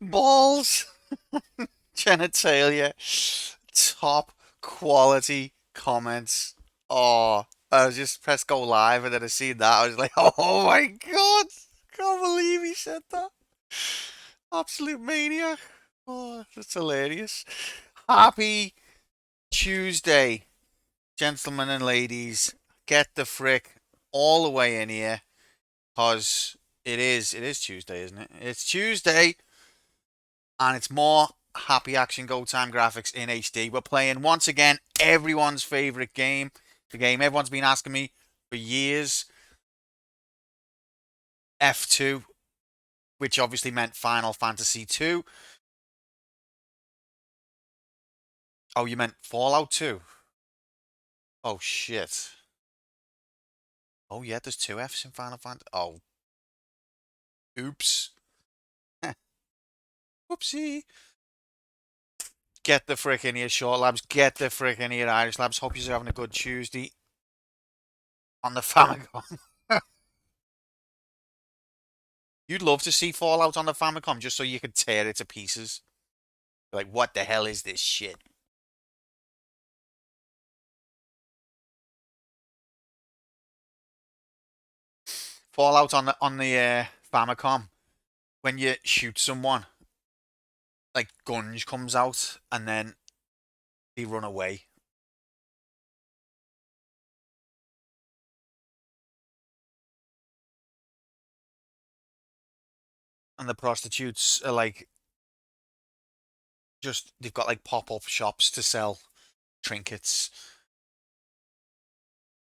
Balls, genitalia, top quality comments. Oh, I was just pressed go live and then I seen that. I was like, oh my god, can't believe he said that. Absolute maniac. Oh, that's hilarious. Happy Tuesday, gentlemen and ladies. Get the frick all the way in here, cause it is Tuesday, isn't it? It's Tuesday. And it's more Happy Action Go Time graphics in HD. We're playing once again everyone's favorite game, the game everyone's been asking me for years, F2, which obviously meant Final Fantasy 2. Oh, you meant Fallout 2? Oh shit. Oh yeah, there's two Fs in Final Fantasy. Oh, oops. Whoopsie. Get the frick in here, Short Labs. Get the frick in here, Irish Labs. Hope you're having a good Tuesday on the Famicom. You'd love to see Fallout on the Famicom just so you could tear it to pieces. Like, what the hell is this shit? Fallout on the Famicom. When you shoot someone, like gunge comes out and then they run away. And the prostitutes are like, just, they've got like pop up shops to sell trinkets.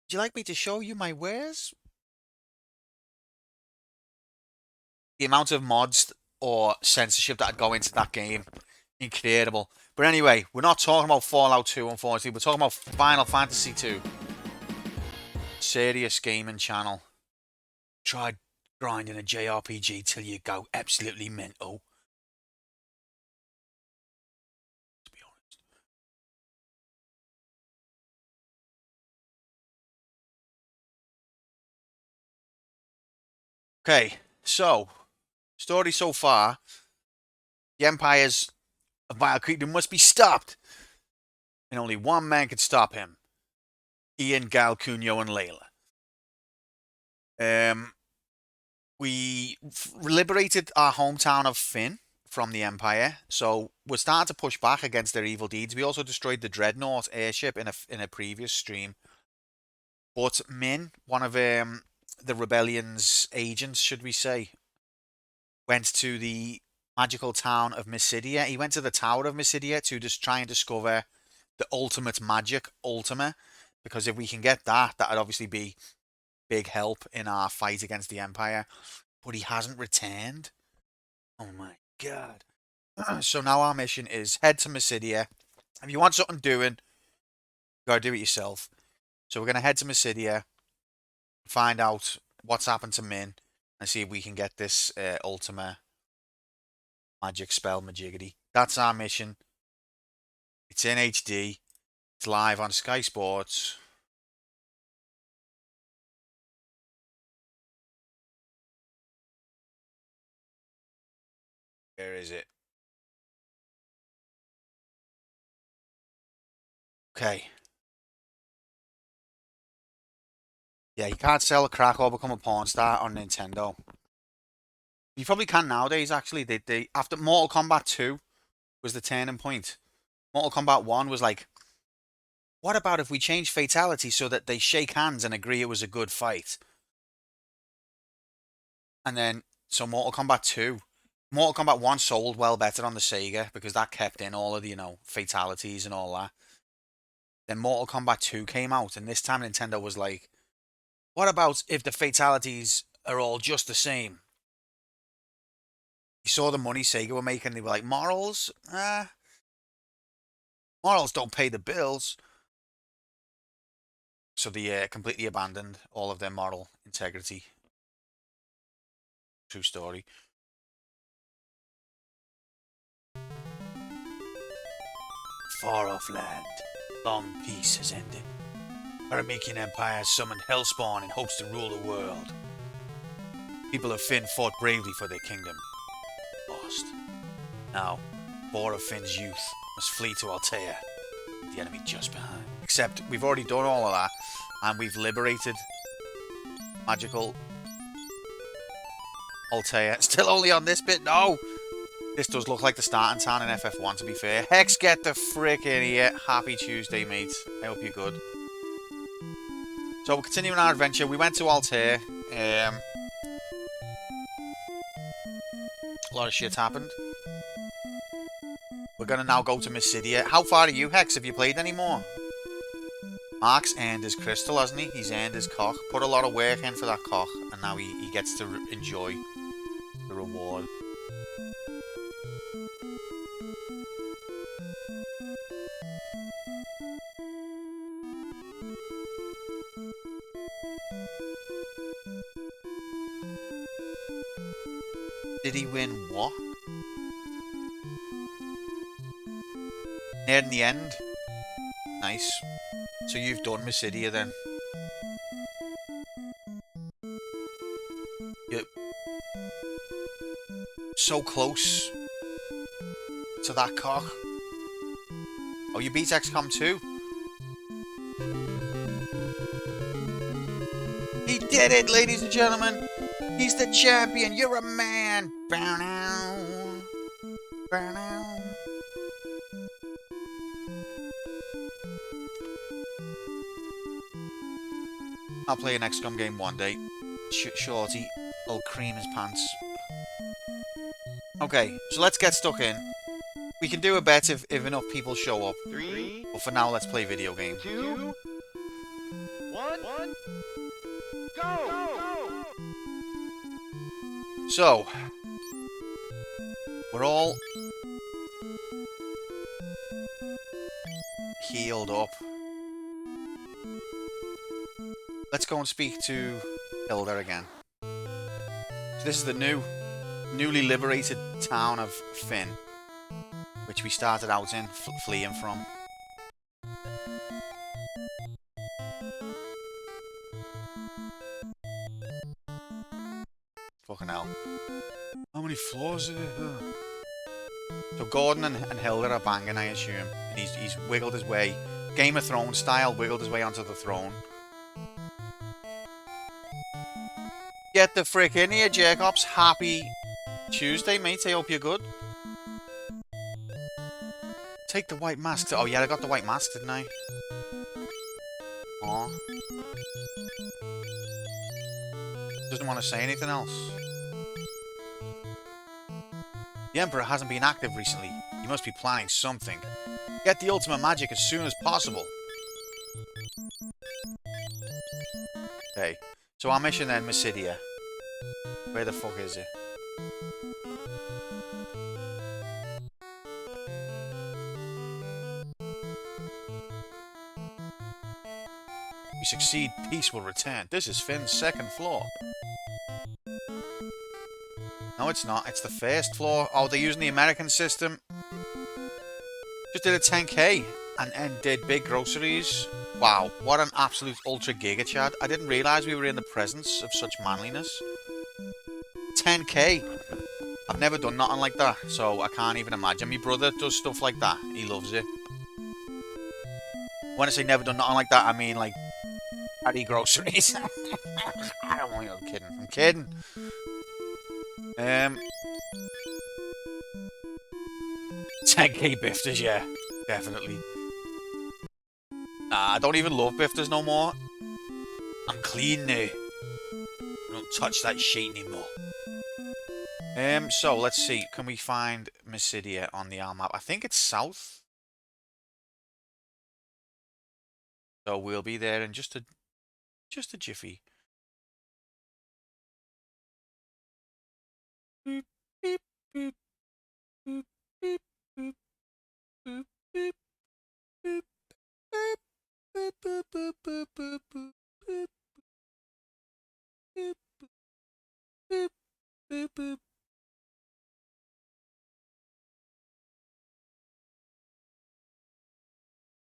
Would you like me to show you my wares? The amount of mods or censorship that would go into that game, incredible. But anyway, we're not talking about Fallout 2, unfortunately. We're talking about Final Fantasy 2. Serious gaming channel. Try grinding a JRPG till you go absolutely mental. To be honest. Okay, so story so far: the Empire's A vile creature must be stopped. And only one man could stop him. Ian, Gal, Cunyo, and Layla. We liberated our hometown of Finn from the Empire, so we're starting to push back against their evil deeds. We also destroyed the Dreadnought airship in a previous stream. But Min, one of the rebellion's agents, should we say, went to the magical town of Mysidia. He went to the Tower of Mysidia to just try and discover the ultimate magic, Ultima, because if we can get that, that'd obviously be big help in our fight against the Empire. But he hasn't returned. Oh my god. So now our mission is head to Mysidia. If you want something doing, you gotta do it yourself. So we're gonna head to Mysidia, find out what's happened to Min, and see if we can get this Ultima magic spell majiggity. That's our mission. It's in HD. It's live on Sky Sports. Where is it? Okay. Yeah, you can't sell a crack or become a porn star on Nintendo. You probably can nowadays, actually. They after Mortal Kombat 2 was the turning point. Mortal Kombat 1 was like, what about if we change fatality so that they shake hands and agree it was a good fight? And then, so Mortal Kombat 1 sold well better on the Sega because that kept in all of the, fatalities and all that. Then Mortal Kombat 2 came out, and this time Nintendo was like, what about if the fatalities are all just the same? You saw the money Sega were making, they were like, morals? Morals don't pay the bills. So they completely abandoned all of their moral integrity. True story. Far off land, long peace has ended. Paramakian Empire summoned Hellspawn in hopes to rule the world. People of Finn fought bravely for their kingdom. Lost. Now, 4 of Finn's youth must flee to Altea, with the enemy just behind. Except we've already done all of that, and we've liberated magical Altea. Still only on this bit? No! This does look like the starting town in FF1, to be fair. Hex, get the frick in here. Happy Tuesday, mates. I hope you're good. So we're continuing our adventure. We went to Altair. A lot of shit happened. We're going to now go to Mysidia. How far are you, Hex? Have you played any more? Mark's earned his crystal, hasn't he? He's earned his cock. Put a lot of work in for that cock. And now he gets to enjoy the reward. Did he win what? Near in the end? Nice. So you've done Mysidia then? You're so close to that cock. Oh, you beat XCOM 2? He did it, ladies and gentlemen! He's the champion! You're a man! Bow now. Bow now. I'll play an XCOM game one day. Shorty, I'll cream his pants. Okay, so let's get stuck in. We can do a bet if enough people show up. 3. But for now, let's play video game. 2. 1. Go! So, we're all healed up. Let's go and speak to Hilda again. So this is the newly liberated town of Finn, which we started out in, fleeing from. Fucking hell. How many floors are there? So Gordon and Hilda are banging, I assume. And he's wiggled his way, Game of Thrones style, wiggled his way onto the throne. Get the frick in here, Jacobs. Happy Tuesday, mate. I hope you're good. Take the white mask. Oh, yeah, I got the white mask, didn't I? Aw. Doesn't want to say anything else. The Emperor hasn't been active recently. He must be planning something. Get the ultimate magic as soon as possible. Okay. So our mission then, Mysidia. Where the fuck is it? We succeed, peace will return. This is Finn's second floor. No, it's not. It's the first floor. Oh, they're using the American system. Just did a 10k and did big groceries. Wow, what an absolute ultra giga chad. I didn't realise we were in the presence of such manliness. 10k. I've never done nothing like that, so I can't even imagine. My brother does stuff like that. He loves it. When I say never done nothing like that, I mean like carry groceries. I don't want you. I'm kidding. I'm kidding. 10k bifters, yeah, definitely. Nah, I don't even love bifters no more. I'm clean now. I don't touch that shit anymore. So let's see. Can we find Mysidia on the map? I think it's south. So we'll be there in just a jiffy. Boop, beep, boop, boop, beep, boop, boop, beep, boop, boop, boop, boop, boop, boop, boop, boop, boop, boop, boop, boop, boop.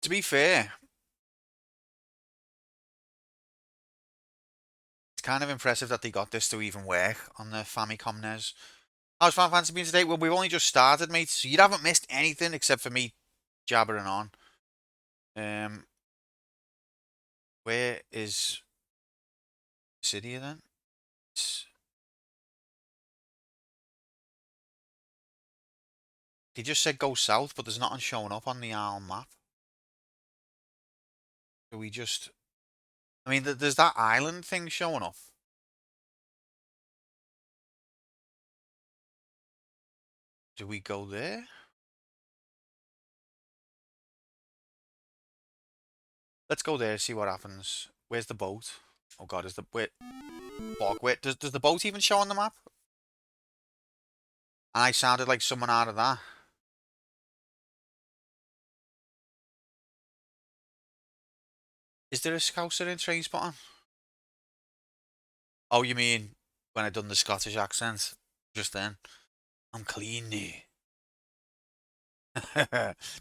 To be fair, it's kind of impressive that they got this to even work on the Famicom NES. How's Final Fantasy been today? Well, we've only just started, mate, so you haven't missed anything except for me jabbering on. Where is Cydia then? He just said go south, but there's nothing showing up on the map. Do we just... I mean, there's that island thing showing up. Do we go there? Let's go there, see what happens. Where's the boat? Oh god, is the... Wait. Fuck, wait. Does the boat even show on the map? I sounded like someone out of that. Is there a Scouser in Trainspotting? Oh, you mean when I done the Scottish accent? Just then. I'm clean now.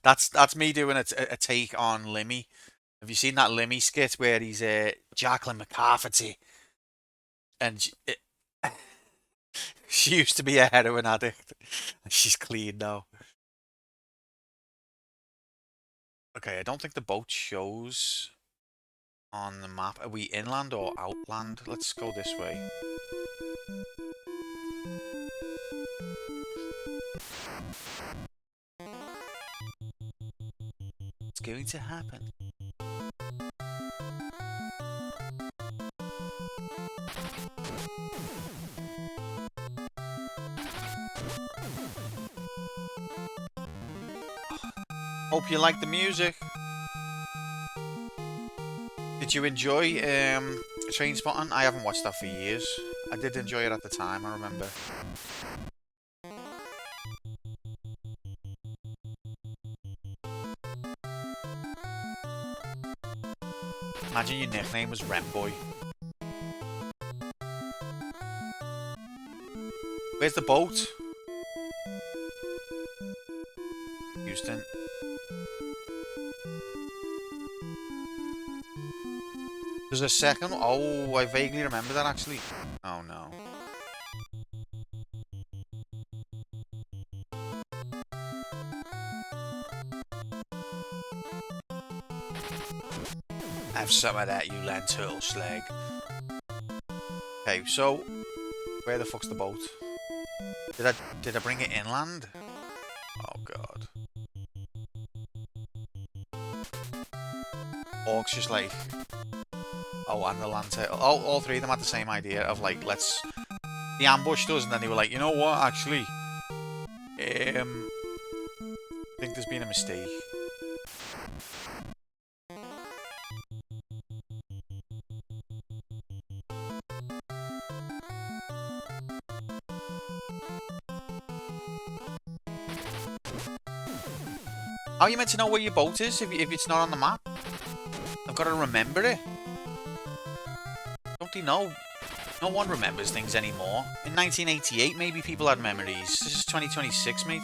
That's me doing a take on Limmy. Have you seen that Limmy skit where he's Jacqueline McCafferty? And she used to be a heroin addict. She's clean now. Okay, I don't think the boat shows on the map. Are we inland or outland? Let's go this way. It's going to happen. Hope you like the music. Did you enjoy Trainspotting? I haven't watched that for years. I did enjoy it at the time, I remember. Imagine your nickname was Remboy. Where's the boat? Houston. There's a second. Oh, I vaguely remember that actually. Oh no. Have some of that, you land turtle slag. Okay, so where the fuck's the boat? Did I bring it inland? Oh god. Orcs just like, oh, and the land turtle. Oh, all three of them had the same idea of like, let's. They ambushed us, and then they were like, you know what? Actually, I think there's been a mistake. How are you meant to know where your boat is if it's not on the map? I've got to remember it. Don't they know? No one remembers things anymore. In 1988, maybe people had memories. This is 2026, mate.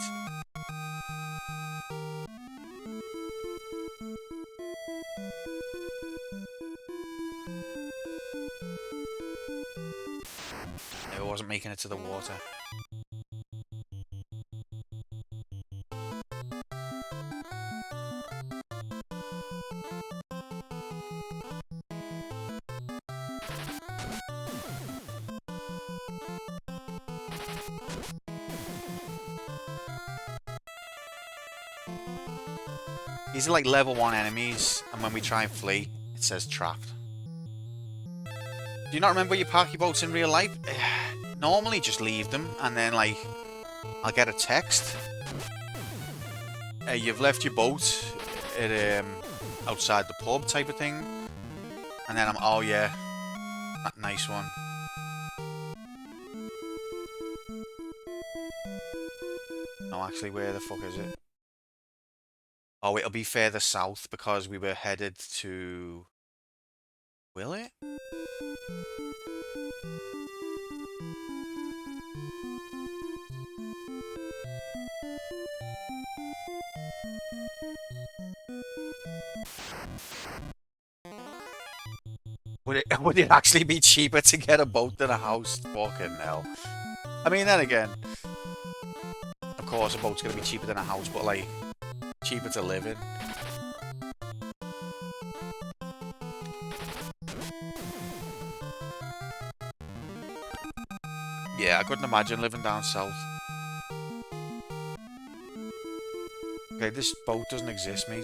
I wasn't making it to the water. These are like level 1 enemies, and when we try and flee, it says trapped. Do you not remember your parky boats in real life? Normally just leave them, and then like, I'll get a text. You've left your boat at outside the pub type of thing. And then I'm, oh yeah, that nice one. No, actually, where the fuck is it? Oh, it'll be further south because we were headed to... Will it? Would it actually be cheaper to get a boat than a house? Fucking hell. I mean, then again, of course a boat's gonna be cheaper than a house, but like, cheaper to live in. Yeah, I couldn't imagine living down south. Okay, this boat doesn't exist, mate.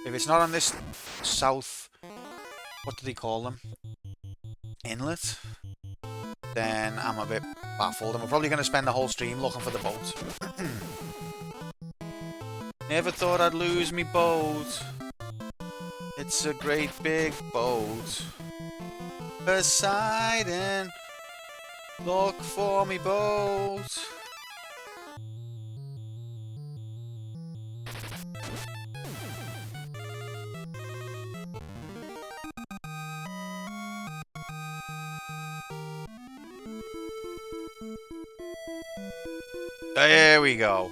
If it's not on this south... What do they call them? Inlet? Then I'm a bit baffled. And we're probably going to spend the whole stream looking for the boat. Never thought I'd lose me boat. It's a great big boat. Poseidon, look for me boat. There we go.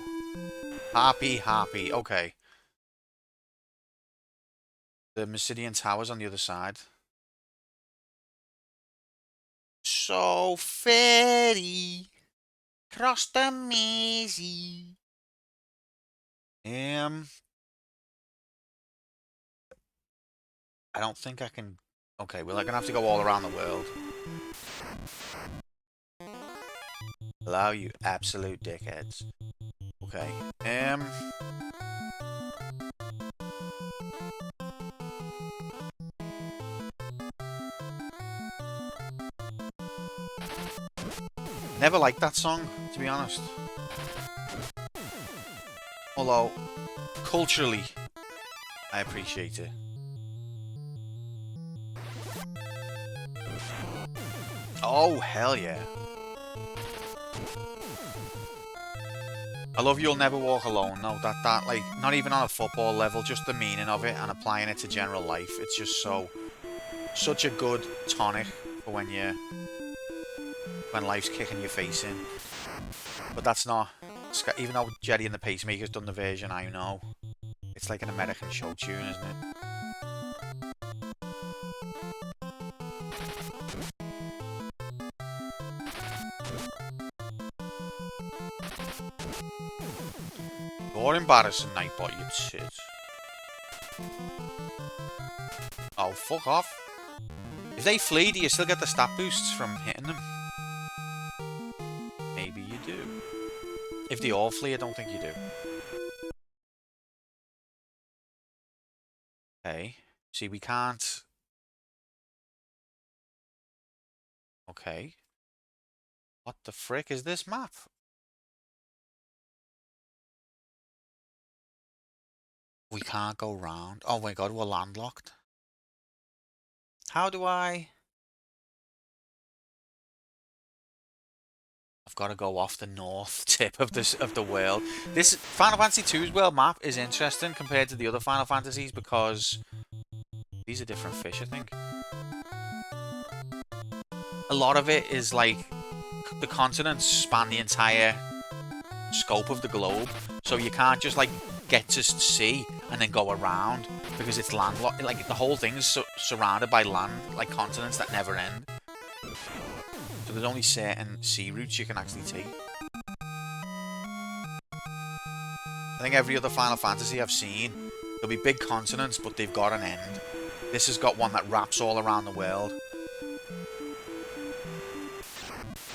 Happy, happy. Okay. The Mysidian Tower's on the other side. So ferry cross the Mersey. I don't think I can. Okay, we're gonna have to go all around the world. Allow you absolute dickheads. Okay. Never liked that song, to be honest. Although, culturally, I appreciate it. Oh, hell yeah. I love You'll Never Walk Alone. No, that like, not even on a football level, just the meaning of it and applying it to general life. It's just such a good tonic for when life's kicking your face in. But that's not, even though Jerry and the Pacemaker's done the version, I know. It's like an American show tune, isn't it? You're embarrassing, Nightbot, you shit. Oh, fuck off. If they flee, do you still get the stat boosts from hitting them? Maybe you do. If they all flee, I don't think you do. Okay. See, we can't... Okay. What the frick is this map? We can't go round. Oh my god, we're landlocked. How do I... I've got to go off the north tip of the world. This Final Fantasy II's world map is interesting compared to the other Final Fantasies because these are different fish, I think. A lot of it is like the continents span the entire scope of the globe, so you can't just like get to sea and then go around because it's landlocked. Like the whole thing is surrounded by land, like continents that never end. So there's only certain sea routes you can actually take. I think every other Final Fantasy I've seen, there'll be big continents, but they've got an end. This has got one that wraps all around the world.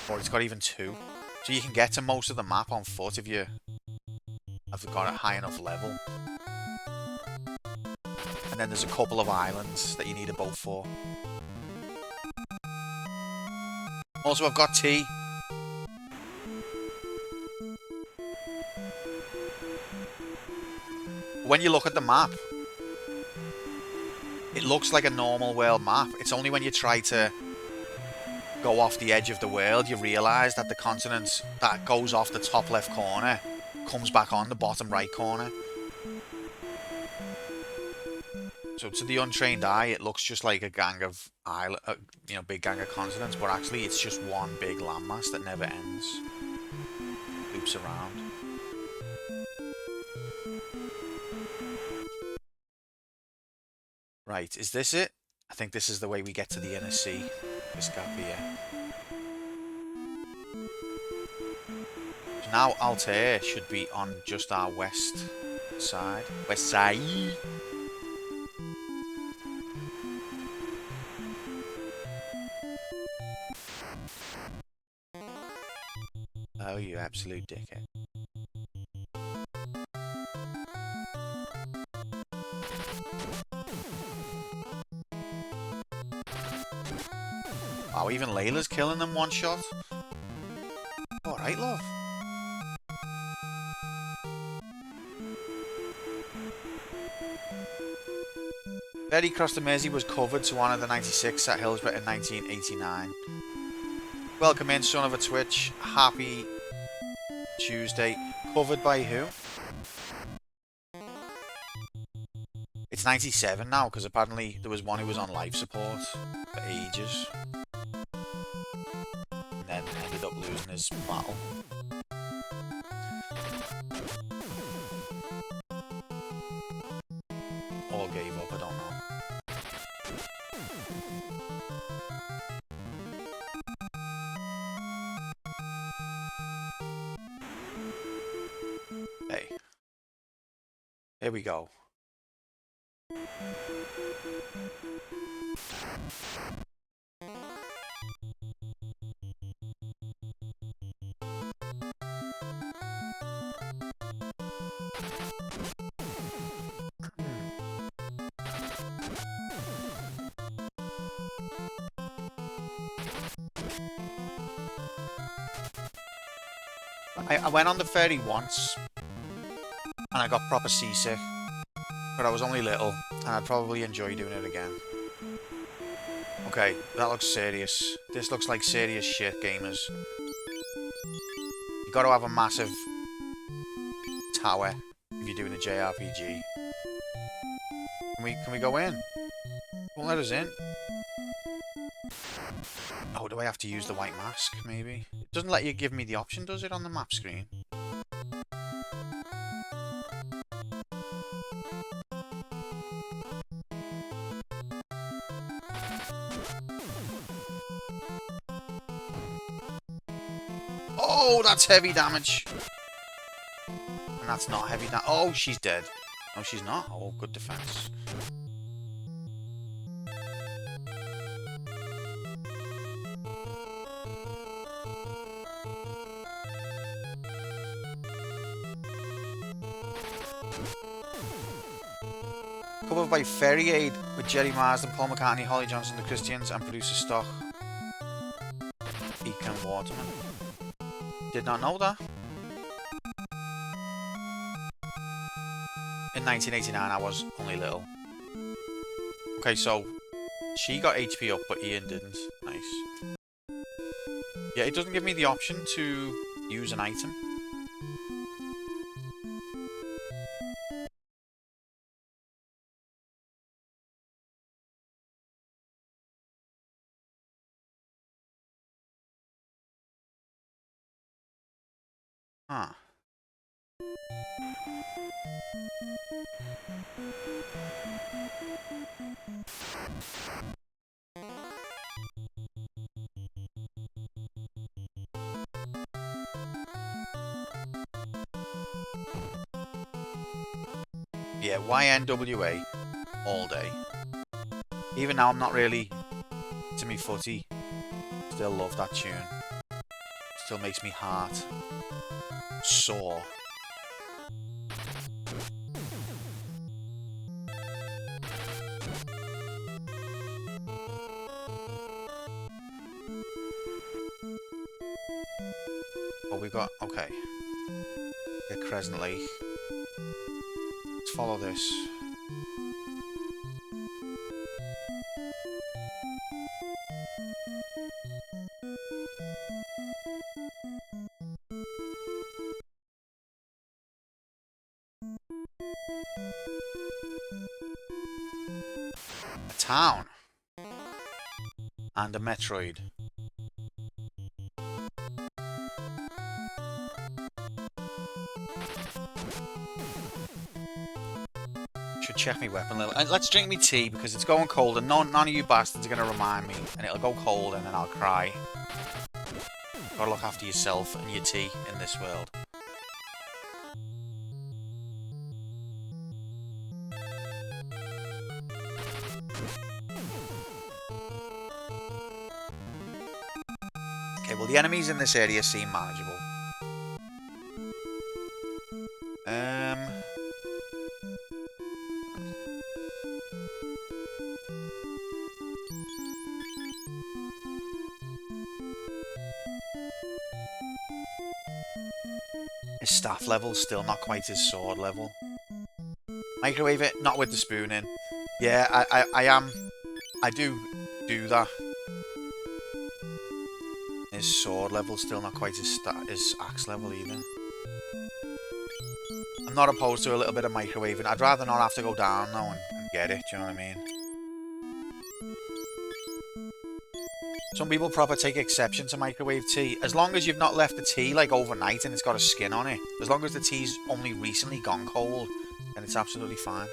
Or it's got even two. So you can get to most of the map on foot if you have got a high enough level. And then there's a couple of islands that you need a boat for. Also, I've got tea. When you look at the map, it looks like a normal world map. It's only when you try to go off the edge of the world you realise that the continent that goes off the top left corner comes back on the bottom right corner. So to the untrained eye, it looks just like a gang of island, big gang of continents, but actually it's just one big landmass that never ends. Loops around. Right, is this it? I think this is the way we get to the inner sea. This gap here. So now Altair should be on just our west side. West side. Oh, you absolute dickhead. Wow, even Layla's killing them one shot. Alright, love. Ferry across the Mersey was covered to honour the 96 at Hillsborough in 1989. Welcome in, son of a Twitch. Happy Tuesday. Covered by who? It's 97 now, because apparently there was one who was on life support for ages. And then ended up losing his battle. Or gave up, I don't know. Hey. Here we go. I went on the ferry once, and I got proper seasick, but I was only little, and I'd probably enjoy doing it again. Okay, that looks serious. This looks like serious shit, gamers. You got to have a massive tower if you're doing a JRPG. Can we go in? Won't let us in. Oh, do I have to use the white mask, maybe? It doesn't let you give me the option, does it, on the map screen? Oh, that's heavy damage. And that's not heavy damage. Oh, she's dead. No, she's not. Oh, good defense. Covered by Ferry Aid with Jerry Marsden, Paul McCartney, Holly Johnson, the Christians, and producer Stock. Econ Waterman. Did not know that. In 1989, I was only little. Okay, so she got HP up, but Ian didn't. Nice. Yeah, it doesn't give me the option to use an item. Huh. Yeah, YNWA all day. Even now, I'm not really to me footy. Still love that tune. Still makes me heart sore. Oh, we got okay. Get Crescent Lake. Let's follow this. A town. And a Metroid. Should check my weapon level. And let's drink me tea because it's going cold and none of you bastards are going to remind me. And it'll go cold and then I'll cry. Gotta look after yourself and your tea in this world. Okay, well the enemies in this area seem manageable. His staff level's still not quite his sword level. Microwave it, not with the spoon in. Yeah, I do that. His sword level's still not quite his axe level either. I'm not opposed to a little bit of microwaving. I'd rather not have to go down though and get it, do you know what I mean? Some people proper take exception to microwave tea. As long as you've not left the tea like overnight and it's got a skin on it. As long as the tea's only recently gone cold, then it's absolutely fine.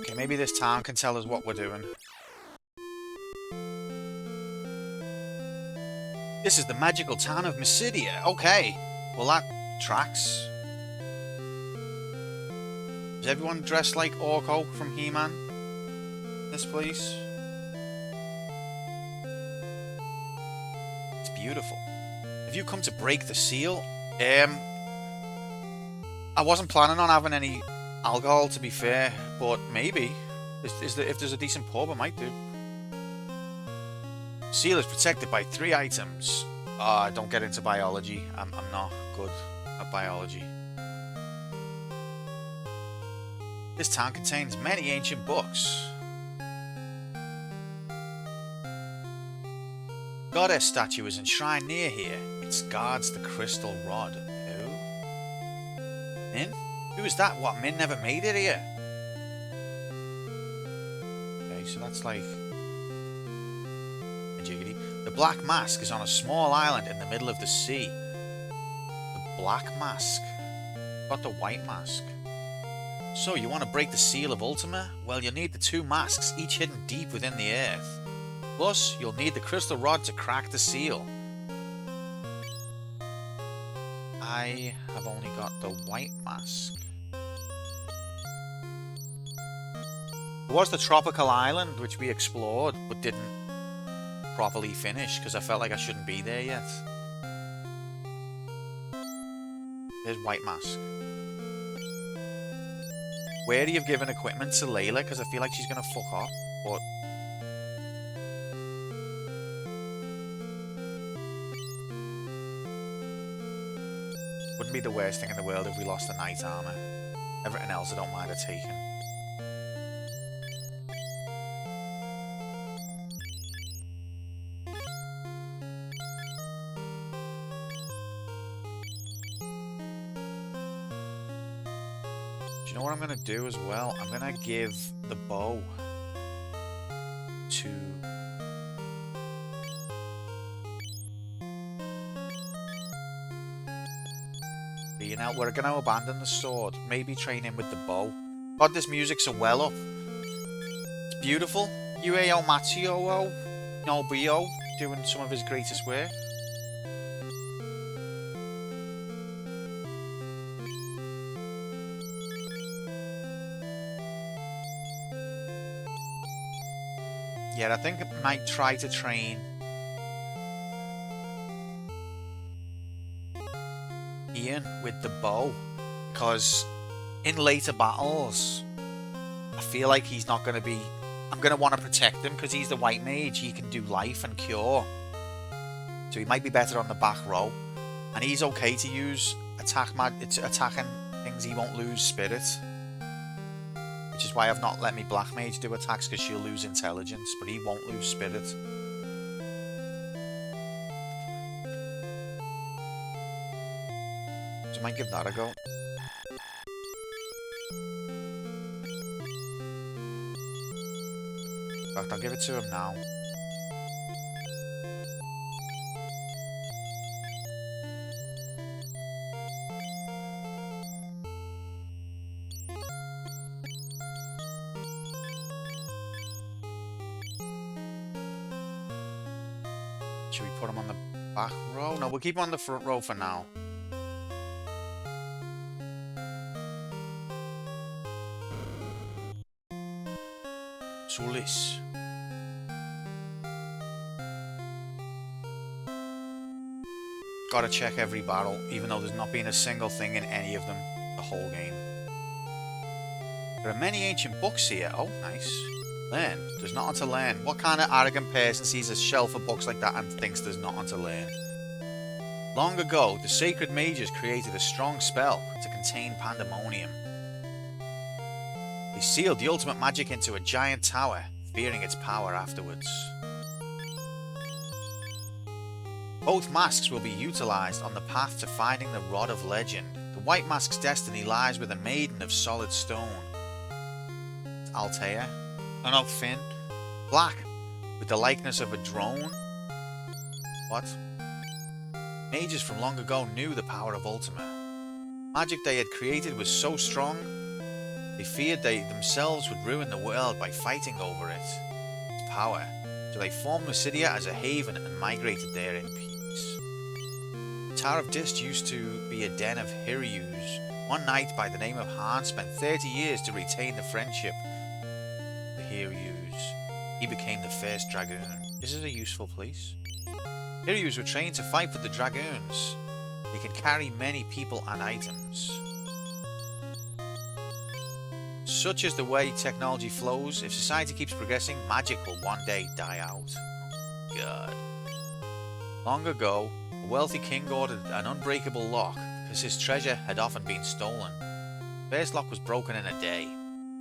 Okay, maybe this town can tell us what we're doing. This is the magical town of Mysidia. Okay, well that tracks. Is everyone dressed like Orko from He-Man? This place? It's beautiful. Have you come to break the seal? I wasn't planning on having any alcohol, to be fair, but maybe. If there's a decent pub, I might do. Seal is protected by 3 items. I don't get into biology. I'm not good at biology. This town contains many ancient books. Goddess statue is enshrined near here. It guards the crystal rod. Who? Min? Who is that? What, Min never made it here? Okay, so that's like a jiggity. The Black Mask is on a small island in the middle of the sea. The Black Mask. Got the White Mask. So, you want to break the seal of Ultima? Well, you'll need the 2 masks, each hidden deep within the earth. Plus, you'll need the crystal rod to crack the seal. I have only got the white mask. There was the tropical island, which we explored, but didn't properly finish, because I felt like I shouldn't be there yet. There's white mask. Wary of giving equipment to Layla, because I feel like she's going to fuck off, but... Wouldn't be the worst thing in the world if we lost the knight armor. Everything else I don't mind her taking. Do you know what I'm going to do as well? I'm going to give the bow to... You know, we're going to abandon the sword. Maybe train him with the bow. God, this music's so well up. It's beautiful. Yueo Matsuo Nobio doing some of his greatest work. Yeah, I think I might try to train Ian with the bow, because in later battles I feel like he's not going to be... I'm going to want to protect him because he's the white mage. He can do life and cure, so he might be better on the back row, and he's okay to use attacking things. He won't lose spirit, which is why I've not let me black mage do attacks, because she'll lose intelligence, but he won't lose spirit. So I might give that a go. In fact, I'll give it to him now. Should we put him on the back row? No, we'll keep him on the front row for now. Sulis. Gotta check every battle, even though there's not been a single thing in any of them the whole game. There are many ancient books here. Oh, nice. Learn. There's nothing to learn. What kind of arrogant person sees a shelf of books like that and thinks there's nothing to learn? Long ago, the sacred mages created a strong spell to contain pandemonium. They sealed the ultimate magic into a giant tower, fearing its power afterwards. Both masks will be utilized on the path to finding the Rod of Legend. The White Mask's destiny lies with a maiden of solid stone. Altair. Oh no, Finn. Black, with the likeness of a drone. What? Mages from long ago knew the power of Ultima. Magic they had created was so strong, they feared they themselves would ruin the world by fighting over its power. So they formed Mysidia as a haven and migrated there in peace. The Tower of Dist used to be a den of Hiryus. One knight by the name of Han spent 30 years to retain the friendship of the Hiryus. He became the first dragoon. This is a useful place. Hiryus were trained to fight for the dragoons. They can carry many people and items. Such is the way technology flows. If society keeps progressing, magic will one day die out. Oh, God. Long ago, a wealthy king ordered an unbreakable lock because his treasure had often been stolen. The first lock was broken in a day.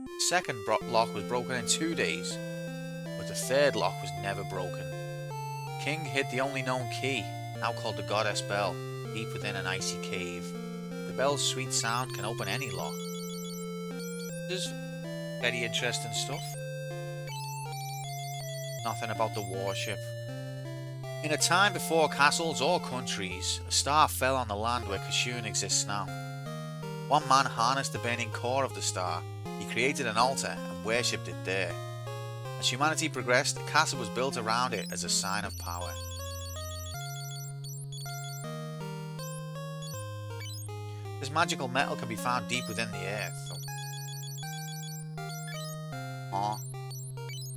The second lock was broken in 2 days. But the third lock was never broken. The king hid the only known key, now called the Goddess Bell, deep within an icy cave. The bell's sweet sound can open any lock. This is very interesting stuff. Nothing about the warship. In a time before castles or countries, a star fell on the land where Kashun exists now. One man harnessed the burning core of the star. He created an altar and worshipped it there. As humanity progressed, a castle was built around it as a sign of power. This magical metal can be found deep within the earth. So. Aw.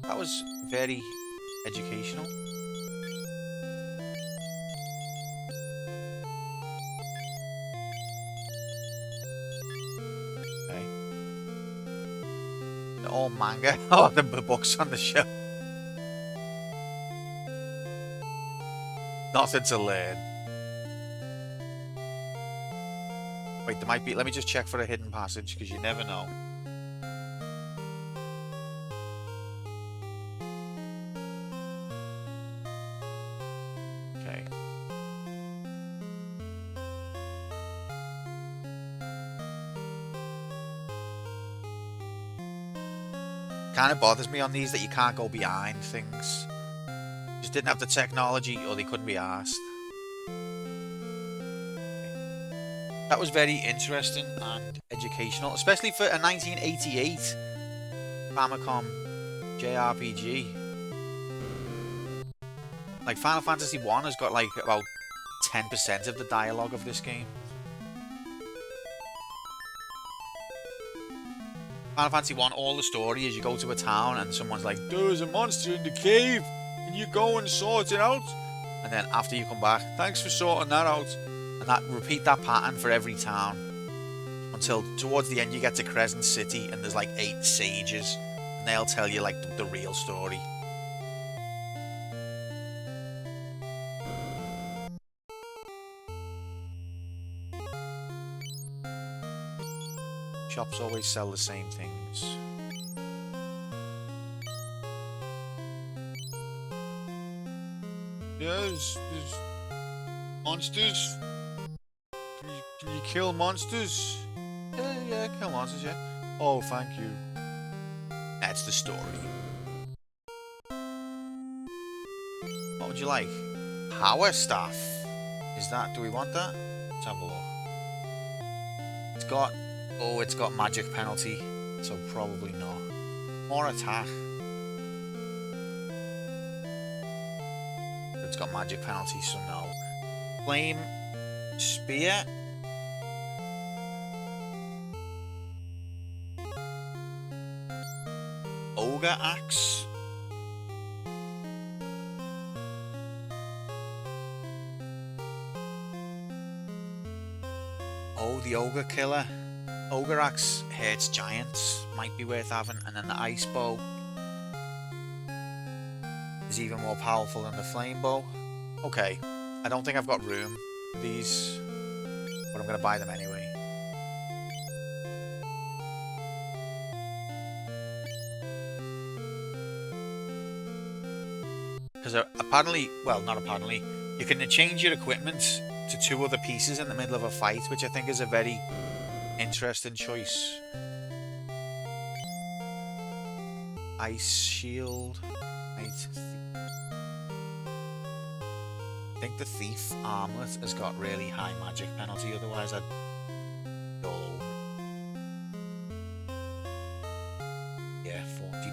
That was very educational. Okay. They're all manga. Oh, the books on the shelf. Nothing to learn. Wait, there might be... Let me just check for a hidden passage, because you never know. Okay. Kind of bothers me on these that you can't go behind things. Just didn't have the technology, or they couldn't be asked. That was very interesting and educational, especially for a 1988 Famicom JRPG. Like, Final Fantasy 1 has got like about 10% of the dialogue of this game. Final Fantasy 1, all the story is you go to a town and someone's like, there's a monster in the cave, and you go and sort it out. And then after you come back, thanks for sorting that out. And that repeat that pattern for every town. Until towards the end you get to Crescent City and there's like 8 sages. And they'll tell you like the real story. Shops always sell the same things. Yes, there's monsters. Can you kill monsters? Yeah, kill monsters, yeah. Oh, thank you. That's the story. What would you like? Power staff. Is that, do we want that? Let's have a look. It's got, oh, it's got magic penalty, so probably not. More attack. It's got magic penalty, so no. Flame spear. Ogre axe. Oh, the ogre killer. Ogre axe hurts giants. Might be worth having. And then the ice bow is even more powerful than the flame bow. Okay, I don't think I've got room for these, but I'm going to buy them anyway. Because apparently, well, not apparently, you can change your equipment to 2 other pieces in the middle of a fight, which I think is a very interesting choice. Ice shield. I think the thief armlet has got really high magic penalty, otherwise I'd go over. Yeah,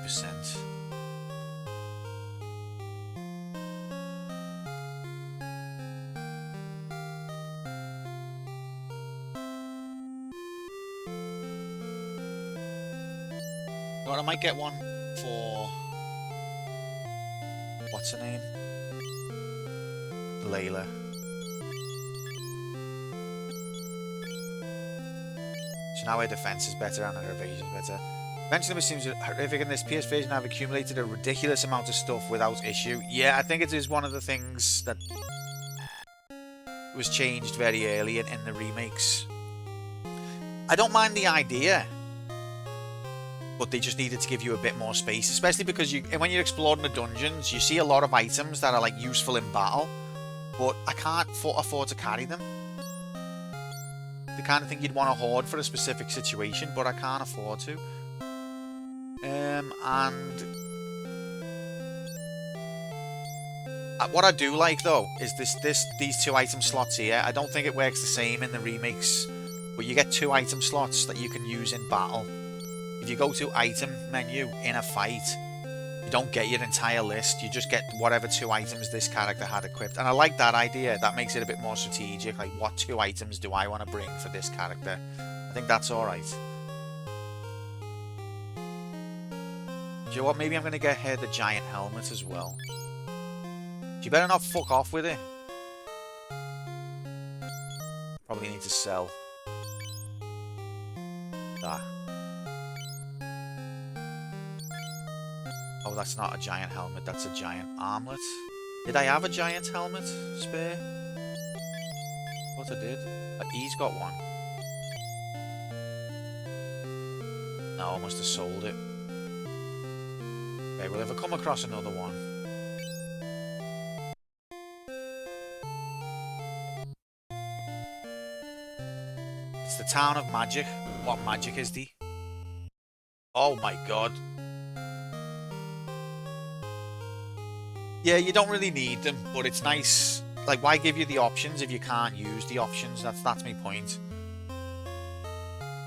40%. But I might get one for, what's her name? Layla. So now her defense is better and her evasion is better. Eventually it seems horrific in this PS version. I've accumulated a ridiculous amount of stuff without issue. Yeah, I think it is one of the things that was changed very early in the remakes. I don't mind the idea, but they just needed to give you a bit more space, especially because when you're exploring the dungeons, you see a lot of items that are like useful in battle, but I can't afford to carry them. The kind of thing you'd want to hoard for a specific situation, but I can't afford to. And what I do like though is these 2 item slots here. I don't think it works the same in the remakes, but you get 2 item slots that you can use in battle. If you go to item menu in a fight, You don't get your entire list. You just get whatever 2 items this character had equipped. And I like that idea. That makes it a bit more strategic. Like, what 2 items do I want to bring for this character? I think that's alright. Do you know what? Maybe I'm going to get her the giant helmet as well. You better not fuck off with it. Probably need to sell that. Oh, that's not a giant helmet. That's a giant armlet. Did I have a giant helmet spare? What I did? He's got one. No, I must have sold it. Okay, well, if I come across another one... It's the town of magic. What magic is the? Oh my god. Yeah, you don't really need them, but it's nice. Like, why give you the options if you can't use the options? That's my point.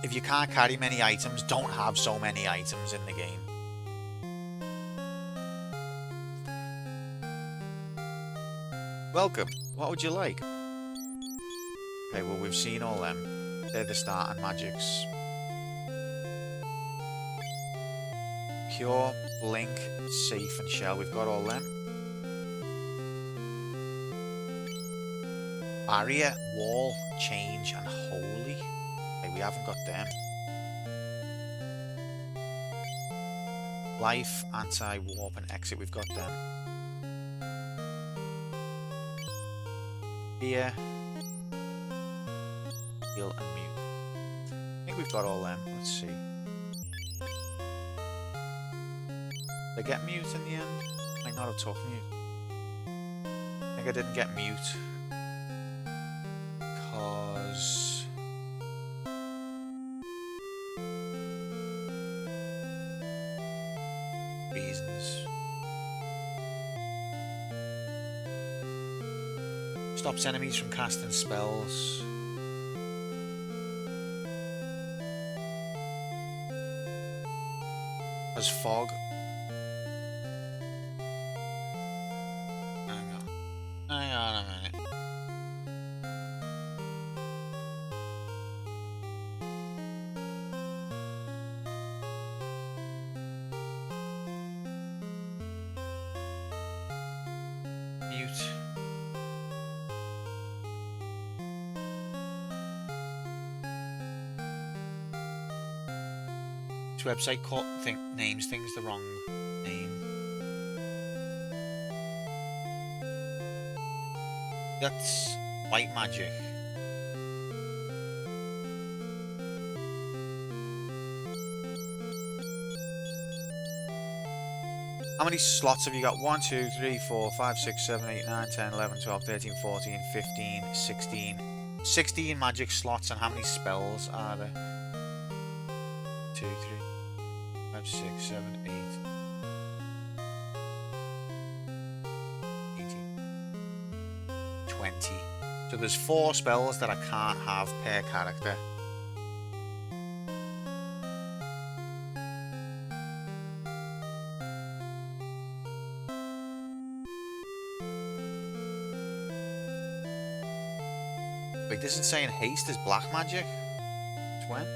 If you can't carry many items, don't have so many items in the game. Welcome. What would you like? Okay, well, we've seen all them. They're the starting magics. Cure, Blink, Safe, and Shell. We've got all them. Barrier, Wall, Change, and Holy. Okay, we haven't got them. Life, Anti-Warp, and Exit. We've got them. Fear, Heal, and Mute. I think we've got all them. Let's see. Did I get Mute in the end? Might not have took Mute. I think I didn't get Mute. Because... reasons. Stops enemies from casting spells. As fog. Hang on a minute. Mute. This website names things the wrong name. That's white magic. How many slots have you got? 1, 2, 3, 4, 5, 6, 7, 8, 9, 10, 11, 12, 13, 14, 15, 16. 16 magic slots, and how many spells are there? 2, 3, 5, 6, 7, 8. 20. So there's 4 spells that I can't have per character. Wait, this isn't saying haste is black magic? It's when?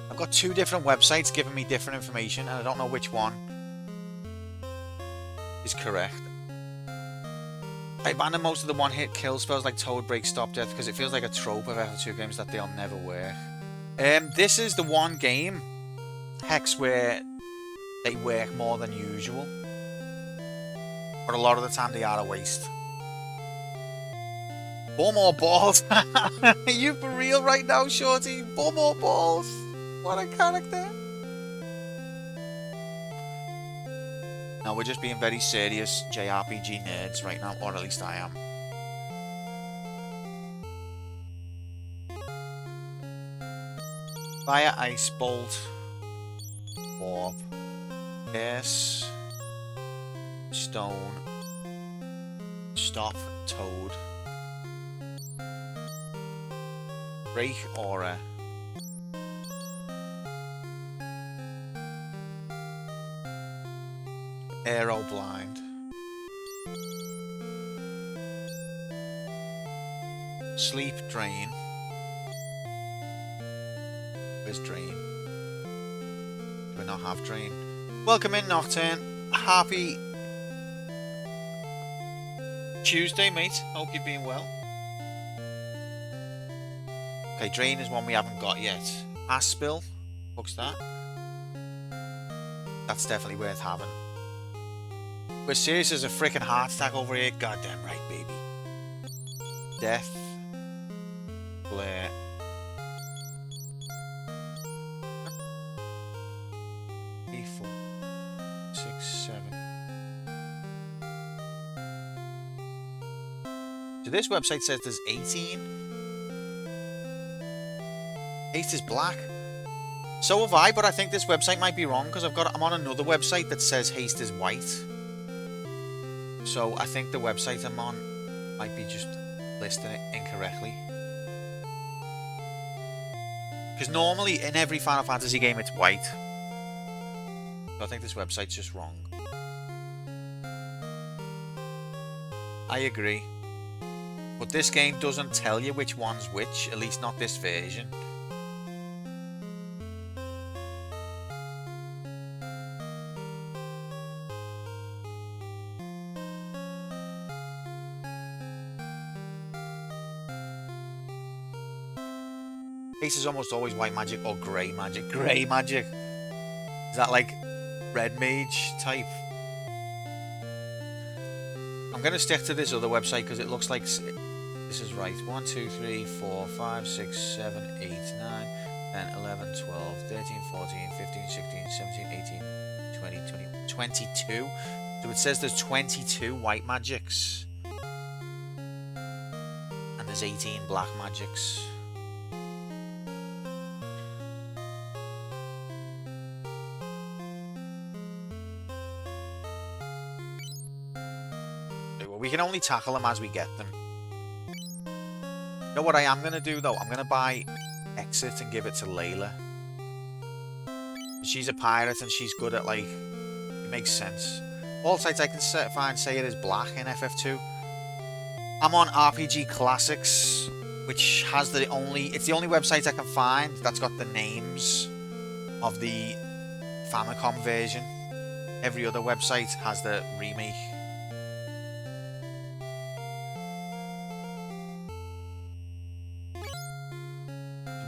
I've got 2 different websites giving me different information, and I don't know which one is correct. I abandon most of the one-hit kill spells like Toad Break, Stop Death, because it feels like a trope of FF2 games that they'll never work. This is the one game, Hex, where they work more than usual. But a lot of the time they are a waste. 4 more balls! Are you for real right now, Shorty? 4 more balls! What a character! No, we're just being very serious JRPG nerds right now, or at least I am. Fire, ice, bolt, warp, curse, stone, stop, toad, break, aura, arrow, blind, sleep, drain. Where's drain? Do we not have drain? Welcome in, Nocturne. Happy Tuesday, mate. Hope you're being well. Okay, drain is one we haven't got yet. Aspill. What's that? That's definitely worth having. We're serious as a freaking heart attack over here. Goddamn right, baby. Death. Flare. 3, 4, 6, 7. So this website says there's 18. Haste is black. So have I, but I think this website might be wrong because I'm on another website that says haste is white. So I think the website I'm on might be just listing it incorrectly. Because normally in every Final Fantasy game it's white. So I think this website's just wrong. I agree. But this game doesn't tell you which one's which, at least not this version. Haste is almost always white magic or grey magic. Grey magic! Is that like red mage type? I'm going to stick to this other website because it looks like this is right. 1, 2, 3, 4, 5, 6, 7, 8, 9, 10, 11, 12, 13, 14, 15, 16, 17, 18, 20, 21, 22. So it says there's 22 white magics. And there's 18 black magics. We can only tackle them as we get them. You know what I am going to do, though? I'm going to buy Exit and give it to Layla. She's a pirate and she's good at, like... It makes sense. All sites I can find say it is black in FF2. I'm on RPG Classics, which has the only... It's the only website I can find that's got the names of the Famicom version. Every other website has the remake.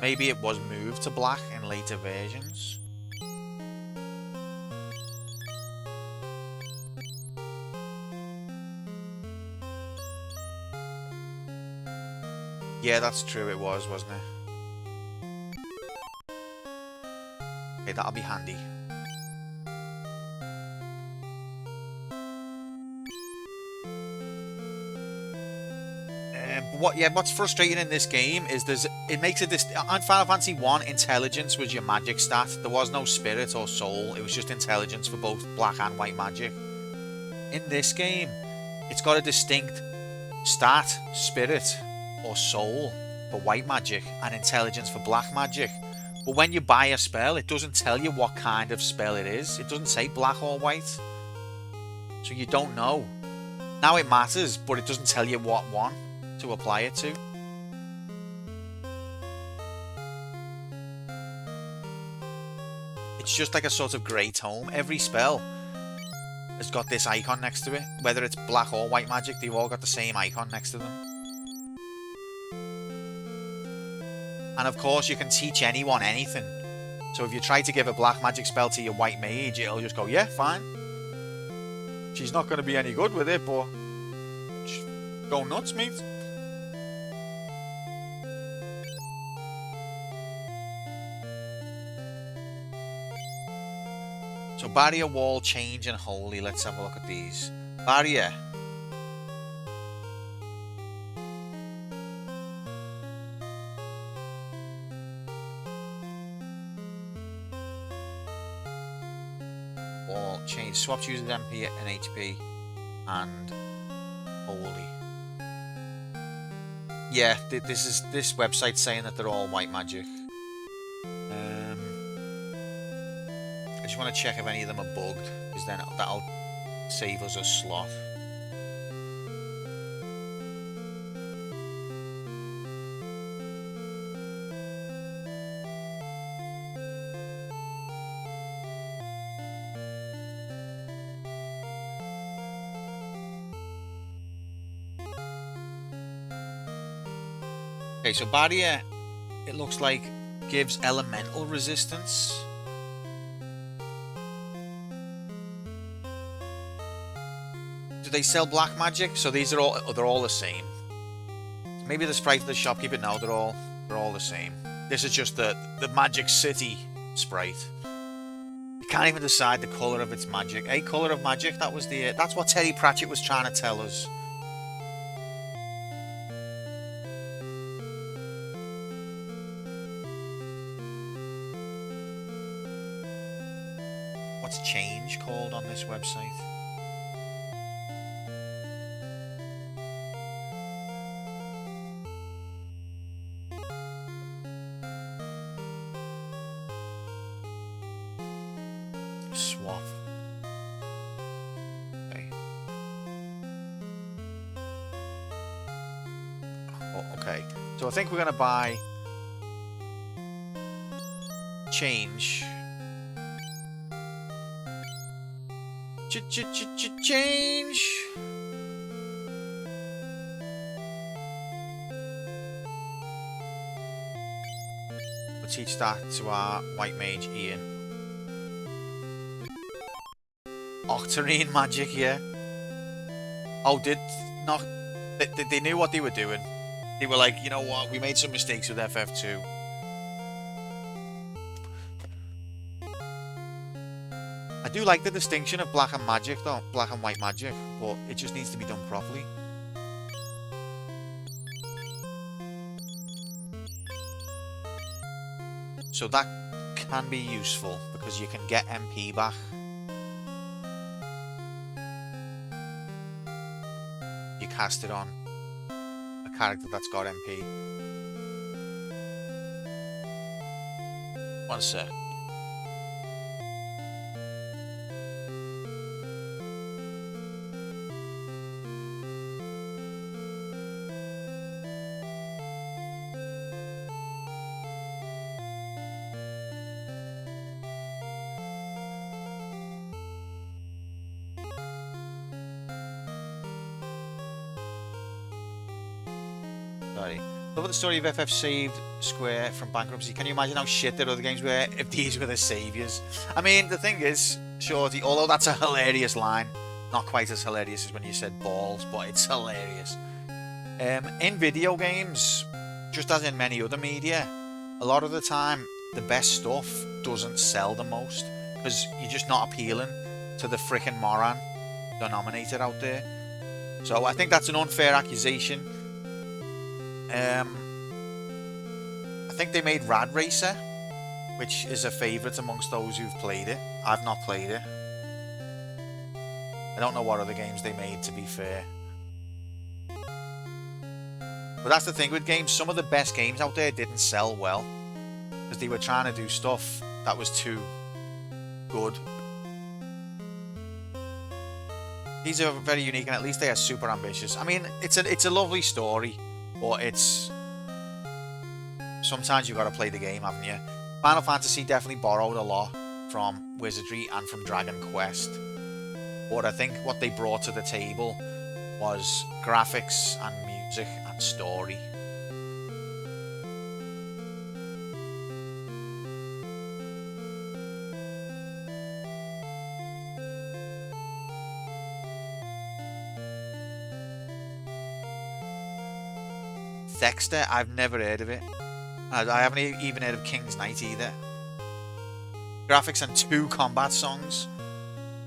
Maybe it was moved to black in later versions. Yeah, that's true, it was, wasn't it? Okay, that'll be handy. What's frustrating in this game is it makes it on Final Fantasy 1, intelligence was your magic stat. There was no spirit or soul. It was just intelligence for both black and white magic. In this game, it's got a distinct stat, spirit or soul for white magic and intelligence for black magic. But when you buy a spell, it doesn't tell you what kind of spell it is. It doesn't say black or white. So you don't know. Now it matters, but it doesn't tell you what one to apply it to. It's just like a sort of grey tome. Every spell has got this icon next to it. Whether it's black or white magic, they've all got the same icon next to them. And of course you can teach anyone anything. So if you try to give a black magic spell to your white mage, it'll just go, yeah, fine. She's not going to be any good with it, but just go nuts, mate. So barrier, wall, change, and holy. Let's have a look at these. Barrier. Squaresoft uses MP and HP, and holy. Yeah, this website's saying that they're all white magic. I just want to check if any of them are bugged, because then that'll save us a slot. Okay, so barrier, it looks like, gives elemental resistance. Do they sell black magic? So these are they're all the same. Maybe the sprite of the shopkeeper. No, they're all the same. This is just the Magic City sprite. You can't even decide the color of its magic. Color of magic. That was that's what Terry Pratchett was trying to tell us. What's change called on this website? Swap. Okay. Oh, okay. So I think we're gonna buy change. Change. We'll teach that to our white mage Ian. Octarine magic, yeah. Oh, not? They knew what they were doing. They were like, you know what? We made some mistakes with FF2. I do like the distinction of black and magic, though, black and white magic, but it just needs to be done properly. So that can be useful because you can get MP back. You cast it on a character that's got MP. One sec. Sorry. Love the story of FF saved Square from bankruptcy. Can you imagine how shit their other games were if these were the saviors? I mean, the thing is, Shorty, although that's a hilarious line, not quite as hilarious as when you said balls, but it's hilarious. In video games, just as in many other media, a lot of the time, the best stuff doesn't sell the most because you're just not appealing to the frickin' moron denominator out there. So I think that's an unfair accusation. I think they made Rad Racer, which is a favourite amongst those who've played it. I've not played it. I don't know what other games they made, to be fair. But that's the thing with games. Some of the best games out there didn't sell well because they were trying to do stuff that was too good. These are very unique, and at least they are super ambitious. I mean, it's a lovely story. But it's... sometimes you've got to play the game, haven't you? Final Fantasy definitely borrowed a lot from Wizardry and from Dragon Quest. But I think what they brought to the table was graphics and music and story. Dexter, I've never heard of it. I haven't even heard of King's Knight either. Graphics and 2 combat songs.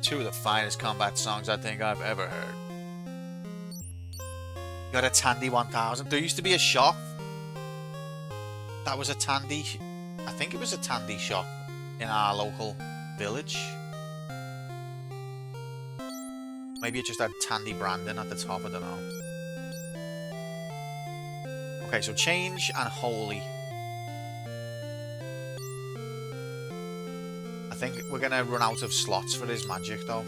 2 of the finest combat songs I think I've ever heard. You got a Tandy 1000. There used to be a shop. That was a Tandy... I think it was a Tandy shop in our local village. Maybe it just had Tandy branding at the top, I don't know. Okay, so change and holy. I think we're going to run out of slots for his magic, though.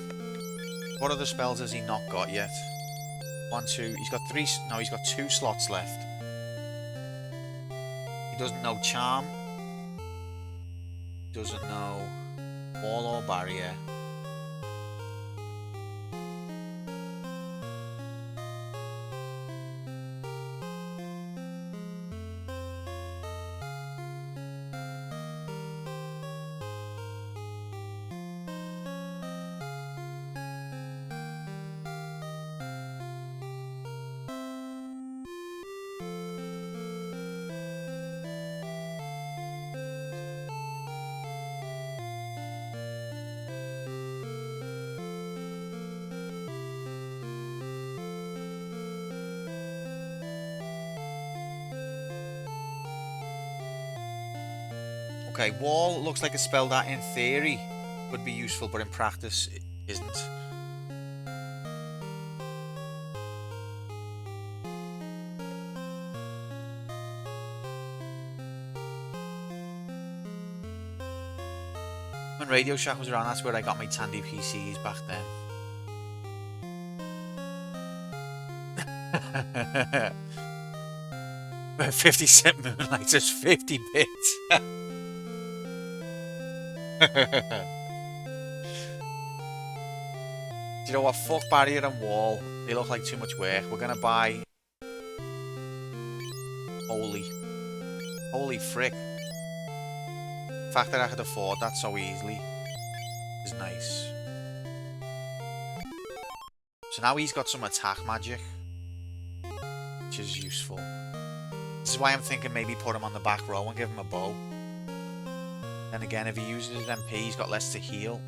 What other spells has he not got yet? 1, 2... He's got 3... No, he's got 2 slots left. He doesn't know Charm. Doesn't know Wall or Barrier. Okay, Wall looks like a spell that in theory would be useful, but in practice it isn't. When Radio Shack was around, that's where I got my Tandy PCs back then. 50-cent Moonlight is 50 bits. Do you know what? Fuck Barrier and Wall. They look like too much work. We're gonna buy Holy. Holy frick. The fact that I could afford that so easily is nice. So now he's got some attack magic, which is useful. This is why I'm thinking maybe put him on the back row and give him a bow. Then again, if he uses his MP, he's got less to heal.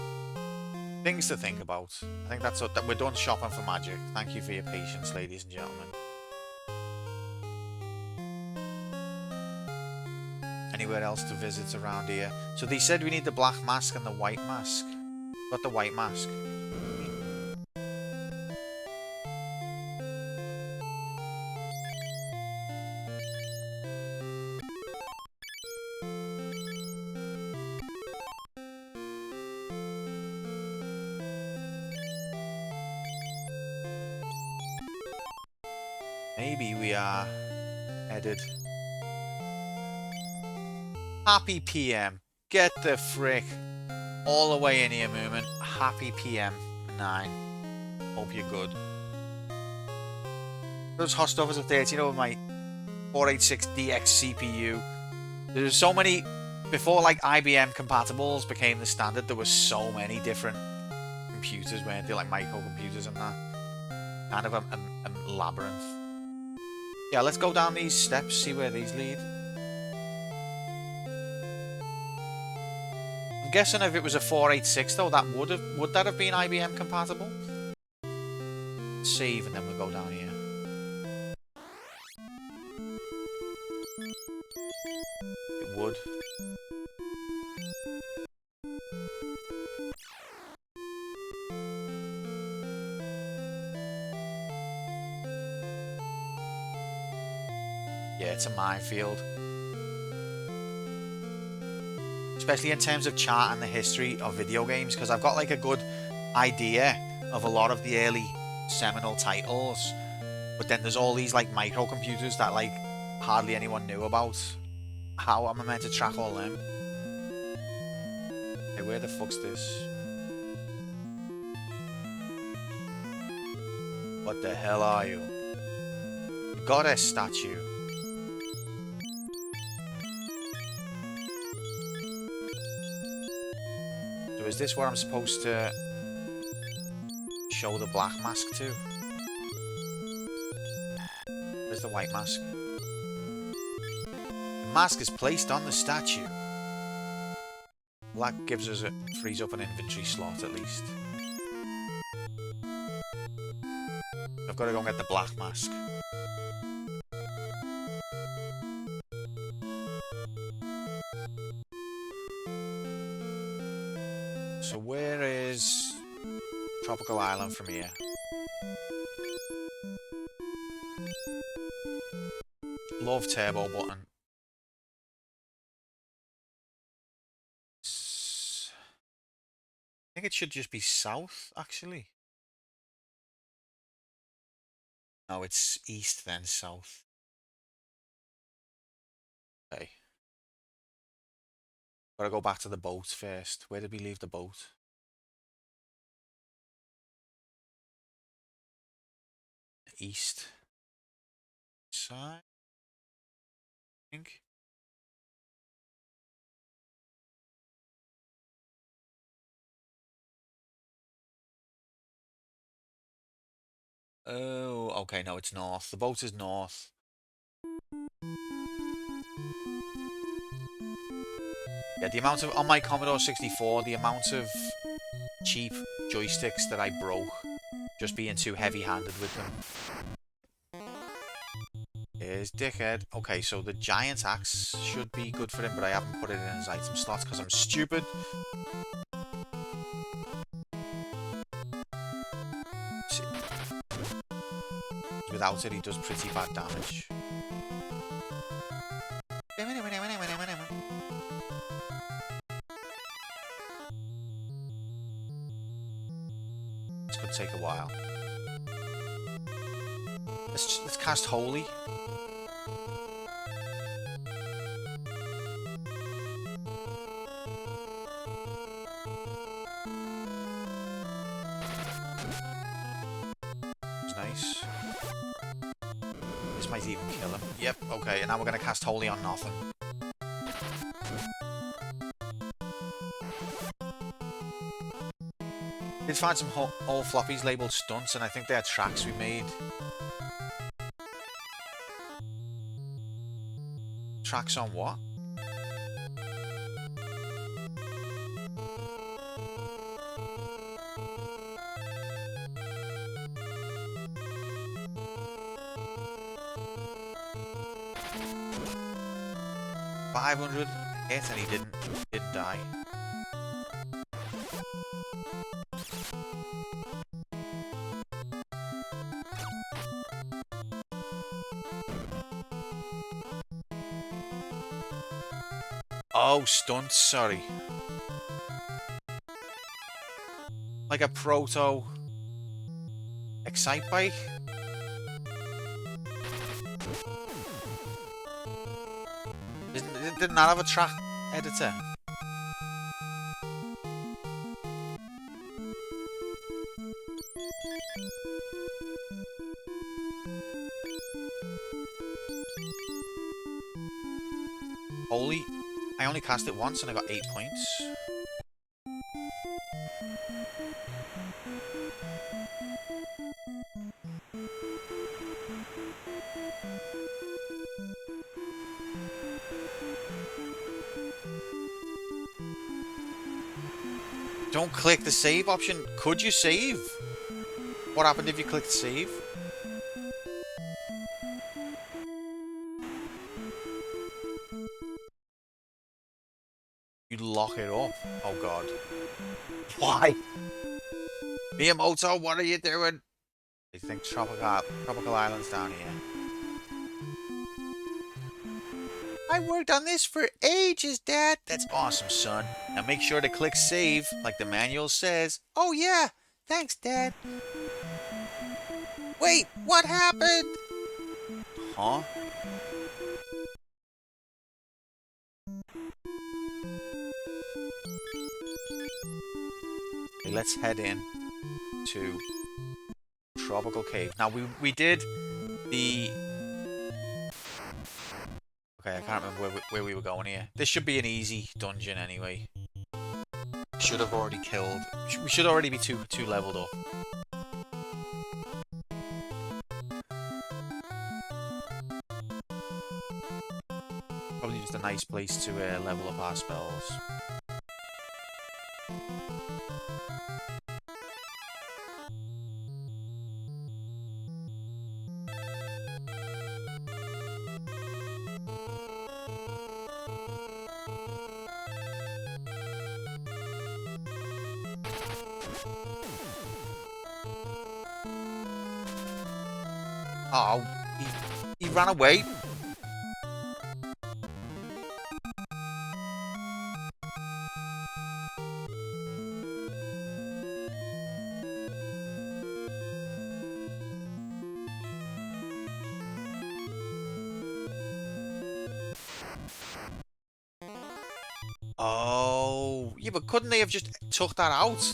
Things to think about. I think that's what we're done shopping for magic. Thank you for your patience, ladies and gentlemen. Anywhere else to visit around here? So they said we need the black mask and the white mask. Got the white mask. Maybe we are headed. Happy PM. Get the frick all the way in here, Moomin. Happy PM 9. Hope you're good. Those hot stuffers are 13 over my 486DX CPU. There's so many. Before like IBM compatibles became the standard, there were so many different computers, weren't there? Like microcomputers and that. Kind of a labyrinth. Yeah, let's go down these steps, see where these lead. I'm guessing if it was a 486 though, that would that have been IBM compatible? Save and then we'll go down here. It would. Yeah, it's a minefield. Especially in terms of charting the history of video games, because I've got like a good idea of a lot of the early seminal titles, but then there's all these like microcomputers that like hardly anyone knew about. How am I meant to track all them? Hey, where the fuck's this? What the hell are you? Goddess statue. So is this where I'm supposed to show the black mask to? Where's the white mask? The mask is placed on the statue. Black gives us frees up an inventory slot at least. I've got to go and get the black mask. So where is Tropical Island from here. Love turbo button. I think it should just be south, actually. No, it's east then south. Okay. Gotta go back to the boat first. Where did we leave the boat? East side, I think. Oh, okay, no, it's north. The boat is north. Yeah, the amount of, on my Commodore 64, the amount of cheap joysticks that I broke just being too heavy-handed with them. Here's Dickhead. Okay, so the giant axe should be good for him, but I haven't put it in his item slots because I'm stupid. Without it, he does pretty bad damage. This could take a while. Let's cast Holy. It's nice. This might even kill him. Yep, okay, and now we're going to cast Holy on nothing. Did find some old floppies labelled stunts, and I think they're tracks we made. Tracks on what? $500 hit, and he didn't die. Oh, stunts, sorry. Like a proto Excite Bike? Didn't that have a track editor? Holy, I only cast it once and I got 8 points. Don't click the save option. Could you save? What happened if you clicked save? You lock it up. Oh god. Why? Miyamoto, what are you doing? I think Tropical Island's down here. I worked on this for ages, Dad. That's awesome, son. Now make sure to click save, like the manual says. Oh yeah, thanks, Dad. Wait, what happened? Huh? Okay, let's head in to Tropical Cave. Now we did the... Okay, I can't remember where we were going here. This should be an easy dungeon anyway. Should have already killed... We should already be two leveled up. Probably just a nice place to level up our spells. Oh, he ran away. Oh, yeah, but couldn't they have just took that out?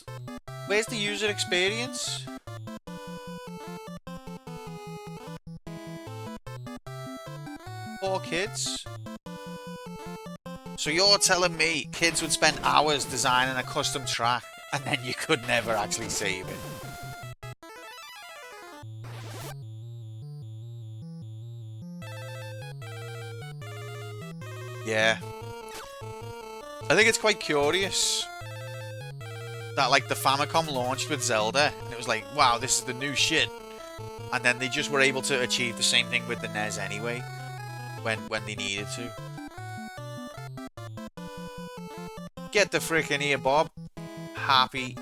Where's the user experience? Poor kids. So you're telling me kids would spend hours designing a custom track and then you could never actually save it? Yeah. I think it's quite curious that like the Famicom launched with Zelda and it was like, wow, this is the new shit. And then they just were able to achieve the same thing with the NES anyway when they needed to. Get the frickin' here, Bob. Happy.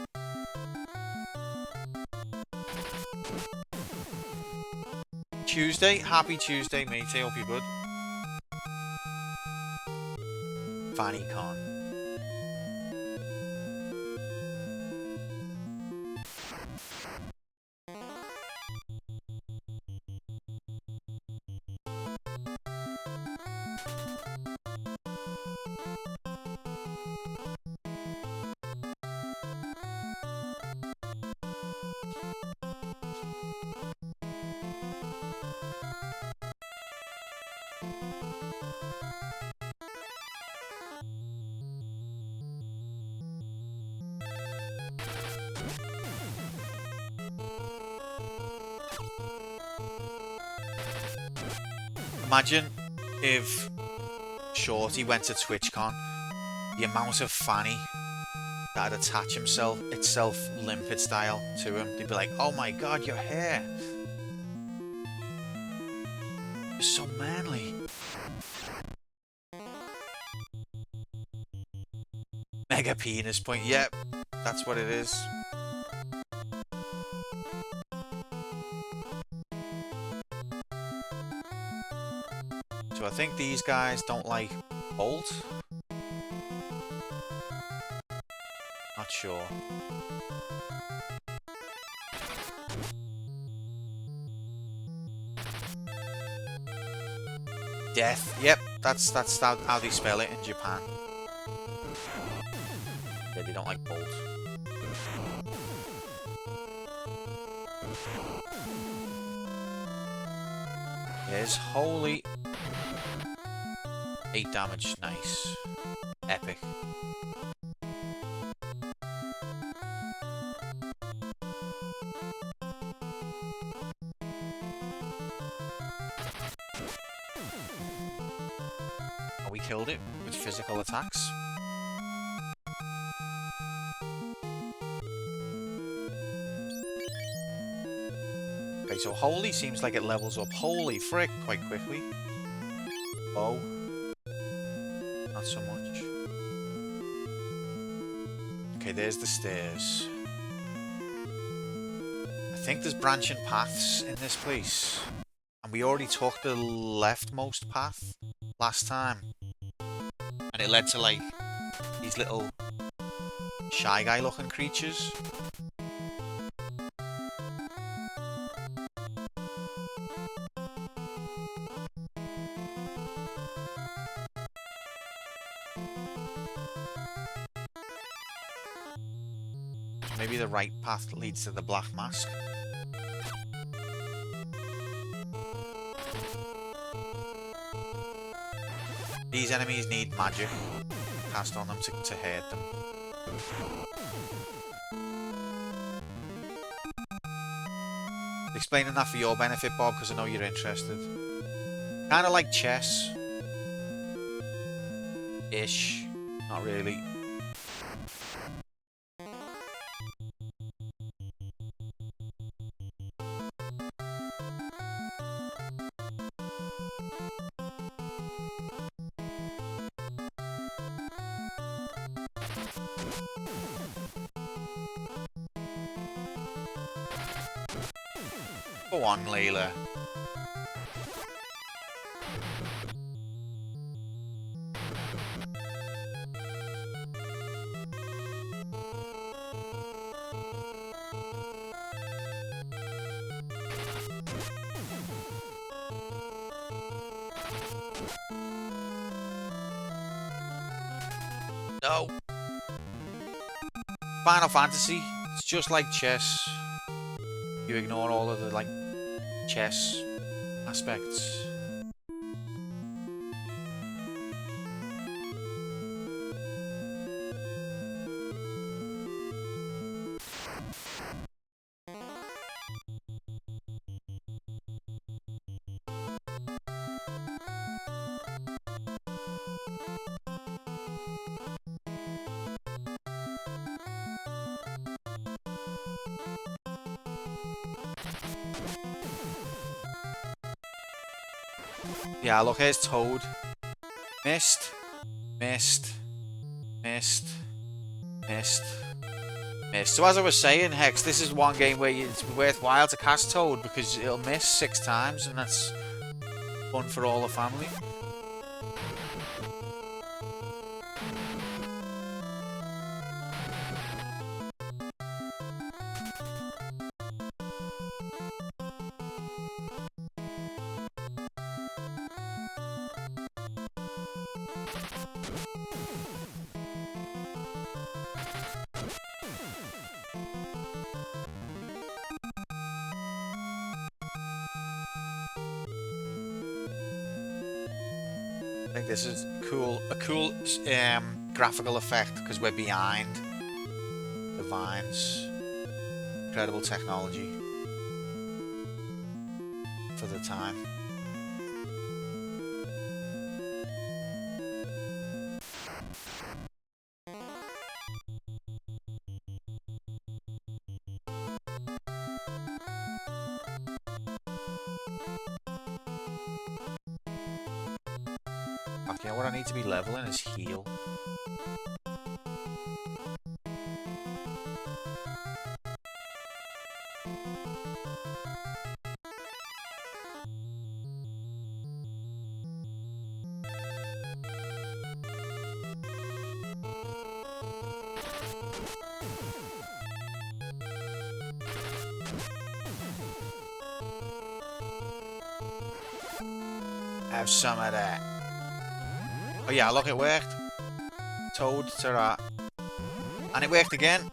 Tuesday? Happy Tuesday, mate. I hope you're good. Famicom. Imagine if Shorty went to TwitchCon, the amount of fanny that'd attach itself limpid style to him. They'd be like, oh my god, your hair. You're so manly. Mega penis point. Yep, that's what it is. So I think these guys don't like Bolt. Not sure. Death. Yep, that's how they spell it in Japan. Yeah, they don't like Bolt. There's holy 8 damage, nice. Epic. Oh, we killed it with physical attacks. Okay, so holy seems like it levels up holy frick quite quickly. Oh. Not so much. Okay, there's the stairs. I think there's branching paths in this place. And we already took the leftmost path last time. And it led to like these little Shy Guy looking creatures. Maybe the right path leads to the Black Mask. These enemies need magic cast on them to hurt them. Explaining that for your benefit, Bob, because I know you're interested. Kind of like chess. Ish. Not really. Go on, Layla. No. Final Fantasy, it's just like chess. You ignore all of the, like, chess aspects. Yeah, look, here's Toad. Missed, missed, missed, missed, missed. So as I was saying, Hex, this is one game where it's worthwhile to cast Toad because it'll miss 6 times and that's fun for all the family. I think this is a cool graphical effect because we're behind the vines. Incredible technology for the time. Okay, what I need to be leveling is heal. Have some of that. Oh yeah, look, it worked. Toad to that. And it worked again.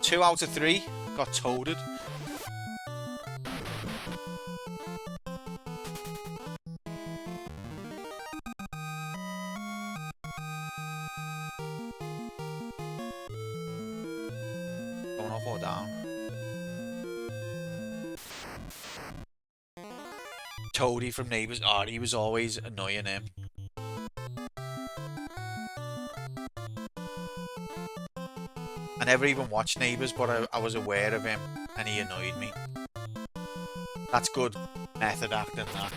2 out of 3 got toaded. Going up or down? Toady from Neighbours. Oh, he was always annoying him. I never even watched Neighbours, but I was aware of him, and he annoyed me. That's good method acting, that.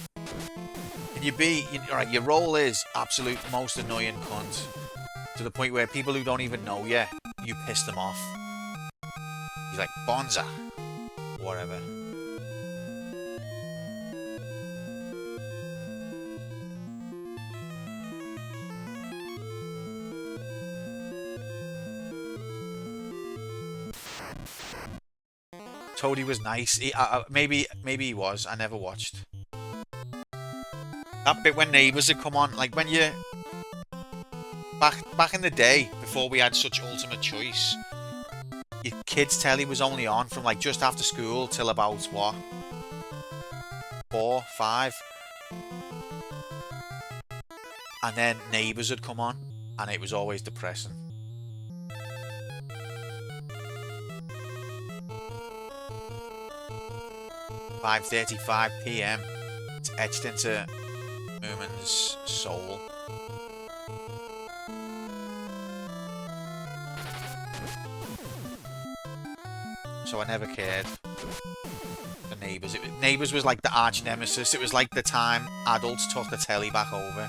Can you be... Alright, your role is absolute most annoying cunt. To the point where people who don't even know you, you piss them off. He's like, Bonza. Whatever. Toady was nice. Maybe he was. I never watched. That bit when Neighbours had come on, like when you... Back in the day, before we had such ultimate choice, your kids' telly was only on from like just after school till about, what? 4, 5. And then Neighbours had come on, and it was always depressing. 5:35 PM. It's etched into Moomin's soul. So I never cared for Neighbours. Neighbours was like the arch nemesis. It was like the time adults took the telly back over.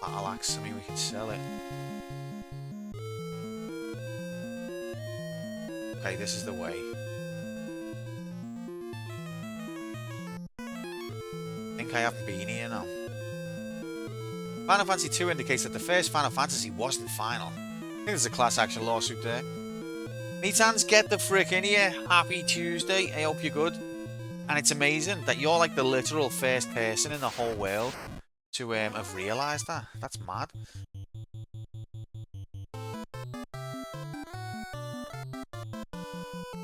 Battle axe. I mean, we can sell it. Okay, this is the way. I think I haven't been here now. Final Fantasy 2 indicates that the first Final Fantasy wasn't final. I think there's a class action lawsuit there. Meatans, get the frick in here. Happy Tuesday. I hope you're good. And it's amazing that you're like the literal first person in the whole world to have realised that. That's mad.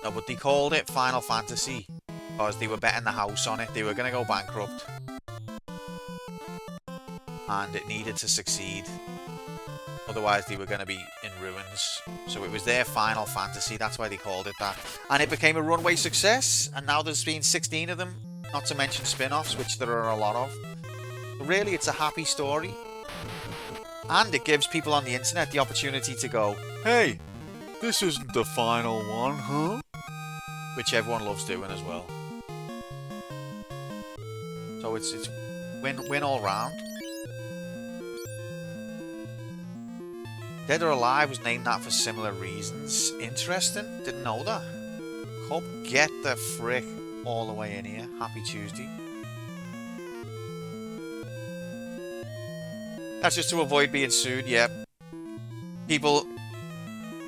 No, but they called it Final Fantasy because they were betting the house on it. They were going to go bankrupt. And it needed to succeed. Otherwise, they were going to be in ruins. So it was their Final Fantasy. That's why they called it that. And it became a runaway success. And now there's been 16 of them. Not to mention spin-offs, which there are a lot of. But really, it's a happy story. And it gives people on the internet the opportunity to go, hey, this isn't the final one, huh? Which everyone loves doing as well. So it's win all round. Dead or Alive was named that for similar reasons. Interesting. Didn't know that. Cub, get the frick all the way in here. Happy Tuesday. That's just to avoid being sued, yeah. People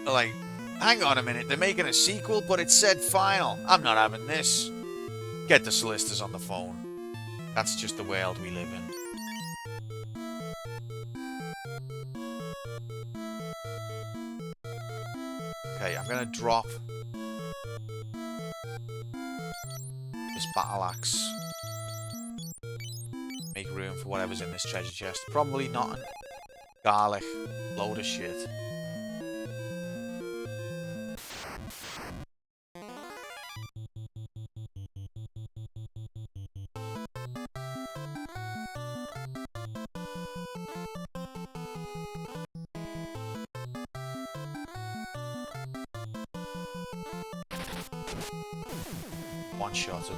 are like, hang on a minute, they're making a sequel, but it said final. I'm not having this. Get the solicitors on the phone. That's just the world we live in. Okay, I'm gonna drop this battle axe. Make room for whatever's in this treasure chest. Probably nothing. Garlic. Load of shit. One-shotted.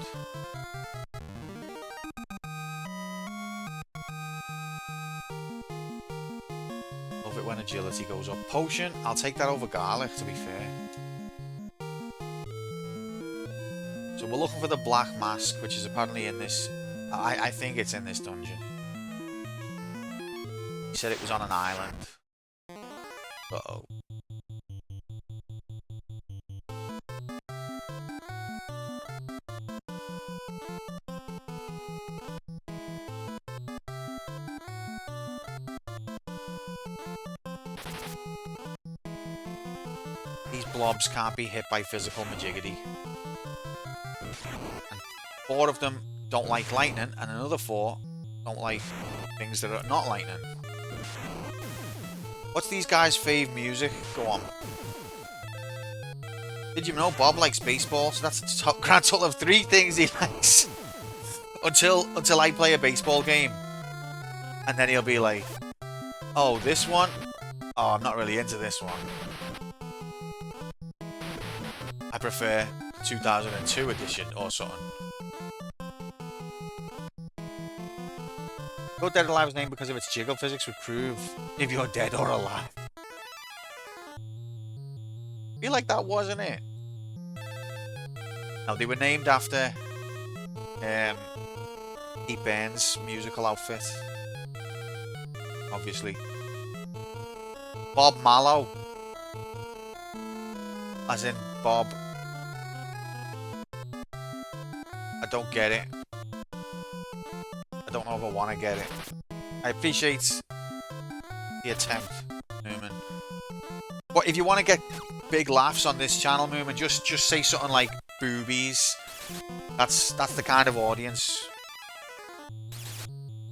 Love it when agility goes up. Potion, I'll take that over garlic, to be fair. So we're looking for the black mask, which is apparently in this... I think it's in this dungeon. He said it was on an island. Uh-oh. These blobs can't be hit by physical majigity. And 4 of them don't like lightning, and another 4 don't like things that are not lightning. What's these guys' fave music? Go on. Did you know Bob likes baseball? So that's a grand total of 3 things he likes. until I play a baseball game. And then he'll be like, oh, this one? Oh, I'm not really into this one. I prefer 2002 edition or something. Go Dead or Alive is named because of its jiggle physics would prove if you're dead or alive. I feel like that wasn't it. No, they were named after Pete Burns' musical outfit. Obviously. Bob Mallow. As in Bob. I don't get it. I don't know if I want to get it. I appreciate the attempt, Newman. But if you want to get big laughs on this channel, Newman, just say something like boobies. That's the kind of audience.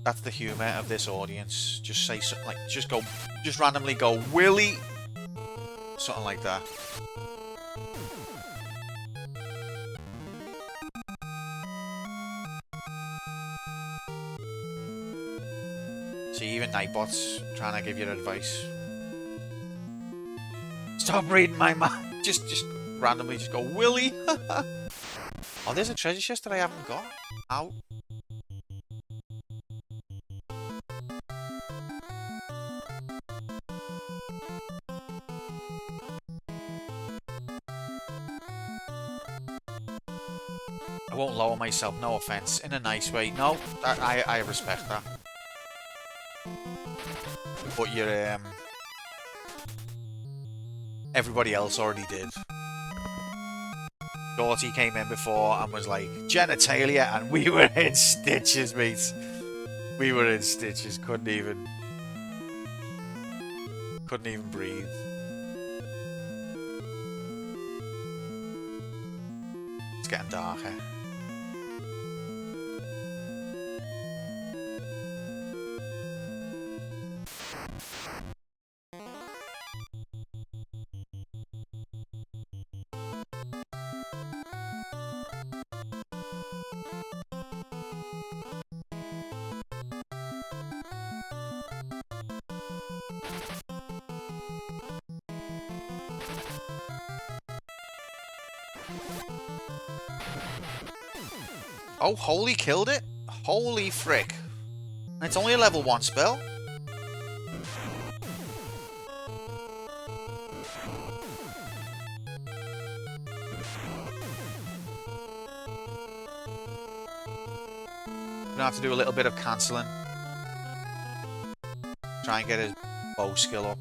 That's the humour of this audience. Just say something like, just randomly go, Willy. Something like that. See, even Nightbot's trying to give you advice. Stop reading my mind. Just randomly just go, Willy. Oh, there's a treasure chest that I haven't got. Ow. I won't lower myself, no offense, in a nice way. No, I respect that. But you're, everybody else already did. Shorty came in before and was like, genitalia, and we were in stitches, mate. We were in stitches, couldn't even breathe. It's getting darker. Oh, holy, killed it! Holy frick. It's only a level 1 spell. Gonna have to do a little bit of cancelling. Try and get his bow skill up.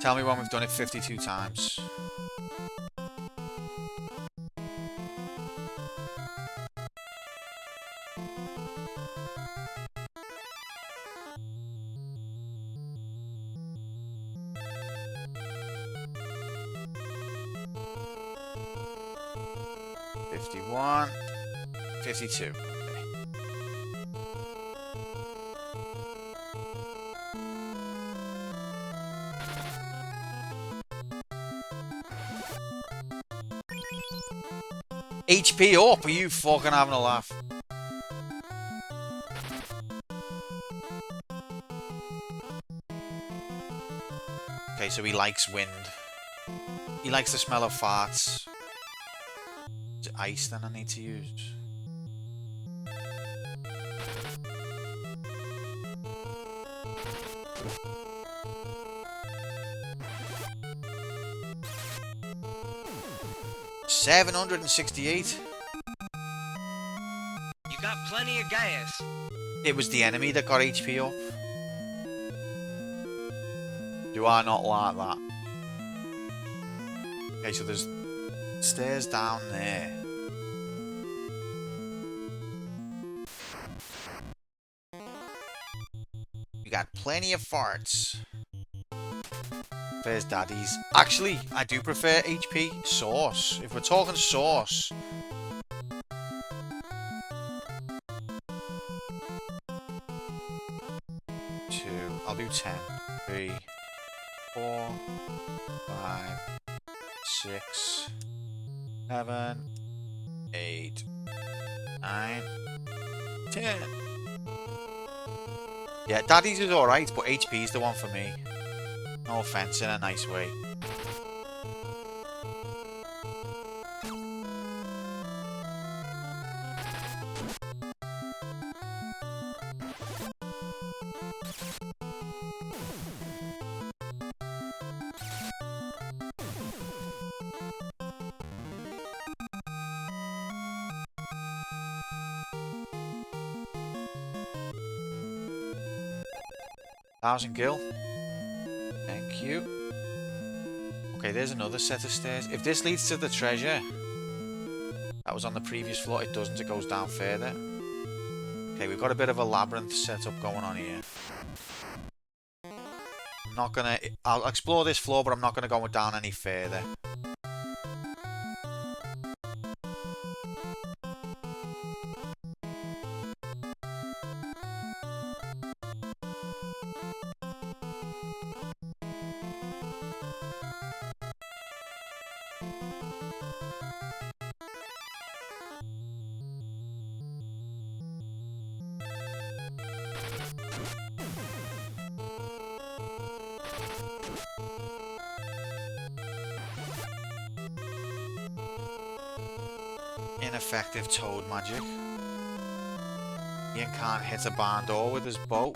Tell me when we've done it 52 times. $51, $52. HP up, are you fucking having a laugh? Okay, so he likes wind. He likes the smell of farts. Is it ice then I need to use? $768. You got plenty of gas. It was the enemy that got HP up. Do I not like that? Okay, so there's stairs down there. You got plenty of farts. There's daddies. Actually, I do prefer HP. Sauce. If we're talking sauce. I'll do 10. 3, 4, 5, 6, 7, 8, 9, 10. Yeah, daddies is alright, but HP's the one for me. No offense, in a nice way. $1,000 gil. Thank you. Okay, there's another set of stairs. If this leads to the treasure that was on the previous floor, it doesn't. It goes down further. Okay, we've got a bit of a labyrinth setup going on here. I'm not gonna... I'll explore this floor, but I'm not gonna go down any further. Ineffective toad magic. Ian can't hit a barn door with his bow.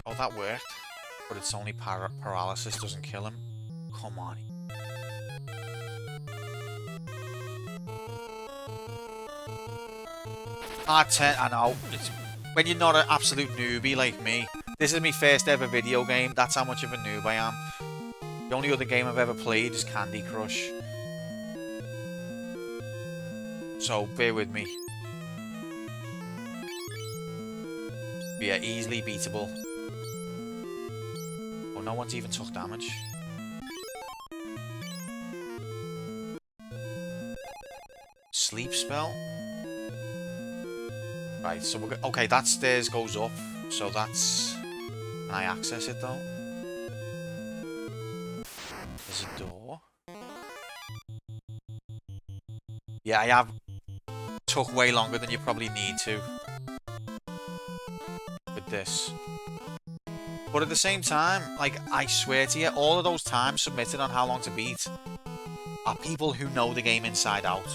Oh, that worked. But it's only paralysis, doesn't kill him. Come on. I know. It's, when you're not an absolute newbie like me, this is my first ever video game. That's how much of a noob I am. The only other game I've ever played is Candy Crush. So, bear with me. But yeah, easily beatable. Oh, no one's even took damage. Sleep spell? Right, so we're okay, that stairs goes up. So that's... Can I access it though? There's a door. Yeah, I have took way longer than you probably need to with this. But at the same time, like, I swear to you, all of those times submitted on how long to beat are people who know the game inside out.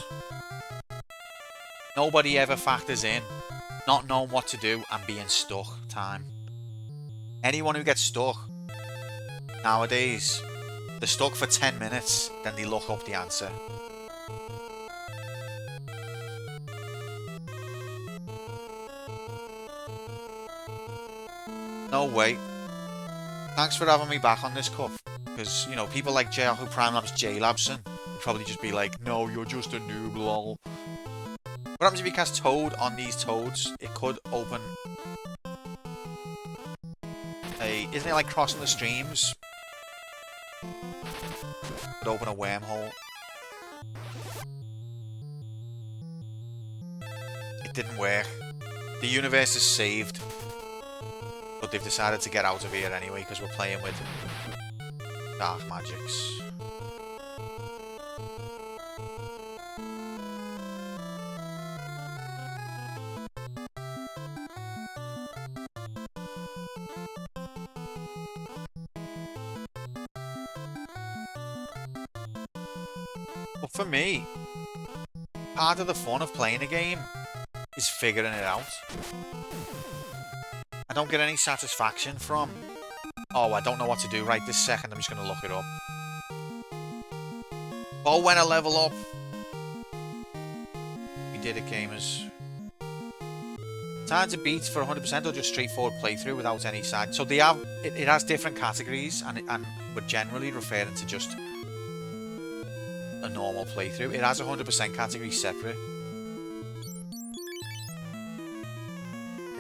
Nobody ever factors in not knowing what to do and being stuck time. Anyone who gets stuck nowadays, they're stuck for 10 minutes, then they look up the answer. No way. Thanks for having me back on this, Cup. Because, you know, people like Yahoo Prime Labs J-Labson would probably just be like, no, you're just a noob, lol. What happens if you cast Toad on these toads? It could open a... Isn't it like crossing the streams? Could open a wormhole. It didn't work. The universe is saved. But they've decided to get out of here anyway because we're playing with dark magics. But for me, part of the fun of playing a game is figuring it out. I don't get any satisfaction from, oh, I don't know what to do right this second, I'm just going to look it up. Oh, when I level up. We did it, gamers. Time to beat for 100% or just straightforward playthrough without any side. So they have, it has different categories, and we're generally referring to just a normal playthrough. It has a 100% category separate.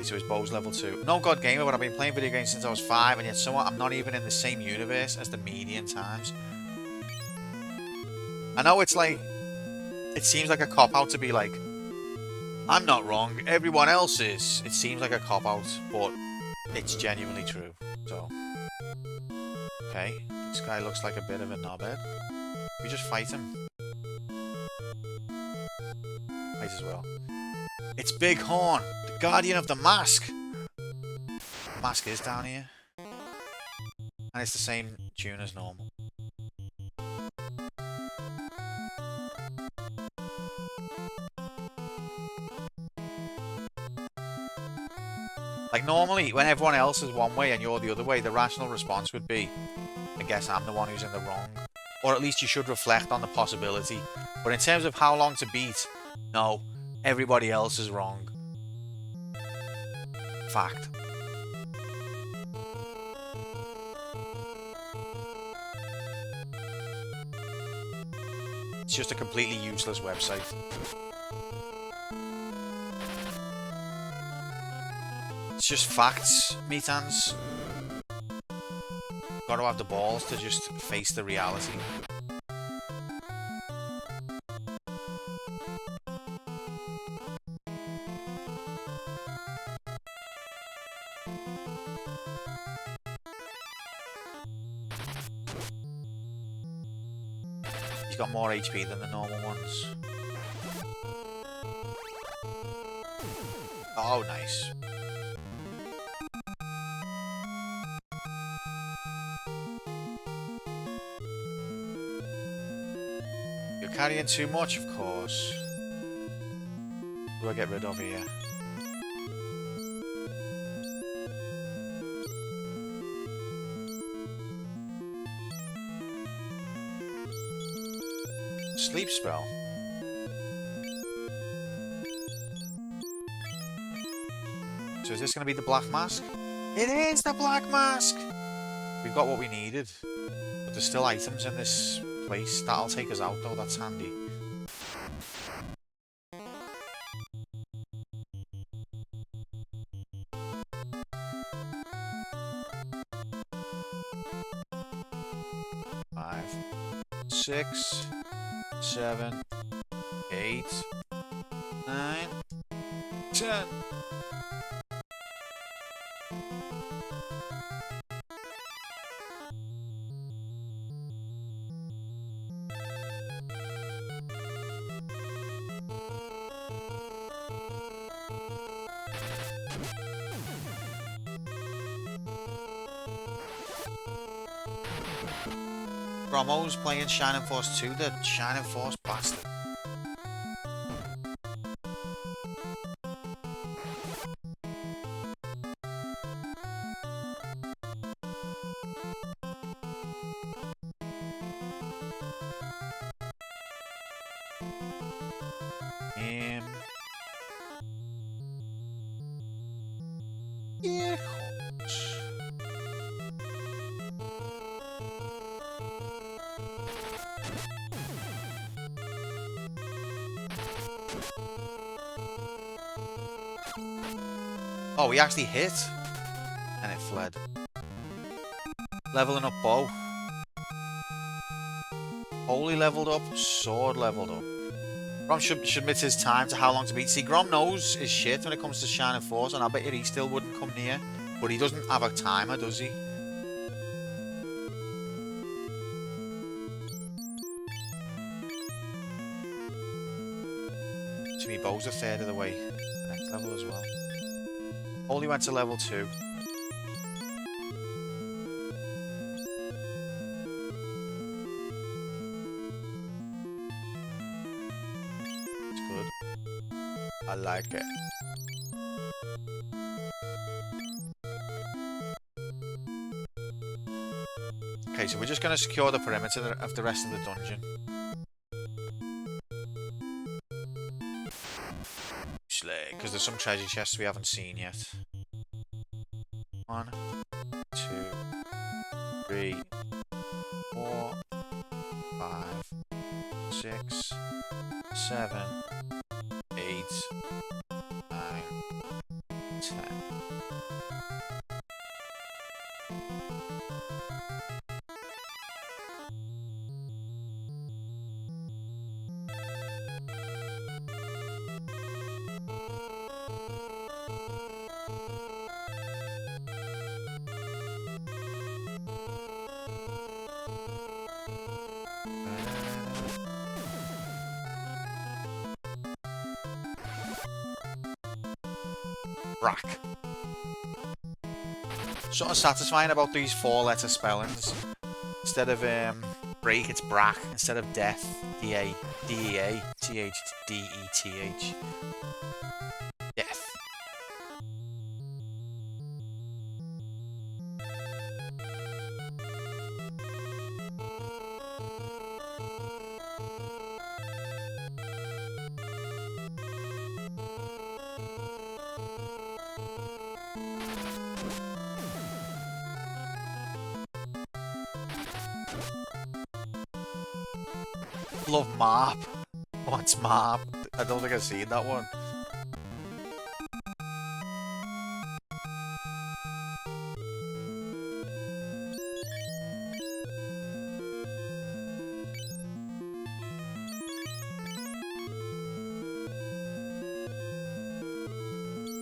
So his bow's level 2. No god gamer, but I've been playing video games since I was 5, and yet somewhat I'm not even in the same universe as the median times. I know it's like, it seems like a cop-out to be like, I'm not wrong, everyone else is. It seems like a cop-out, but it's genuinely true. So, okay, this guy looks like a bit of a knobhead. We just fight him. Might as well. It's Big Horn, the guardian of the mask. The mask is down here. And it's the same tune as normal. Like normally, when everyone else is one way and you're the other way, the rational response would be, I guess I'm the one who's in the wrong. Or at least you should reflect on the possibility. But in terms of how long to beat, no, everybody else is wrong. Fact. It's just a completely useless website. It's just facts, metans. Gotta have the balls to just face the reality. He's got more HP than the normal ones. Oh, nice. You're carrying too much, of course. Who do I get rid of here? Sleep spell. So is this going to be the black mask? It is the black mask! We've got what we needed. But there's still items in this place. That'll take us out though, that's handy. Five, 6, 7, 8, 9, 10. Bromo's playing Shining Force 2, the Shining Force bastard. Yeah. Oh, we actually hit. And it fled. Leveling up bow. Holy leveled up, sword leveled up. Grom should admit his time to how long to beat. See, Grom knows his shit when it comes to Shining Force, and I bet you he still wouldn't come near. But he doesn't have a timer, does he? So my bow's a third of the way to the next level as well. Holy went to level 2. It's good. I like it. Okay, so we're just going to secure the perimeter of the rest of the dungeon. Because there's some treasure chests we haven't seen yet. 1, 2, 3, 4, 5, 6, 7, 8, 9, 10. Brack. Something satisfying about these 4-letter spellings. Instead of break, it's brack. Instead of death, D-A, D-E-A, T-H, D-E-T-H. Death. Love Marp. What's Marp? I don't think I've seen that one.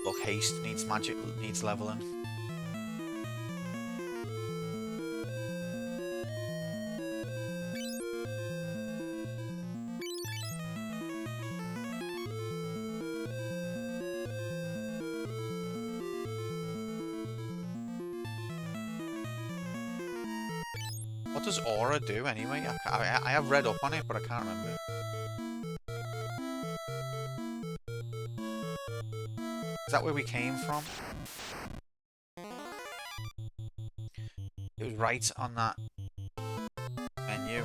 Look, haste needs magic, needs leveling. What does aura do anyway? I have read up on it, but I can't remember. Is that where we came from? It was right on that menu.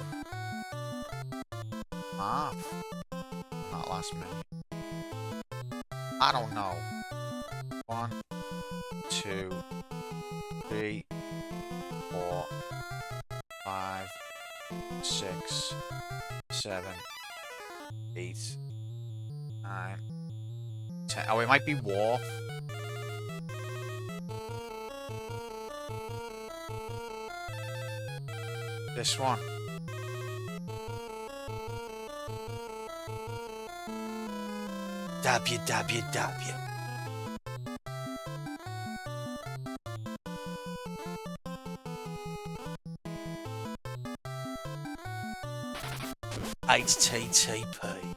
Marp. That last menu. I don't know. 1, 2, 3, 4, 5, 6, 7, 8, 9, 10. Oh, it might be Wharf. This one. W. HTTP.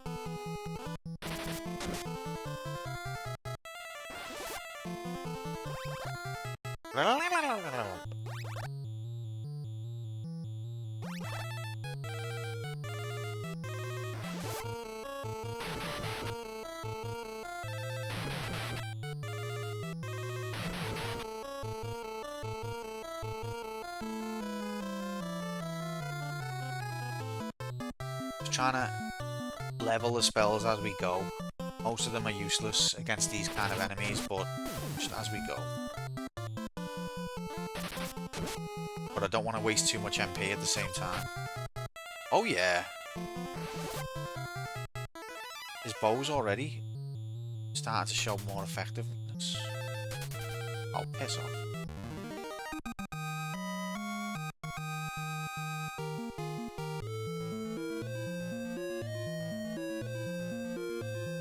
Just trying to level the spells as we go. Most of them are useless against these kind of enemies, but just as we go. But I don't want to waste too much MP at the same time. Oh yeah! His bow's already starting to show more effectiveness. Oh, piss off.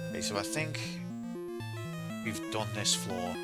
Okay, so I think we've done this floor.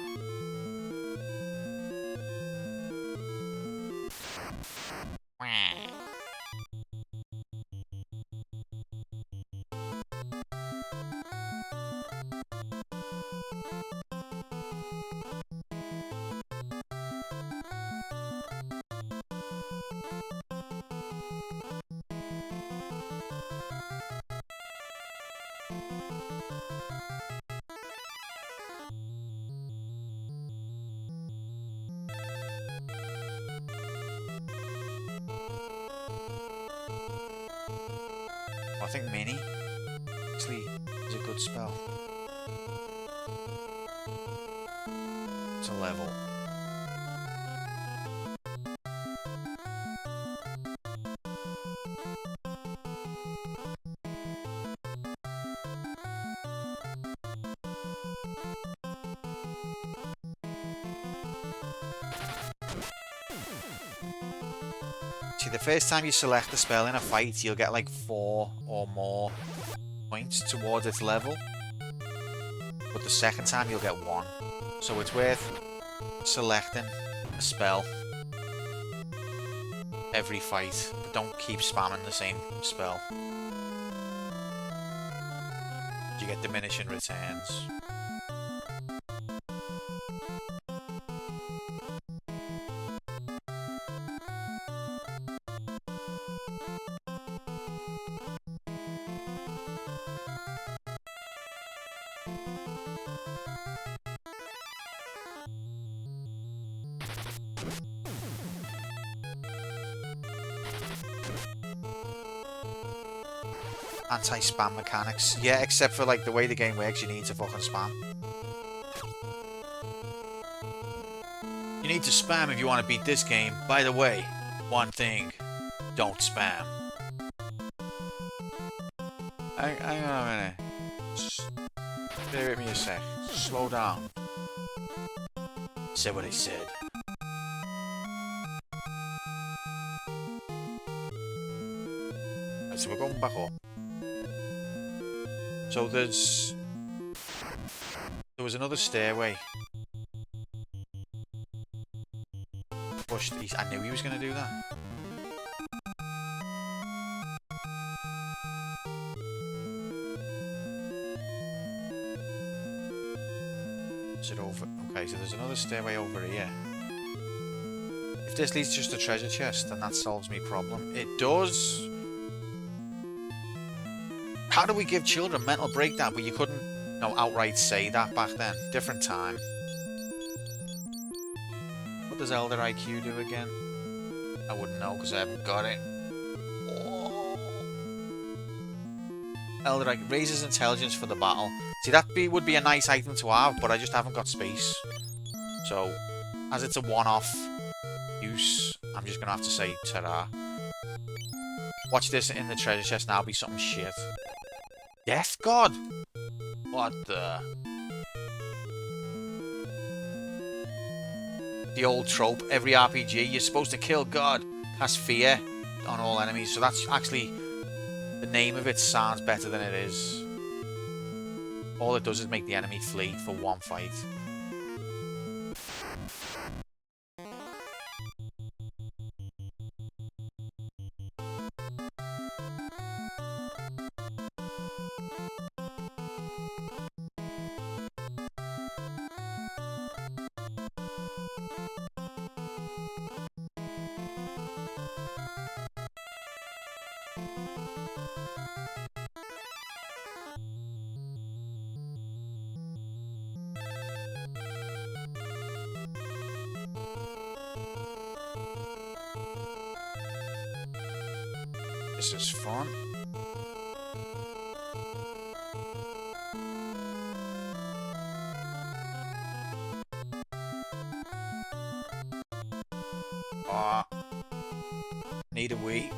I think Mini actually is a good spell. It's a level. See, the first time you select a spell in a fight, you'll get like 4 or more points towards its level. But the second time you'll get 1. So it's worth selecting a spell every fight, but don't keep spamming the same spell. You get diminishing returns. Anti-spam mechanics. Yeah, except for like the way the game works, you need to fucking spam. You need to spam if you want to beat this game. By the way, one thing, don't spam. Hang on a minute. Just bear with me a sec. Slow down. Said what I said. Right, so we're going back up. So there was another stairway. Pushed. I knew he was going to do that. Is it over? Okay, so there's another stairway over here. If this leads just to treasure chest, then that solves me problem. It does. How do we give children mental breakdown? But you couldn't, outright say that back then. Different time. What does Elder IQ do again? I wouldn't know because I haven't got it. Oh. Elder IQ raises intelligence for the battle. See, that would be a nice item to have, but I just haven't got space. So as it's a one-off use, I'm just gonna have to say ta-ra. Watch this in the treasure chest now be something shit. Death God? What the? The old trope, every RPG, you're supposed to kill God, cast fear on all enemies, so that's actually, the name of it sounds better than it is. All it does is make the enemy flee for one fight. This is fun. Ah, need a wee.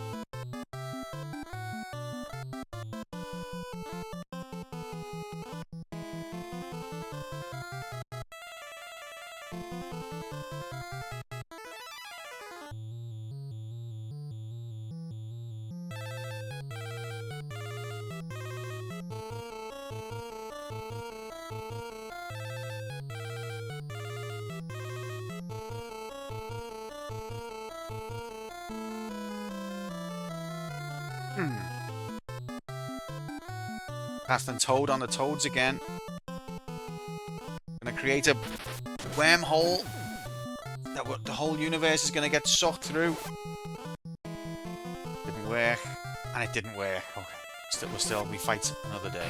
Casting Toad on the Toads again. Gonna create a wormhole that the whole universe is gonna get sucked through. Didn't work, and it didn't work. Okay, we fight another day.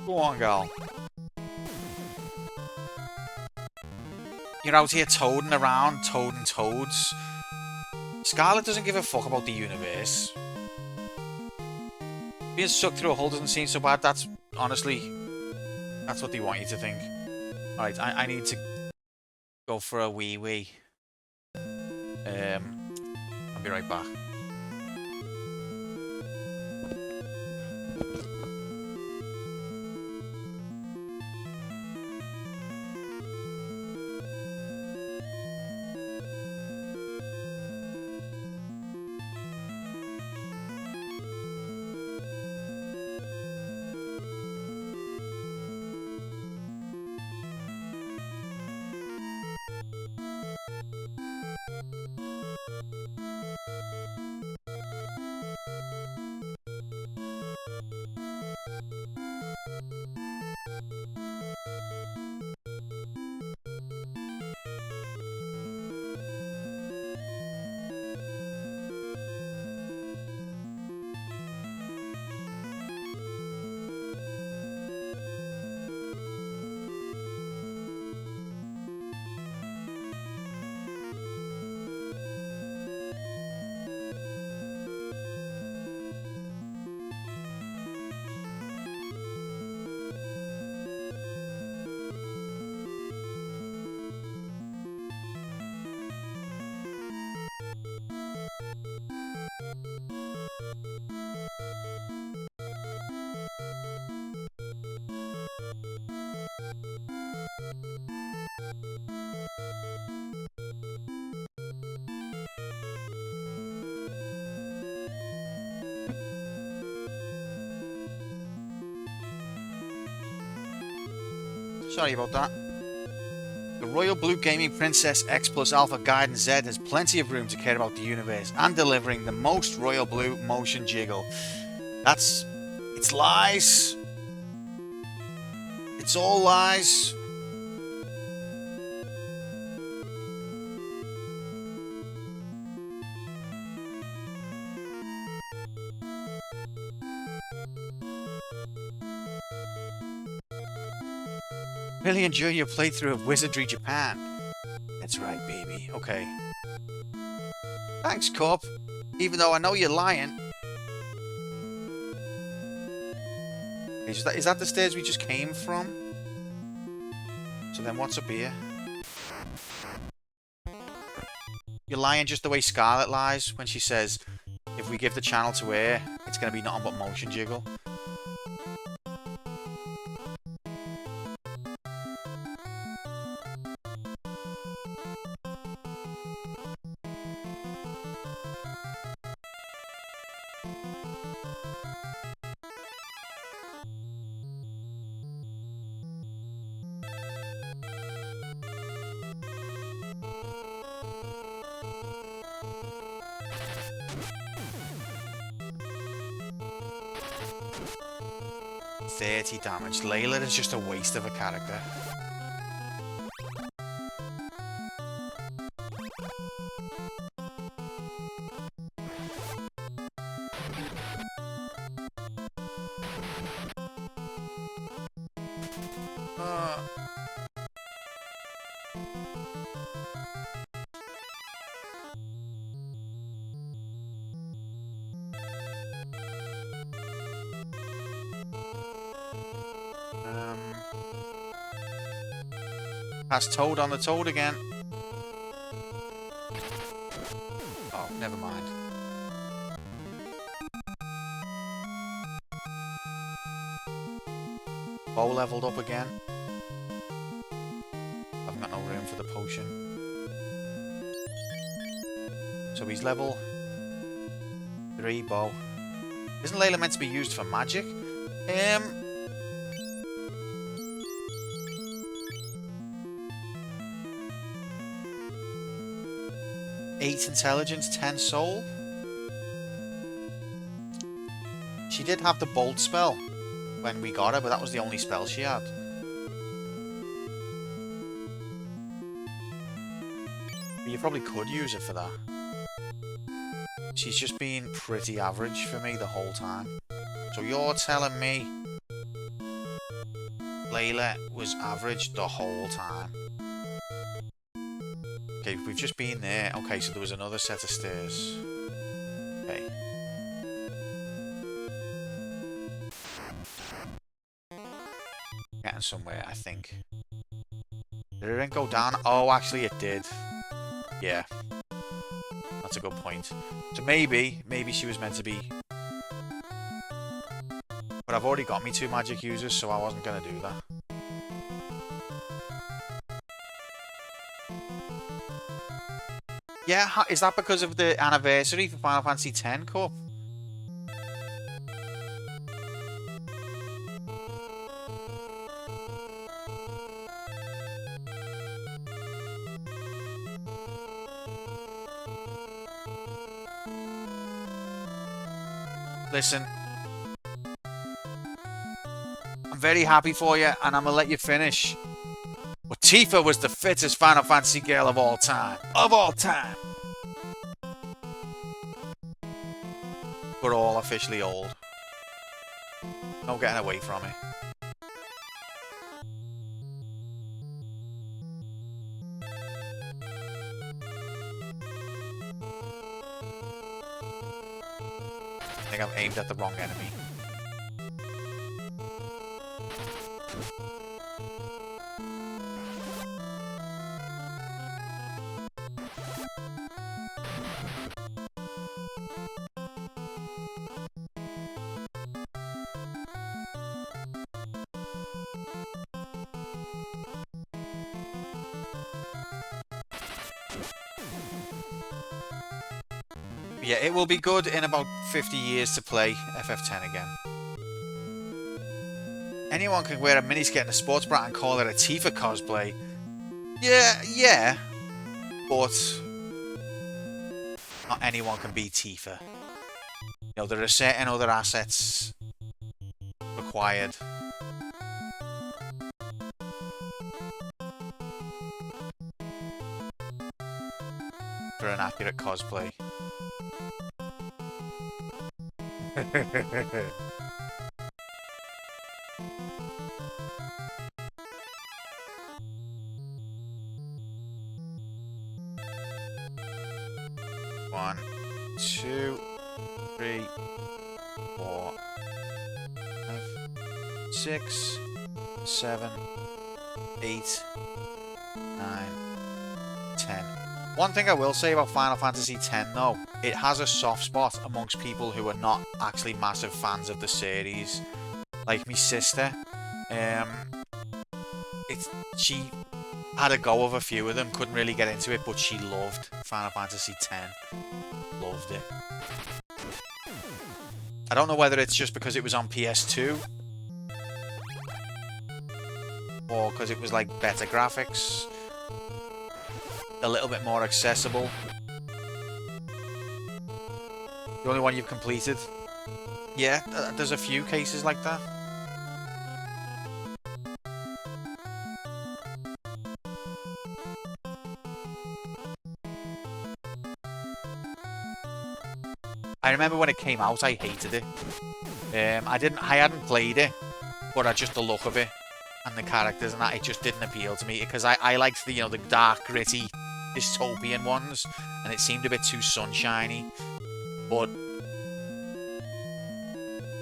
Go on, girl. You're out here toading around, toading toads. Scarlet doesn't give a fuck about the universe. Being sucked through a hole doesn't seem so bad. That's, honestly, that's what they want you to think. Alright, I need to go for a wee. I'll be right back. Sorry about that. The Royal Blue Gaming Princess X Plus Alpha Guidance Z has plenty of room to care about the universe and delivering the most Royal Blue motion jiggle. It's lies. It's all lies. Really enjoy your playthrough of Wizardry Japan. That's right, baby. Okay. Thanks, Corp. Even though I know you're lying. Is that the stairs we just came from? So then what's up here? You're lying just the way Scarlet lies when she says, if we give the channel to her, it's going to be nothing but motion jiggle. Damage. Layla is just a waste of a character. That's Toad on the Toad again. Oh, never mind. Bow leveled up again. Haven't got no room for the potion. So he's level 3 bow. Isn't Layla meant to be used for magic? 8 intelligence, 10 soul. She did have the bolt spell when we got her, but that was the only spell she had. But you probably could use it for that. She's just been pretty average for me the whole time. So you're telling me Layla was average the whole time? Okay, we've just been there. Okay, so there was another set of stairs. Okay. Getting somewhere, I think. Did it go down? Oh, actually it did. Yeah. That's a good point. So maybe she was meant to be... But I've already got me 2 magic users, so I wasn't going to do that. Yeah, is that because of the anniversary for Final Fantasy X, Cup? Listen. I'm very happy for you, and I'm going to let you finish. But Tifa was the fittest Final Fantasy girl of all time. Of all time! We're all officially old. No getting away from it. I think I've aimed at the wrong enemy. Yeah, it will be good in about 50 years to play FF10 again. Anyone can wear a miniskirt and a sports bra and call it a Tifa cosplay. Yeah. But not anyone can be Tifa. You know, there are certain other assets required. For an accurate cosplay. 1, 2, 3, 4, 5, 6, 7, 8, 9, 10. One thing I will say about Final Fantasy X though, it has a soft spot amongst people who are not actually massive fans of the series. Like my sister, she had a go of a few of them, couldn't really get into it, but she loved Final Fantasy X. Loved it. I don't know whether it's just because it was on PS2 or because it was like better graphics, a little bit more accessible. The only one you've completed? Yeah, there's a few cases like that. I remember when it came out, I hated it. I hadn't played it, but just the look of it and the characters and that, it just didn't appeal to me because I liked the the dark, gritty, dystopian ones, and it seemed a bit too sunshiny. But I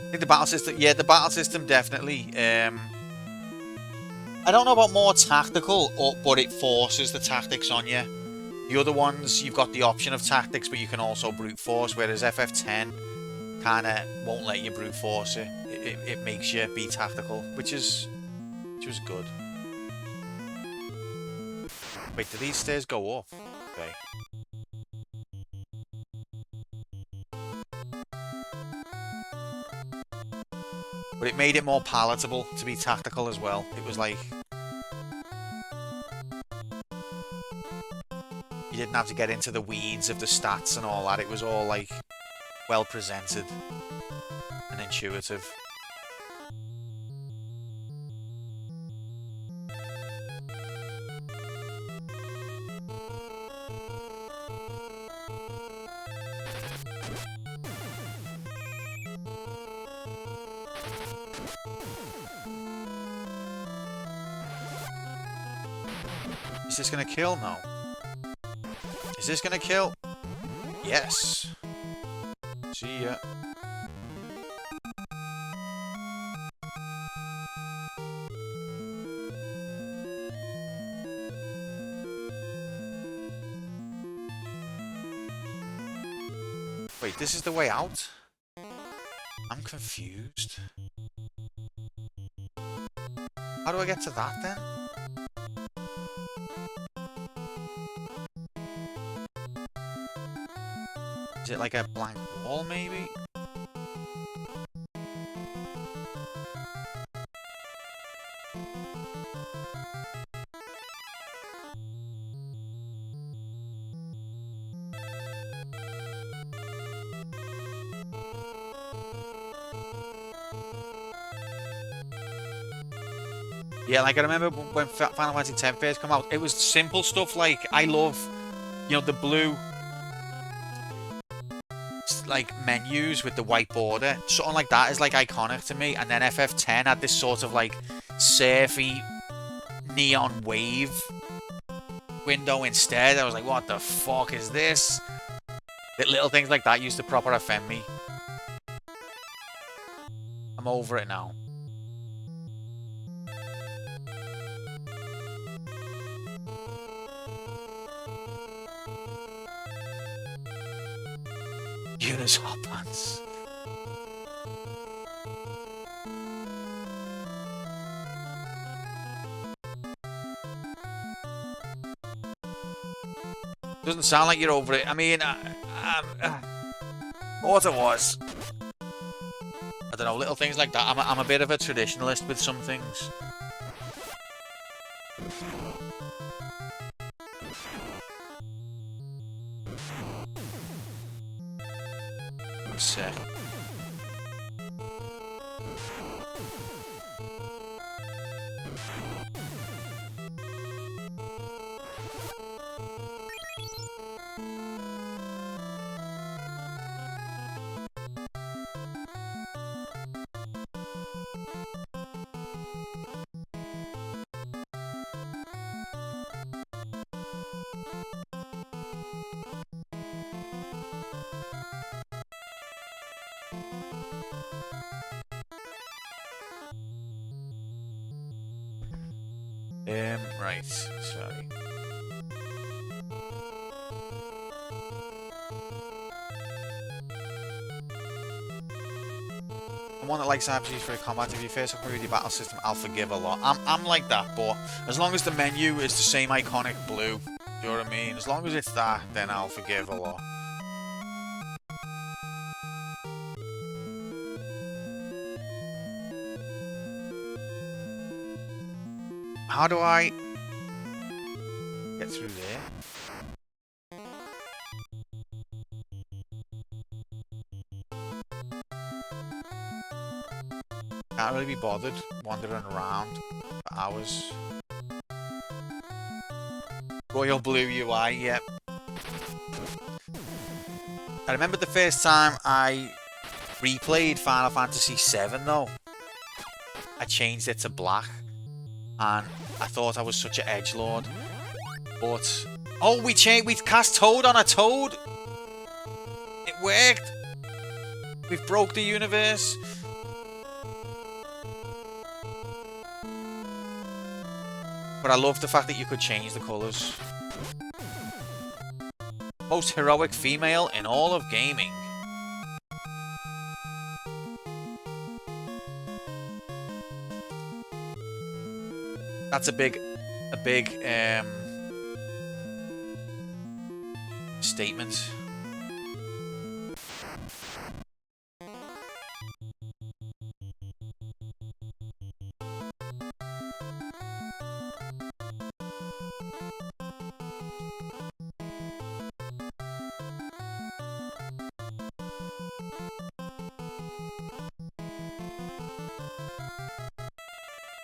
think the battle system, yeah, the battle system definitely. I don't know about more tactical, but it forces the tactics on you. The other ones, you've got the option of tactics, but you can also brute force, whereas FF10 kind of won't let you brute force it. It makes you be tactical, which was good. Wait, do these stairs go up? Okay. But it made it more palatable to be tactical as well. It was like you didn't have to get into the weeds of the stats and all that. It was all like well presented and intuitive. Is this gonna kill? No. Is this gonna kill? Yes. See ya. Wait, this is the way out? I'm confused. How do I get to that then? Is it like a blank wall, maybe? Yeah, like I remember when Final Fantasy X first came out, it was simple stuff like, I love, the blue like menus with the white border. Something like that is like iconic to me. And then FF10 had this sort of like surfy neon wave window instead. I was like, what the fuck is this? Little things like that used to proper offend me. I'm over it now. Eunice hot pants. Doesn't sound like you're over it. I mean, what it was. I don't know, little things like that. I'm a bit of a traditionalist with some things. Sick. Right, sorry. I'm one that likes RPGs for combat. If you face up with your battle system, I'll forgive a lot. I'm like that, but as long as the menu is the same iconic blue, you know what I mean? As long as it's that, then I'll forgive a lot. How do I get through there? Can't really be bothered wandering around for hours. Royal Blue UI, yep. I remember the first time I replayed Final Fantasy VII though. I changed it to black, and I thought I was such an edgelord. But oh, we cast Toad on a Toad. It worked. We've broke the universe. But I love the fact that you could change the colours. Most heroic female in all of gaming. That's a big statement.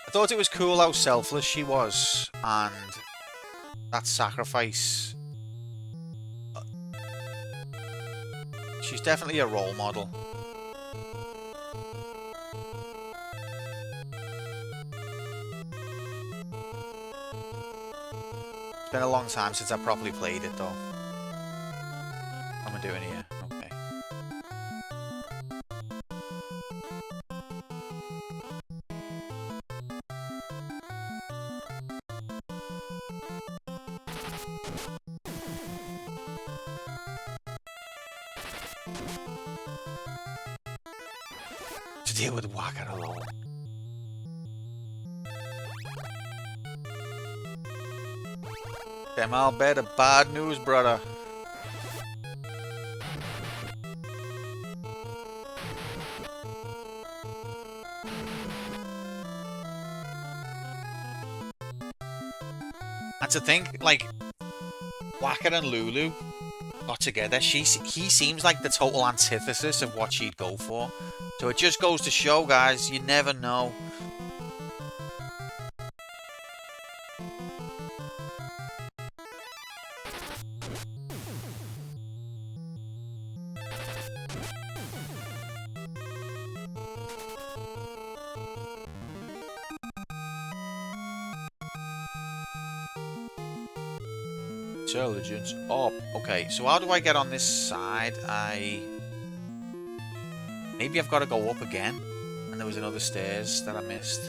I thought it was cool how selfless she was, and that sacrifice. She's definitely a role model. It's been a long time since I properly played it, though. What am I doing here? Okay. To deal with Waka alone. Them all better bad news, brother. And to think, like, Waka and Lulu got together. He seems like the total antithesis of what she'd go for. So it just goes to show, guys, you never know. Intelligence up. Okay, so how do I get on this side? Maybe I've got to go up again. And there was another stairs that I missed.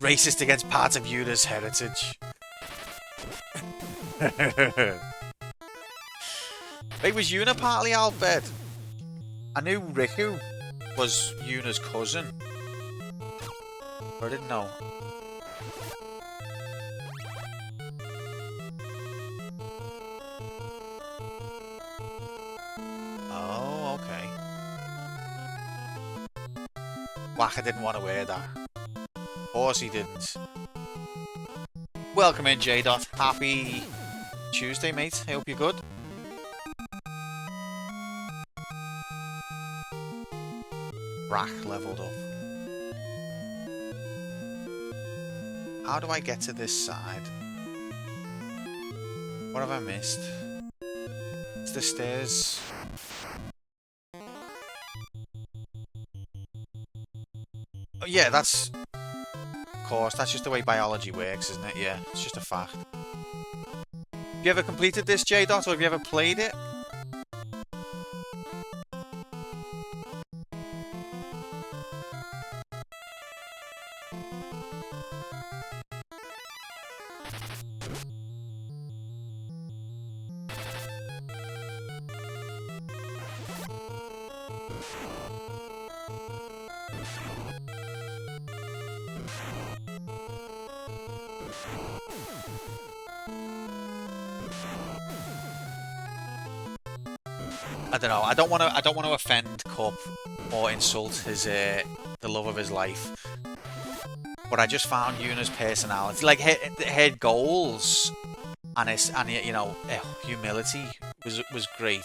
Racist against parts of Yuna's heritage. Wait, was Yuna partly Albed? I knew Riku was Yuna's cousin. But I didn't know. Oh, okay. Waka didn't want to wear that. Of course he didn't. Welcome in, J-Dot. Happy Tuesday, mate. I hope you're good. Rack leveled up. How do I get to this side? What have I missed? It's the stairs. Oh, yeah, that's... Of course, that's just the way biology works, isn't it? Yeah, it's just a fact. Have you ever completed this, J-Dot, or have you ever played it? I don't know. I don't want to. I don't want to offend Cup or insult his the love of his life. But I just found Yuna's personality, like her goals and you know, humility was great.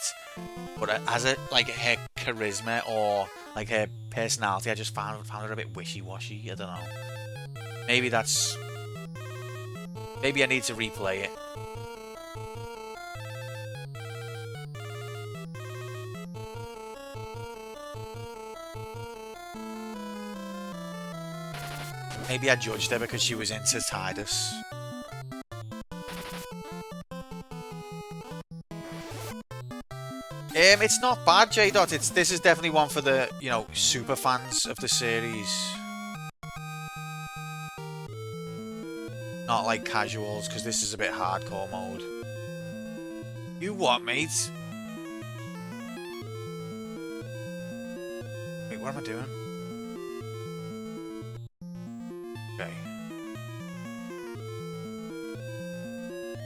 But as a like her charisma or like her personality, I just found her a bit wishy-washy. I don't know. Maybe that's. Maybe I need to replay it. Maybe I judged her because she was into Tidus. It's not bad, J-Dot. This is definitely one for the, you know, super fans of the series. Not like casuals, because this is a bit hardcore mode. You what, mate? Wait, what am I doing? Okay.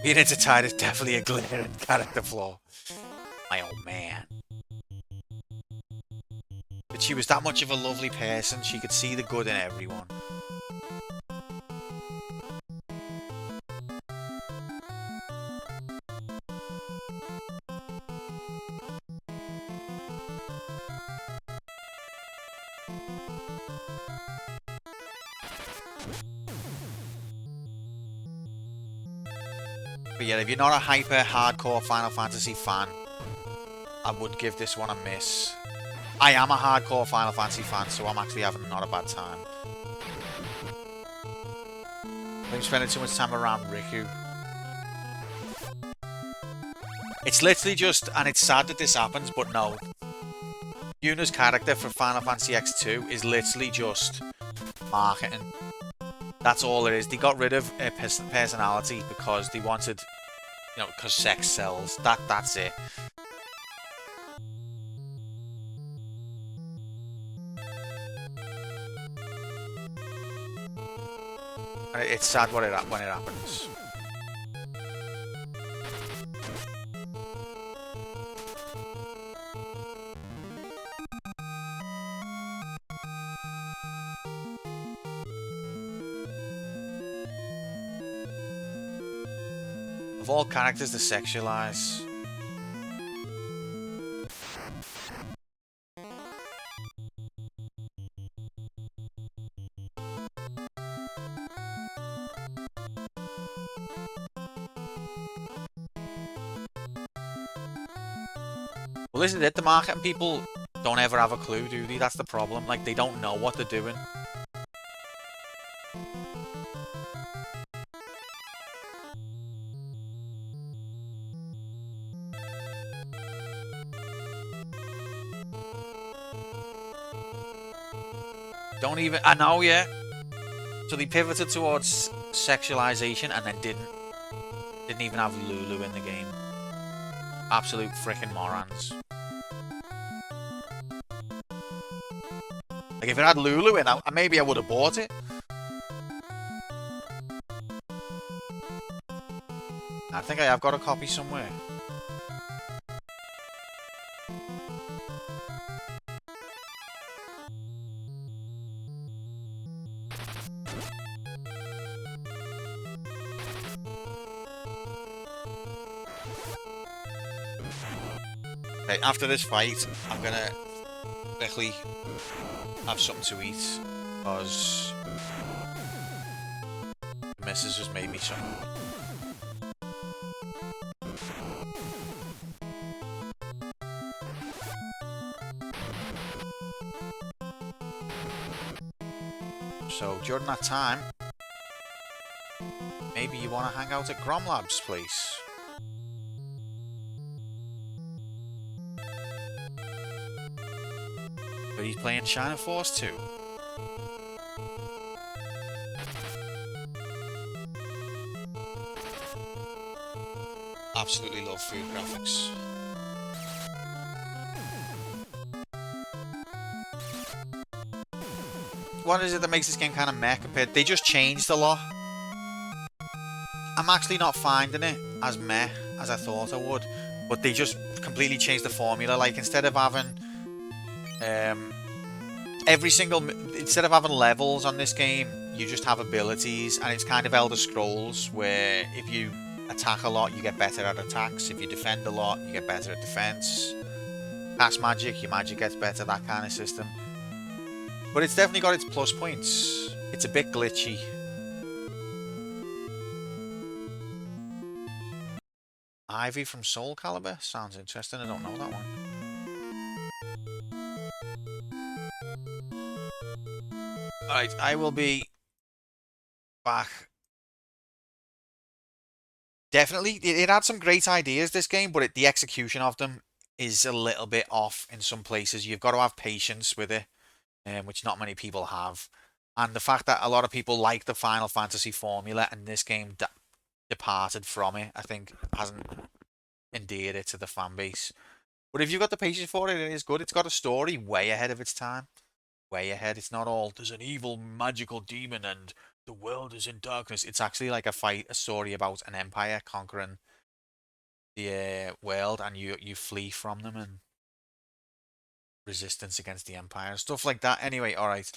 Being into Tide is definitely a glaring character flaw. My old man. But she was that much of a lovely person, she could see the good in everyone. But yeah, if you're not a hyper hardcore Final Fantasy fan, I would give this one a miss. I am a hardcore Final Fantasy fan, so I'm actually having not a bad time. I'm spending too much time around Riku. It's literally just, and it's sad that this happens, but no. Yuna's character for Final Fantasy X2 is literally just marketing. That's all it is. They got rid of her personality because they wanted, you know, because sex sells. That's it. And it's sad when it happens. Of all characters to sexualize. Well, isn't it? The marketing people don't ever have a clue, do they? That's the problem. Like, they don't know what they're doing. Don't even... I know, yeah. So they pivoted towards sexualization and then didn't even have Lulu in the game. Absolute freaking morons. Like, if it had Lulu in, maybe I would have bought it. I think I have got a copy somewhere. Okay, after this fight, I'm gonna quickly have something to eat because the missus just made me something. So during that time, maybe you want to hang out at Grom Lab's place. But he's playing Shining Force 2. Absolutely love food graphics. What is it that makes this game kind of meh compared? They just changed a lot. I'm actually not finding it as meh as I thought I would, but they just completely changed the formula. Like instead of having instead of having levels on this game, you just have abilities, and it's kind of Elder Scrolls where if you attack a lot, you get better at attacks. If you defend a lot, you get better at defense. Cast magic, your magic gets better. That kind of system. But it's definitely got its plus points. It's a bit glitchy. Ivy from Soul Calibur? Sounds interesting, I don't know that one. Alright, I will be back. Definitely, it had some great ideas, this game, but the execution of them is a little bit off in some places. You've got to have patience with it, which not many people have. And the fact that a lot of people like the Final Fantasy formula and this game departed from it, I think, hasn't endeared it to the fan base. But if you've got the patience for it, it is good. It's got a story way ahead of its time. Way ahead. It's not all, there's an evil magical demon and the world is in darkness. It's actually like a story about an empire conquering the world, and you flee from them, and resistance against the empire and stuff like that. Anyway, alright.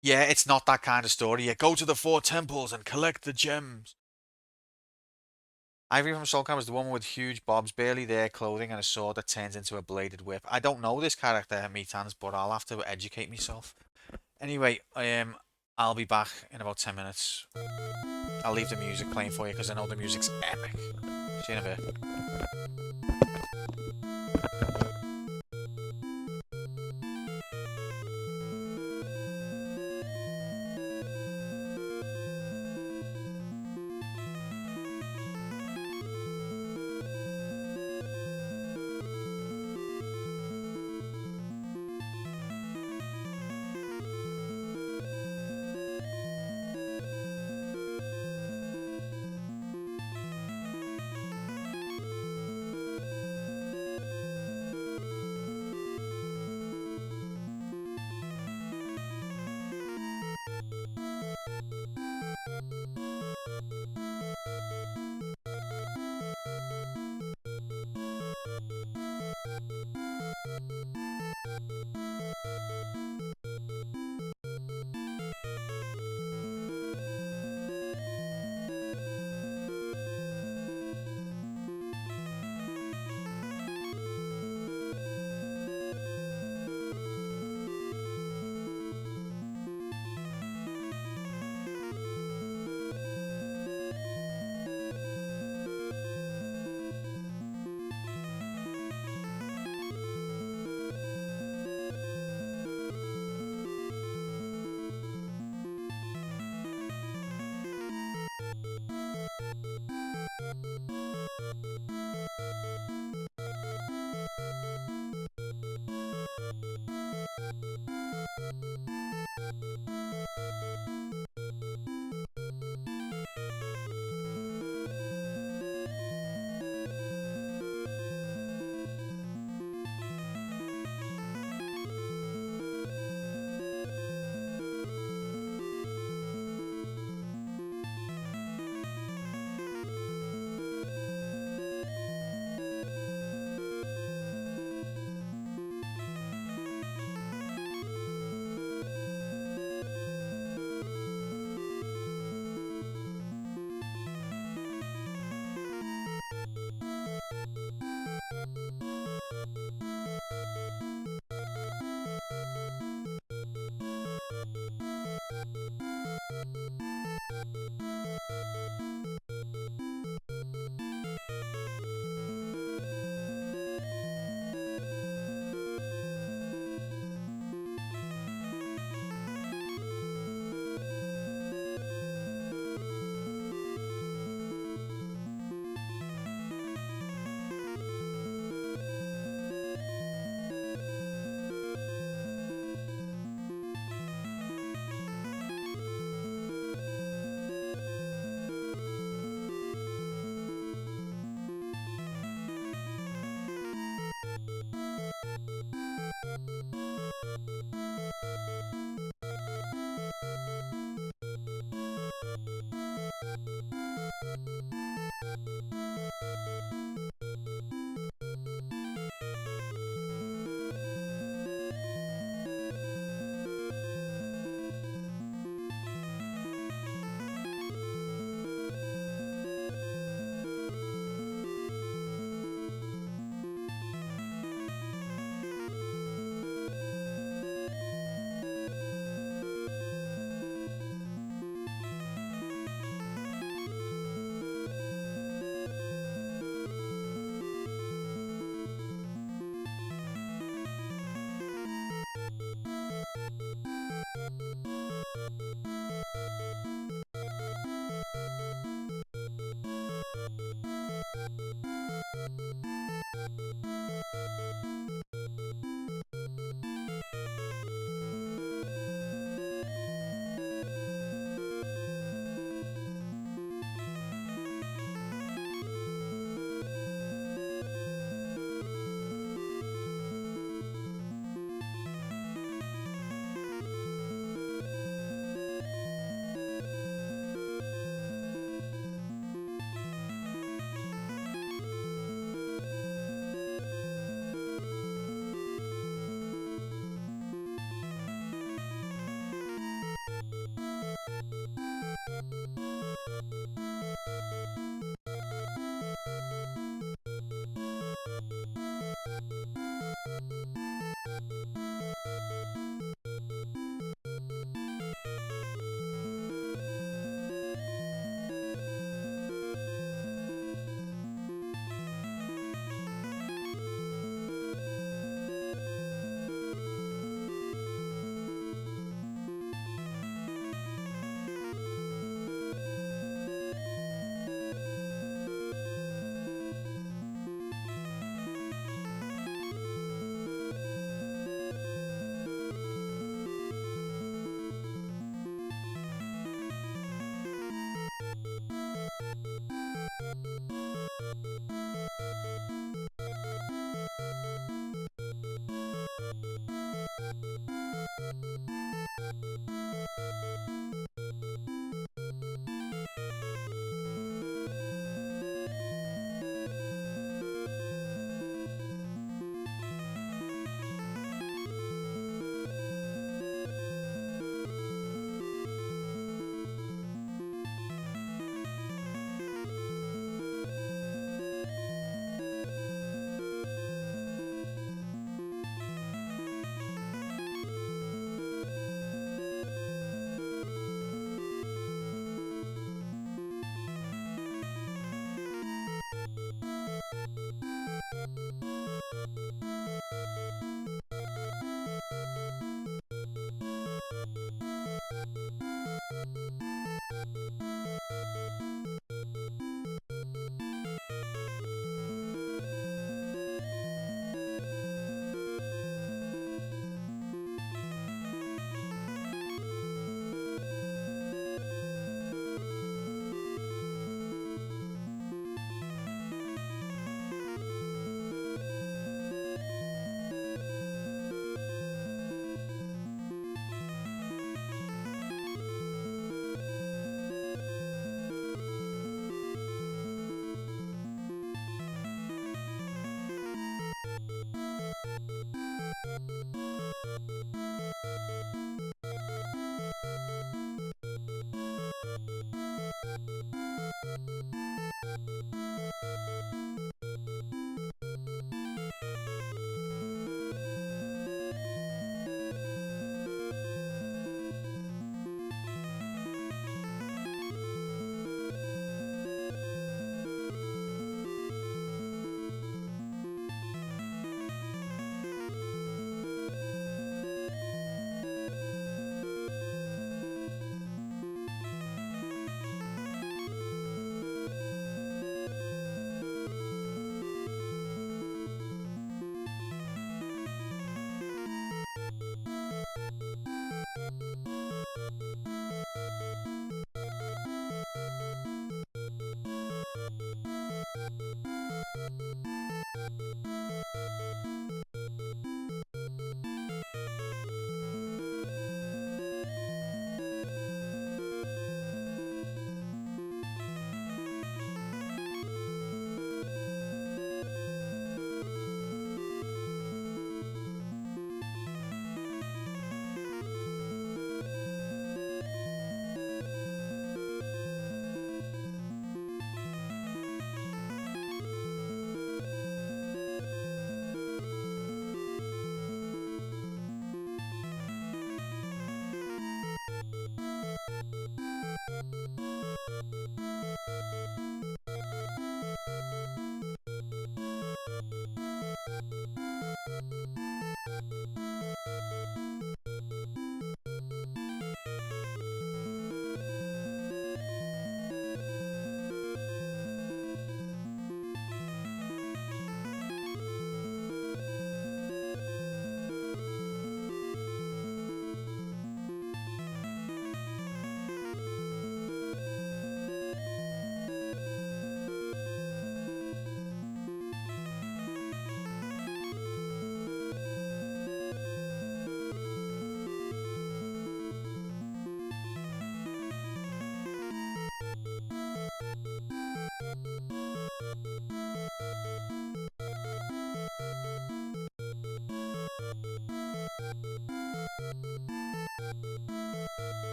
Yeah, it's not that kind of story. You go to the 4 temples and collect the gems. Ivy from Soulcam is the woman with huge bobs, barely there clothing, and a sword that turns into a bladed whip. I don't know this character, Metans, but I'll have to educate myself. Anyway, I'll be back in about 10 minutes. I'll leave the music playing for you because I know the music's epic. See you in a bit.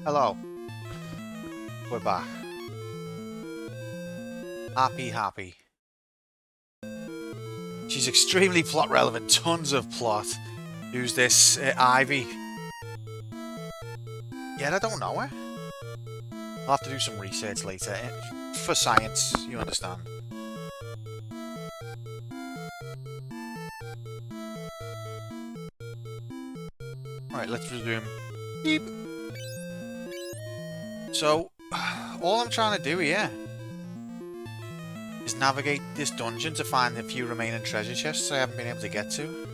Hello. We're back. Happy. She's extremely plot relevant. Tons of plot. Who's this? Ivy. Yeah, I don't know her. I'll have to do some research later. For science, you understand. Alright, let's resume. Beep. So, all I'm trying to do here is navigate this dungeon to find the few remaining treasure chests I haven't been able to get to.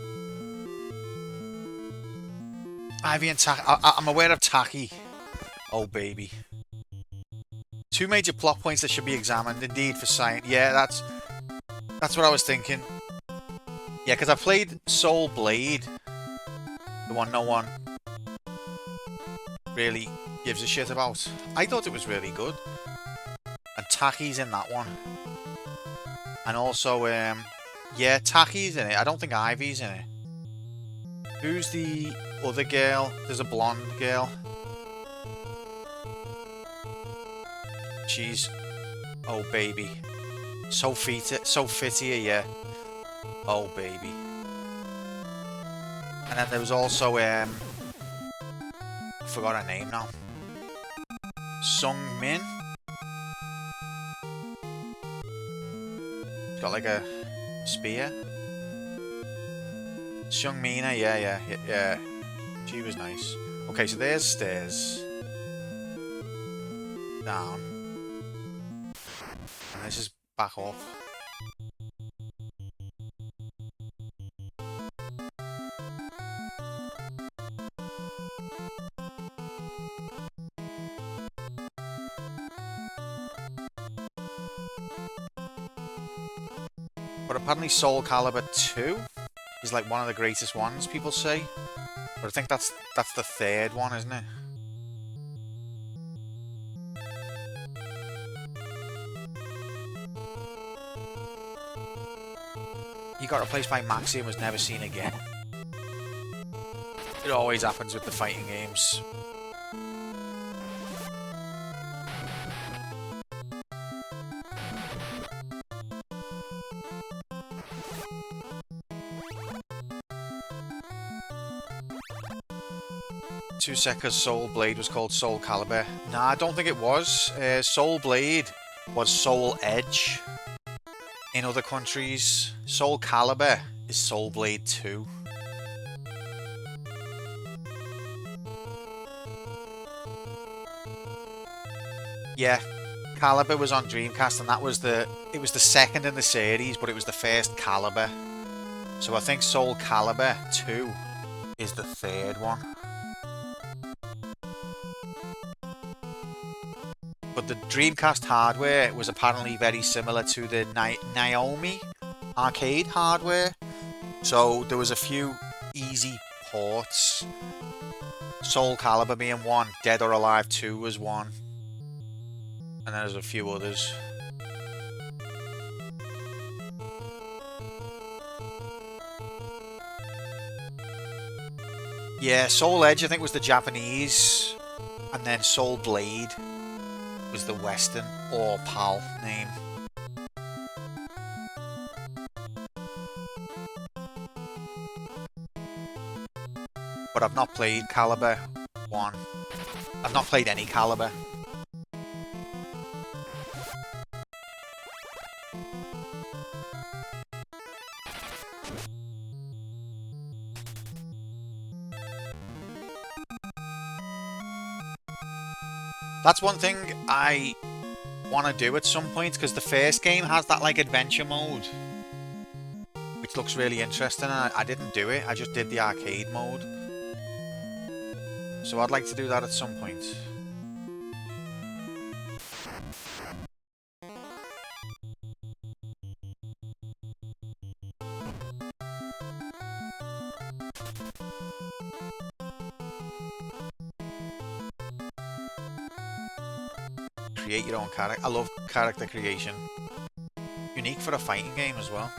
Ivy and Tacky. I'm aware of Tacky. Oh, baby. Two major plot points that should be examined, indeed, for science. Yeah, that's what I was thinking. Yeah, because I played Soul Blade, the one no one really gives a shit about. I thought it was really good. And Tacky's in that one. And also, yeah, Tacky's in it. I don't think Ivy's in it. Who's the other girl? There's a blonde girl. She's... Oh, baby. Sophia, yeah. Oh, baby. And then there was also, I forgot her name now. Sung Min. She's got like a spear. Sung Mina, yeah. She was nice. Okay, so there's stairs. Down. And this is back up. But apparently Soul Calibur 2 is like one of the greatest ones, people say. But I think that's the third one, isn't it? He got replaced by Maxi and was never seen again. It always happens with the fighting games. Two seconds. Soul Blade was called Soul Calibur. Nah, I don't think it was. Soul Blade was Soul Edge in other countries. Soul Calibur is Soul Blade 2. Yeah, Calibur was on Dreamcast, and it was the second in the series, but it was the first Calibur. So I think Soul Calibur 2 is the third one. But the Dreamcast hardware was apparently very similar to the Naomi arcade hardware. So there was a few easy ports. Soul Calibur being one, Dead or Alive 2 was one. And then there's a few others. Yeah, Soul Edge I think was the Japanese. And then Soul Blade was the Western or PAL name. But I've not played Calibur 1. I've not played any Calibur. That's one thing I want to do at some point, because the first game has that like adventure mode, which looks really interesting, and I didn't do it, I just did the arcade mode. So I'd like to do that at some point. Create your own character. I love character creation. Unique for a fighting game as well.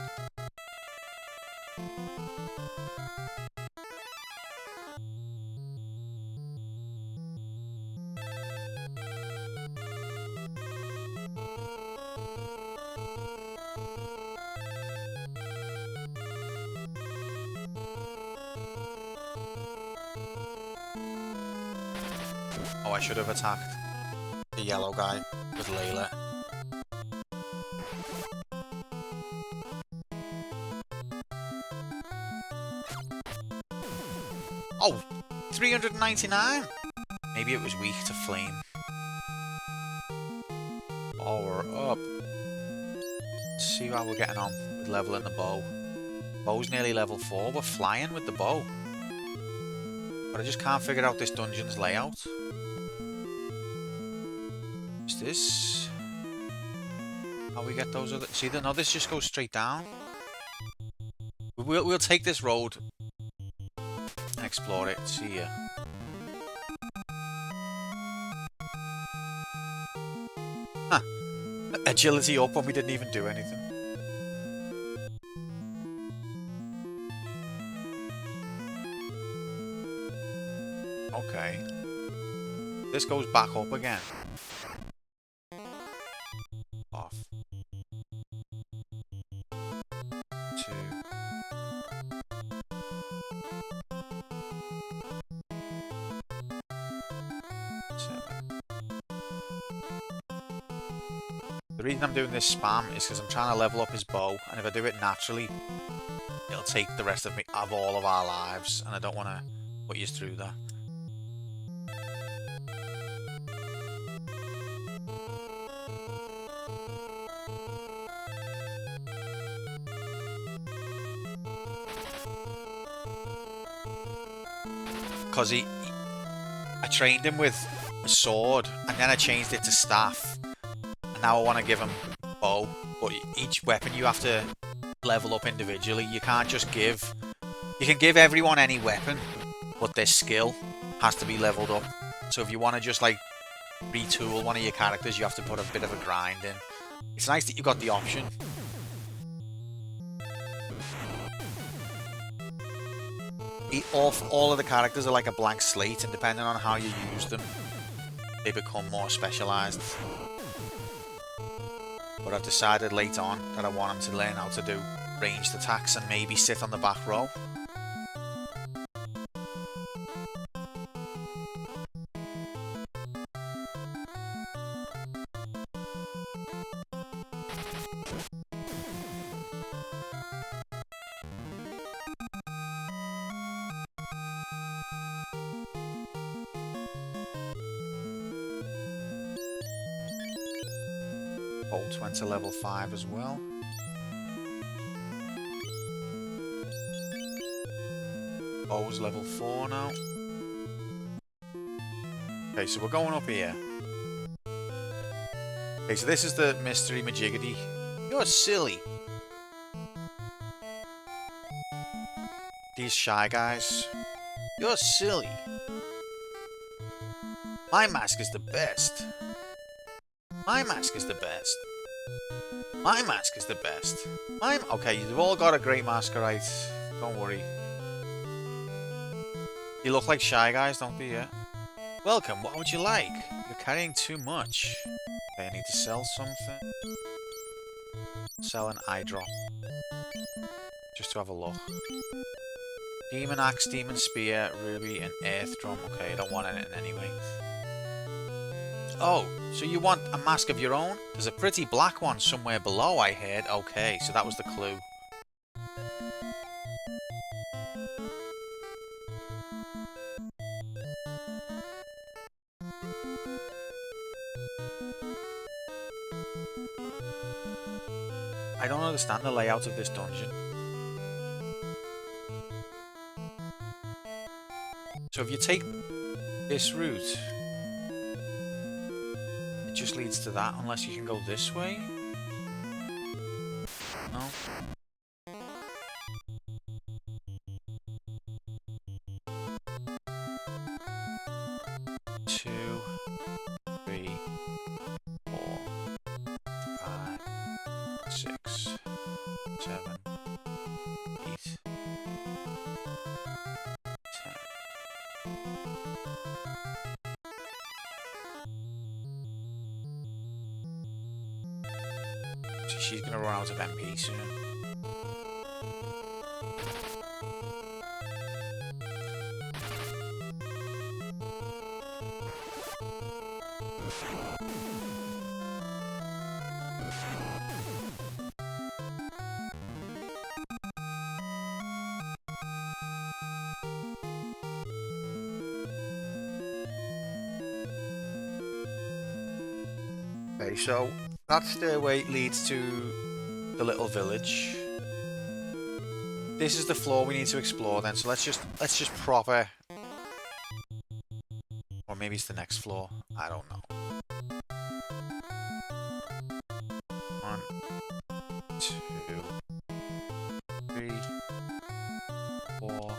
Oh, I should have attacked the yellow guy with Layla. Oh, 399. Maybe it was weak to flame. Oh, we're up. Let's see how we're getting on with leveling the bow. Bow's nearly level 4. We're flying with the bow. But I just can't figure out this dungeon's layout. Is this how we get those other... See, no, this just goes straight down. We'll take this road and explore it. See ya. Huh. Agility up when we didn't even do anything. Okay. This goes back up again. Off. 2. 7. The reason I'm doing this spam is because I'm trying to level up his bow, and if I do it naturally, it'll take the rest of all of our lives, and I don't want to put you through that. Because I trained him with a sword, and then I changed it to staff, and now I want to give him bow. But each weapon you have to level up individually. You can't just give... You can give everyone any weapon, but their skill has to be leveled up. So if you want to just like retool one of your characters, you have to put a bit of a grind in. It's nice that you got the option. All of the characters are like a blank slate, and depending on how you use them, they become more specialised. But I've decided late on that I want them to learn how to do ranged attacks and maybe sit on the back row. Bolt went to level 5 as well. Bow's level 4 now. Okay, so we're going up here. Okay, so this is the mystery Majiggity. You're silly. These shy guys. You're silly. My mask is the best. My mask is the best. My mask is the best. Okay, you've all got a great mask, alright. Don't worry. You look like shy guys, don't they? Yeah. Welcome, what would you like? You're carrying too much. Okay, I need to sell something. Sell an eye drop. Just to have a look. Demon axe, demon spear, ruby, and earth drum. Okay, I don't want anything anyway. Oh, so you want a mask of your own? There's a pretty black one somewhere below, I heard. Okay, so that was the clue. I don't understand the layout of this dungeon. So if you take this route, it just leads to that, unless you can go this way. No? 2, 3, 4, 5, 6, 7, 8, 10. So she's gonna run out of MP soon. Okay, so that stairway leads to the little village. This is the floor we need to explore then, so let's just proper, or maybe it's the next floor. I don't know. 1, 2, 3, 4,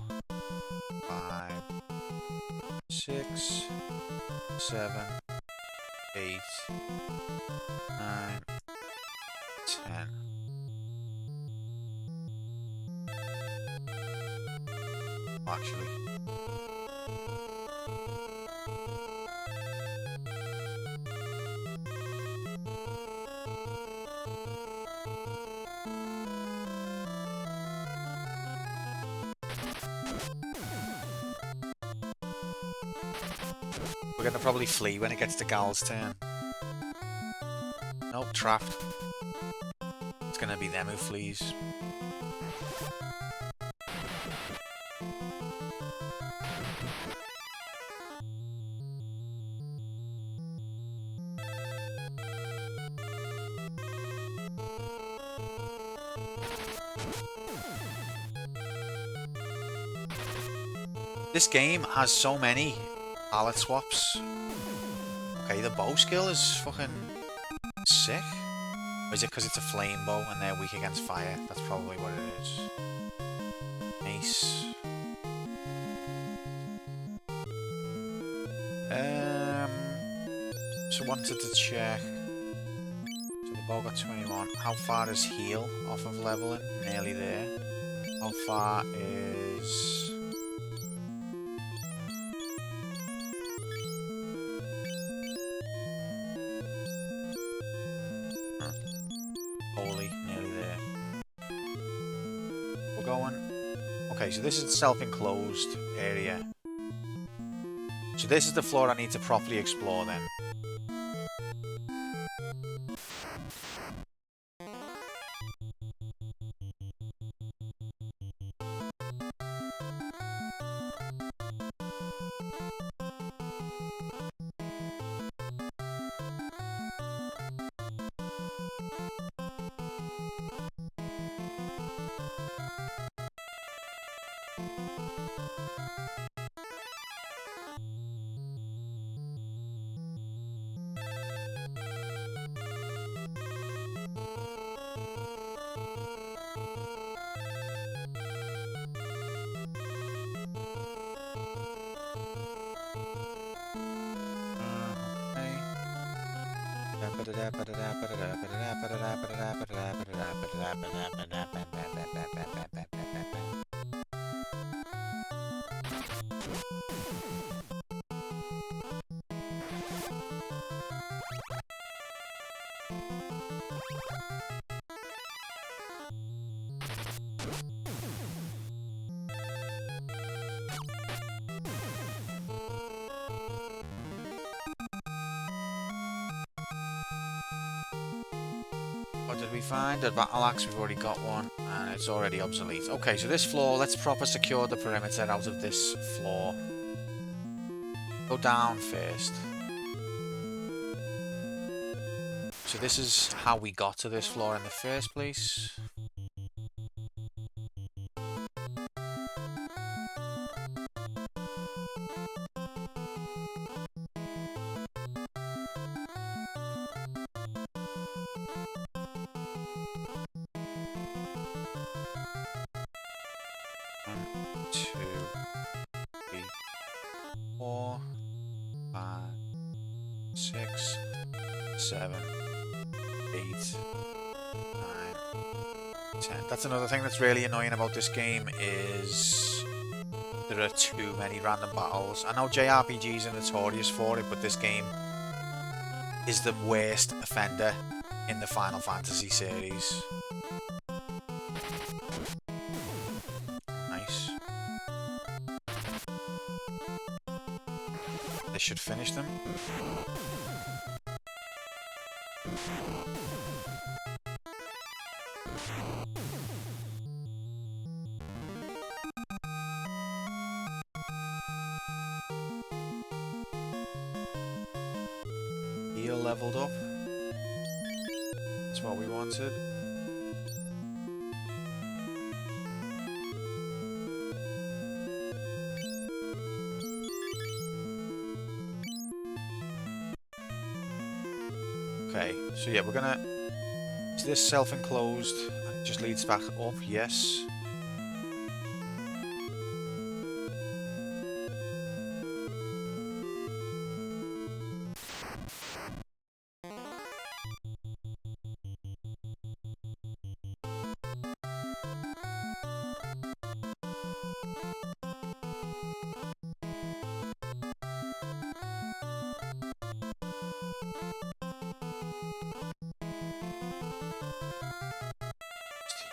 5, 6, 7, 8, 9, 10. Actually, we're gonna probably flee when it gets to Gal's turn. Nope, trapped. It's gonna be them who flees. This game has so many palette swaps. Okay, the bow skill is fucking sick. Or is it because it's a flame bow and they're weak against fire? That's probably what it is. Nice. So wanted to check. So the bow got 21. How far is heal off of leveling? Nearly there. How far is... Holy, nearly there. We're going... Okay, so this is the self-enclosed area. So this is the floor I need to properly explore then. What did we find? A battle axe, we've already got one, and it's already obsolete. Okay, so this floor, let's proper secure the perimeter out of this floor. Go down first. So this is how we got to this floor in the first place. That's another thing that's really annoying about this game is there are too many random battles. I know JRPGs are notorious for it, but this game is the worst offender in the Final Fantasy series. Nice. The should finish them. Heal leveled up. That's what we wanted. Okay, so yeah, we're gonna... Is this self-enclosed? It just leads back up, yes.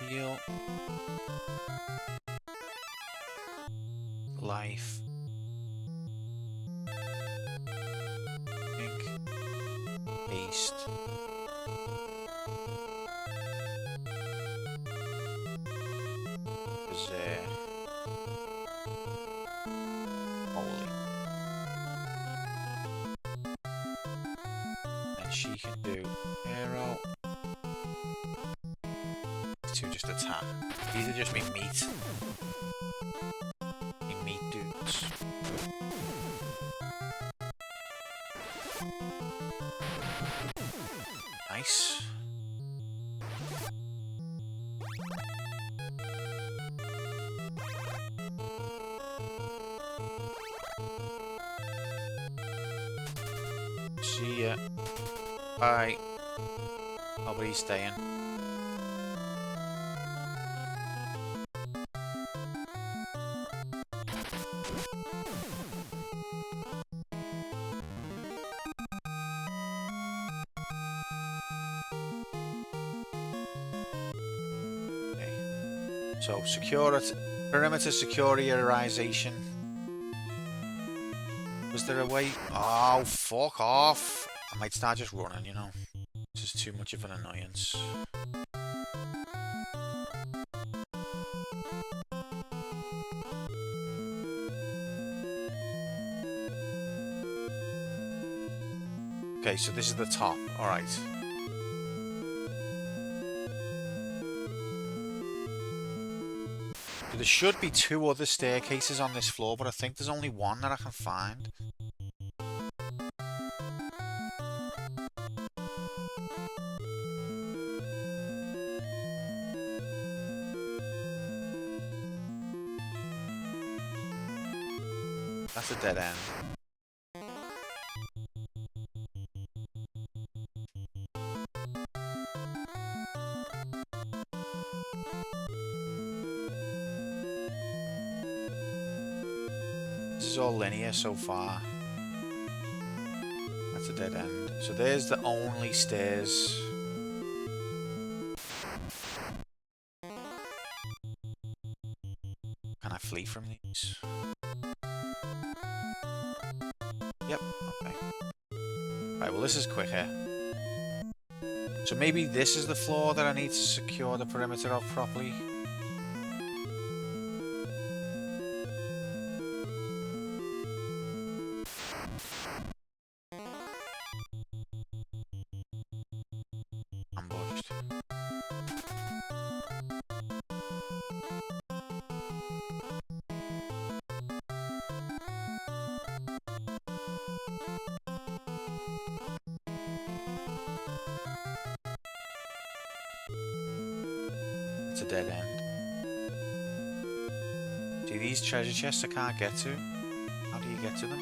Heal. Life. Pink. Haste. Berserk. Holy. And she can do arrow. Two just attack. These are just me meat. Me meat dudes. Nice. See ya. Bye. Nobody's staying. So, perimeter securitarization. Was there a way? Oh, fuck off. I might start just running, you know. This is too much of an annoyance. Okay, so this is the top. Alright. There should be two other staircases on this floor, but I think there's only one that I can find. That's a dead end. This is all linear so far. That's a dead end. So there's the only stairs. Can I flee from these? Yep, okay. Right, well this is quicker. So maybe this is the floor that I need to secure the perimeter of properly. Ambushed. It's a dead end. See these treasure chests I can't get to? How do you get to them?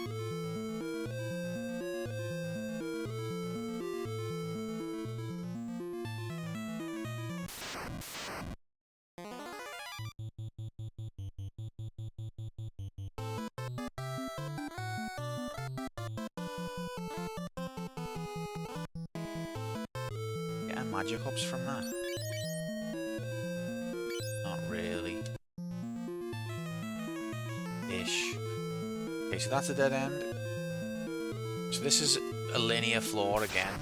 Getting magic ups from that? Not really. Ish. Okay, so that's a dead end. So this is a linear floor again.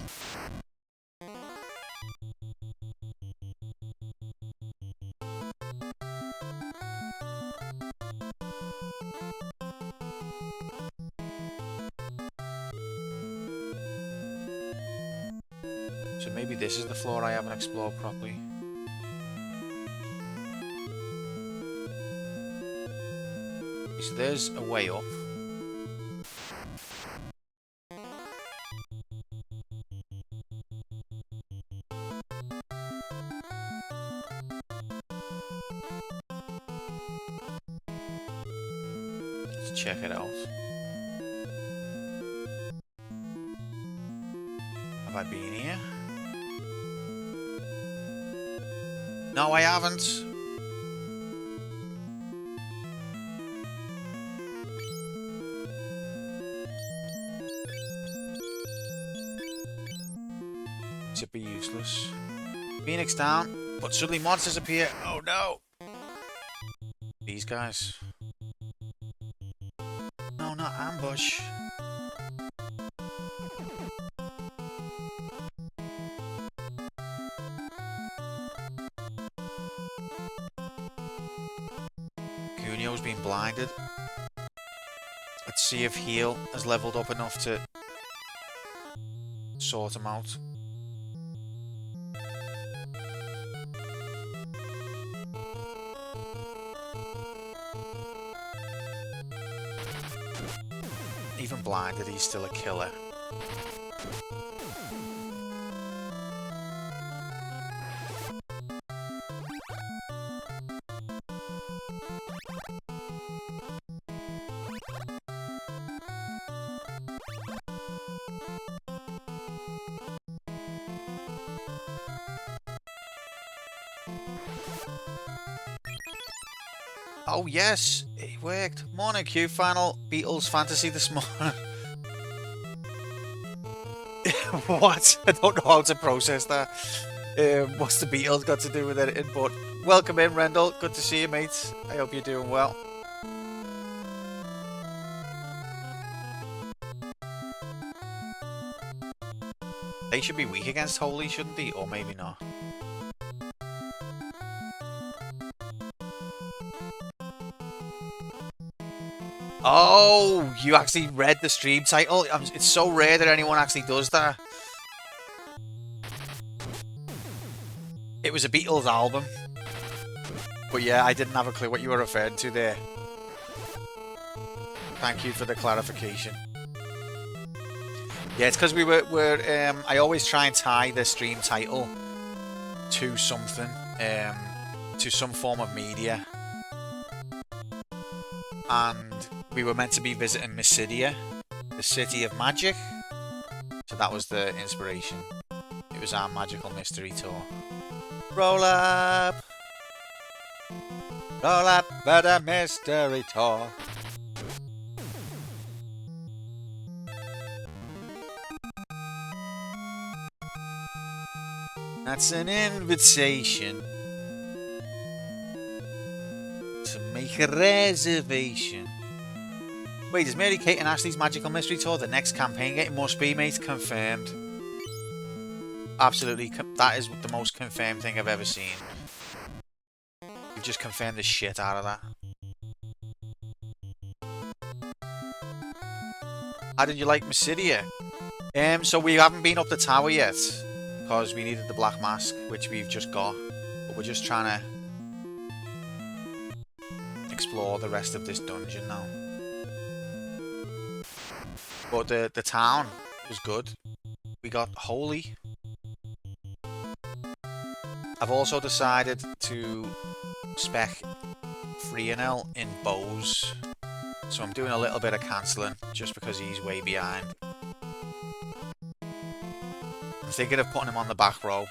So maybe this is the floor I haven't explored properly. So there's a way up. Let's check it out. Have I been here? No, I haven't. Should be useless. Phoenix down, but suddenly monsters appear. Oh no! These guys. No, not ambush. Cunio's been blinded. Let's see if Heal has leveled up enough to sort him out. Even blinded, he's still a killer. Oh yes, it worked. Morning Q, final Beatles fantasy this morning. What? I don't know how to process that. What's the Beatles got to do with it? But welcome in, Rendell. Good to see you, mate. I hope you're doing well. They should be weak against Holy, shouldn't they? Or maybe not. Oh, you actually read the stream title? It's so rare that anyone actually does that. It was a Beatles album. But yeah, I didn't have a clue what you were referring to there. Thank you for the clarification. Yeah, it's because I always try and tie the stream title to something, to some form of media. And we were meant to be visiting Mysidia, the city of magic. So that was the inspiration. It was our magical mystery tour. Roll up for the mystery tour. That's an invitation to make a reservation. Wait, is Mary Kate and Ashley's Magical Mystery Tour the next campaign game? It must be, mate. Confirmed. Absolutely. That is the most confirmed thing I've ever seen. You've just confirmed the shit out of that. How did you like Mysidia? So we haven't been up the tower yet. Because we needed the black mask, which we've just got. But we're just trying to explore the rest of this dungeon now. But the town was good. We got Holy. I've also decided to spec Freenel in bows. So I'm doing a little bit of cancelling just because he's way behind. I'm thinking of putting him on the back row.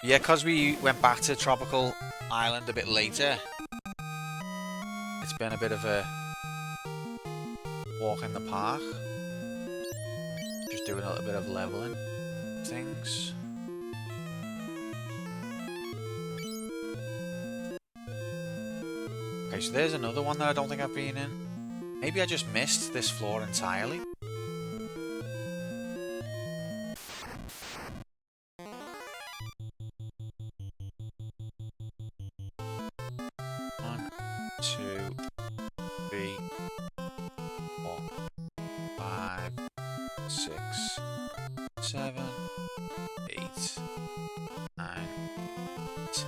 Yeah, because we went back to Tropical Island a bit later, it's been a bit of a walk in the park. Just doing a little bit of leveling things. Okay, so there's another one that I don't think I've been in. Maybe I just missed this floor entirely. One, two, three, 4, 5, 6, 7, 8, 9, 10.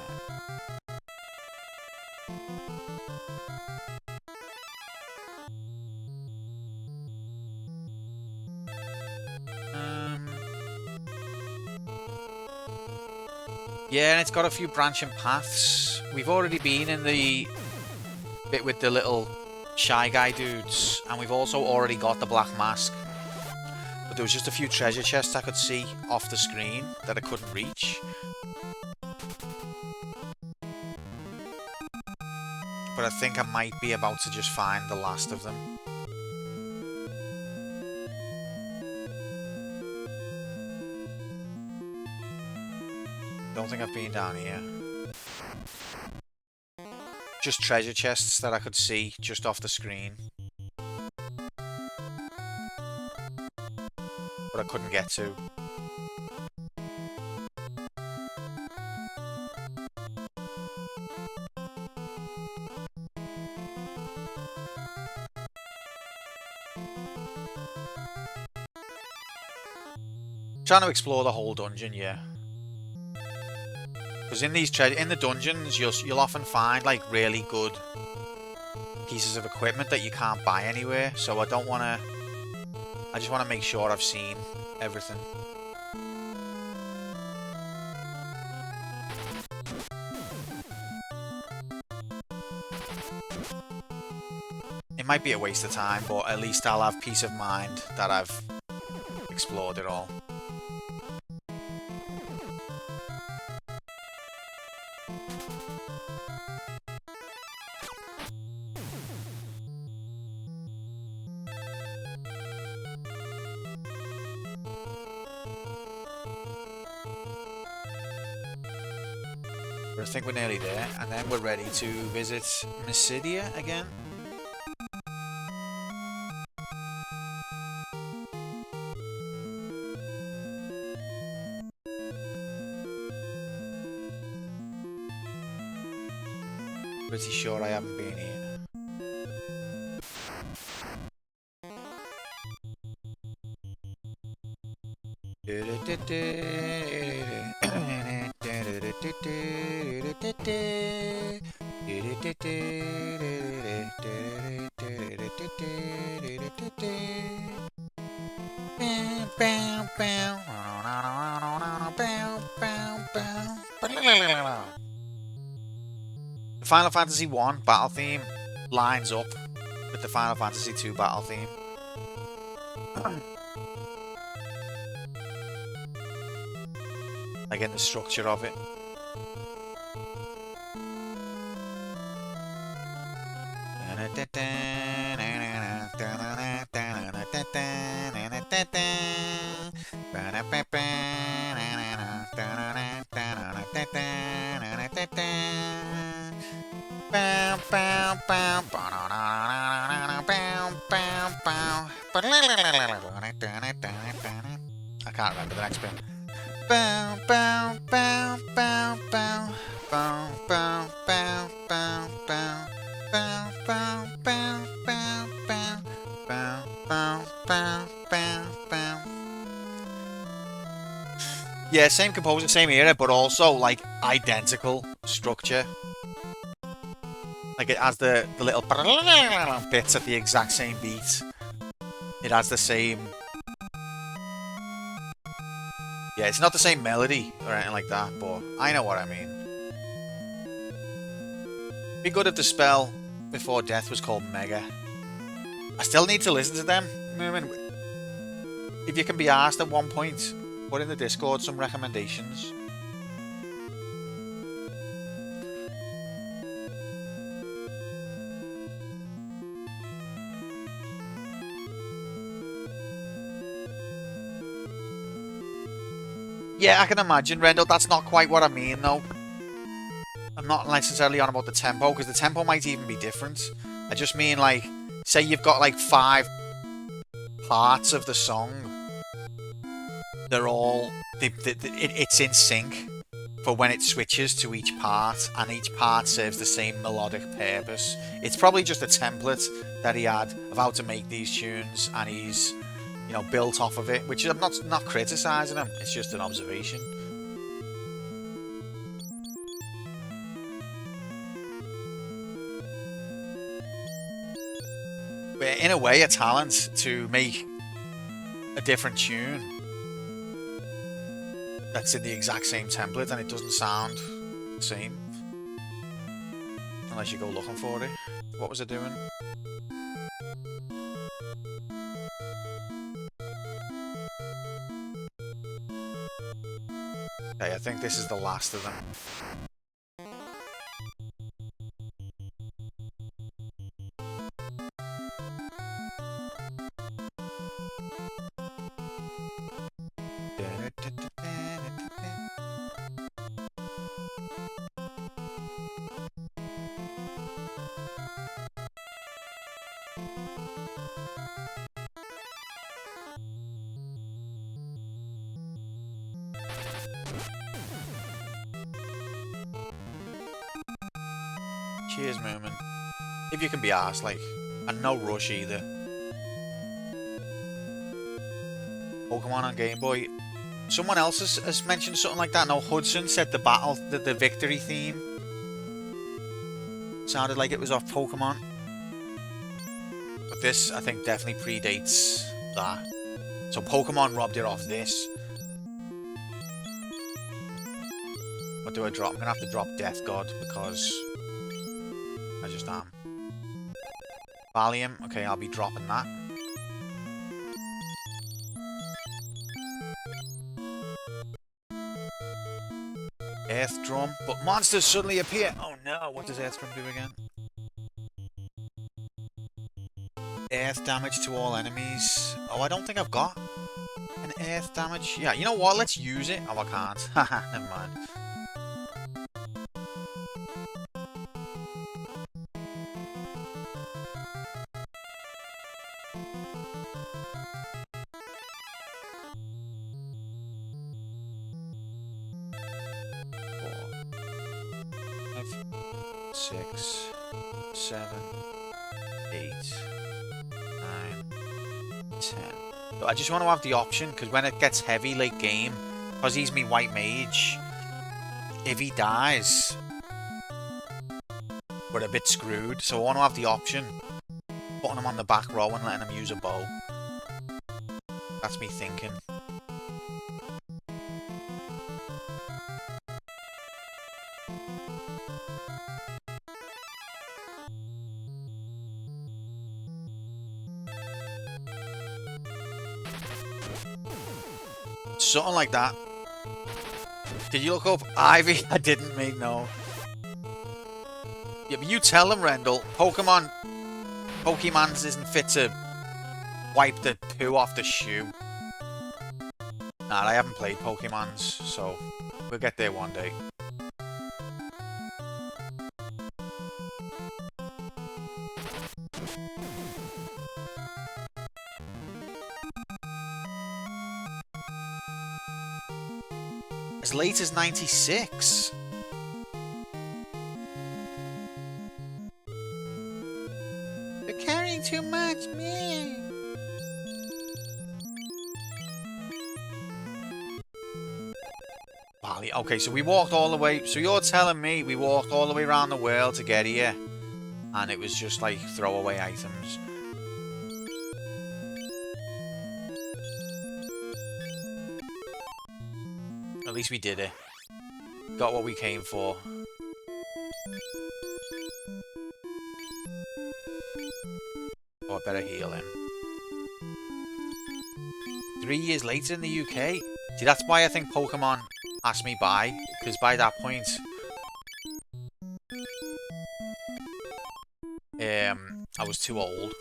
Yeah, and it's got a few branching paths. We've already been in the bit with the little Shy Guy dudes, and we've also already got the Black Mask. But there was just a few treasure chests I could see off the screen that I couldn't reach. But I think I might be about to just find the last of them. Don't think I've been down here. Just treasure chests that I could see just off the screen. But I couldn't get to. Trying to explore the whole dungeon, yeah. Because in these in the dungeons, you'll often find like really good pieces of equipment that you can't buy anywhere. So I don't want to. I just want to make sure I've seen everything. It might be a waste of time, but at least I'll have peace of mind that I've explored it all. I think we're nearly there, and then we're ready to visit Mysidia again. Pretty sure I haven't been here. The Final Fantasy 1 battle theme lines up with the Final Fantasy 2 battle theme. Like in the structure of it. I can't remember the next bit. Bow, bow, bow, bow, bow, bow, bow, bow, bow, bow, bow, bow, bow, bow, bow, bow, bow, bow, bow, bow. Yeah, same composer, same era, but also like identical structure. Like it has the little bits at the exact same beat. It has the same. Yeah, it's not the same melody or anything like that, but I know what I mean. Be good if the spell before death was called Mega. I still need to listen to them. I mean, if you can be asked at one point, put in the Discord some recommendations. Yeah, I can imagine, Rendell. That's not quite what I mean, though. I'm not necessarily on about the tempo, because the tempo might even be different. I just mean, like, say you've got, like, 5 parts of the song. They're all... it's in sync for when it switches to each part, and each part serves the same melodic purpose. It's probably just a template that he had of how to make these tunes, and he's, you know, built off of it, which I'm not criticising him, it's just an observation. But in a way, a talent to make a different tune that's in the exact same template and it doesn't sound the same. Unless you go looking for it. What was it doing? Okay, I think this is the last of them. Cheers, Moomin. If you can be arsed, like, and no rush either. Pokemon on Game Boy. Someone else has mentioned something like that. No, Hudson said the victory theme sounded like it was off Pokemon. But this, I think, definitely predates that. So Pokemon robbed it off this. What do I drop? I'm gonna have to drop Death God because I just am. Valium, okay, I'll be dropping that. Earth Drum, but monsters suddenly appear. Oh no, what does Earth Drum do again? Earth damage to all enemies. Oh, I don't think I've got an earth damage. Yeah, you know what? Let's use it. Oh, I can't. Haha, never mind. Six, 7, 8, 9, 10. So I just want to have the option, because when it gets heavy late game, because he's me white mage, if he dies, we're a bit screwed. So I want to have the option, putting him on the back row and letting him use a bow. That's me thinking. Something like that. Did you look up Ivy? I didn't, mate, no. Yeah, but you tell him, Rendell. Pokemon's isn't fit to wipe the poo off the shoe. Nah, I haven't played Pokemon's, so we'll get there one day. As late as 96. You're carrying too much, me. Bali. Okay, so we walked all the way. So you're telling me we walked all the way around the world to get here, and it was just like throwaway items. At least we did it. Got what we came for. Oh, I better heal him. 3 years later in the UK? See, that's why I think Pokemon passed me by. Because by that point... I was too old.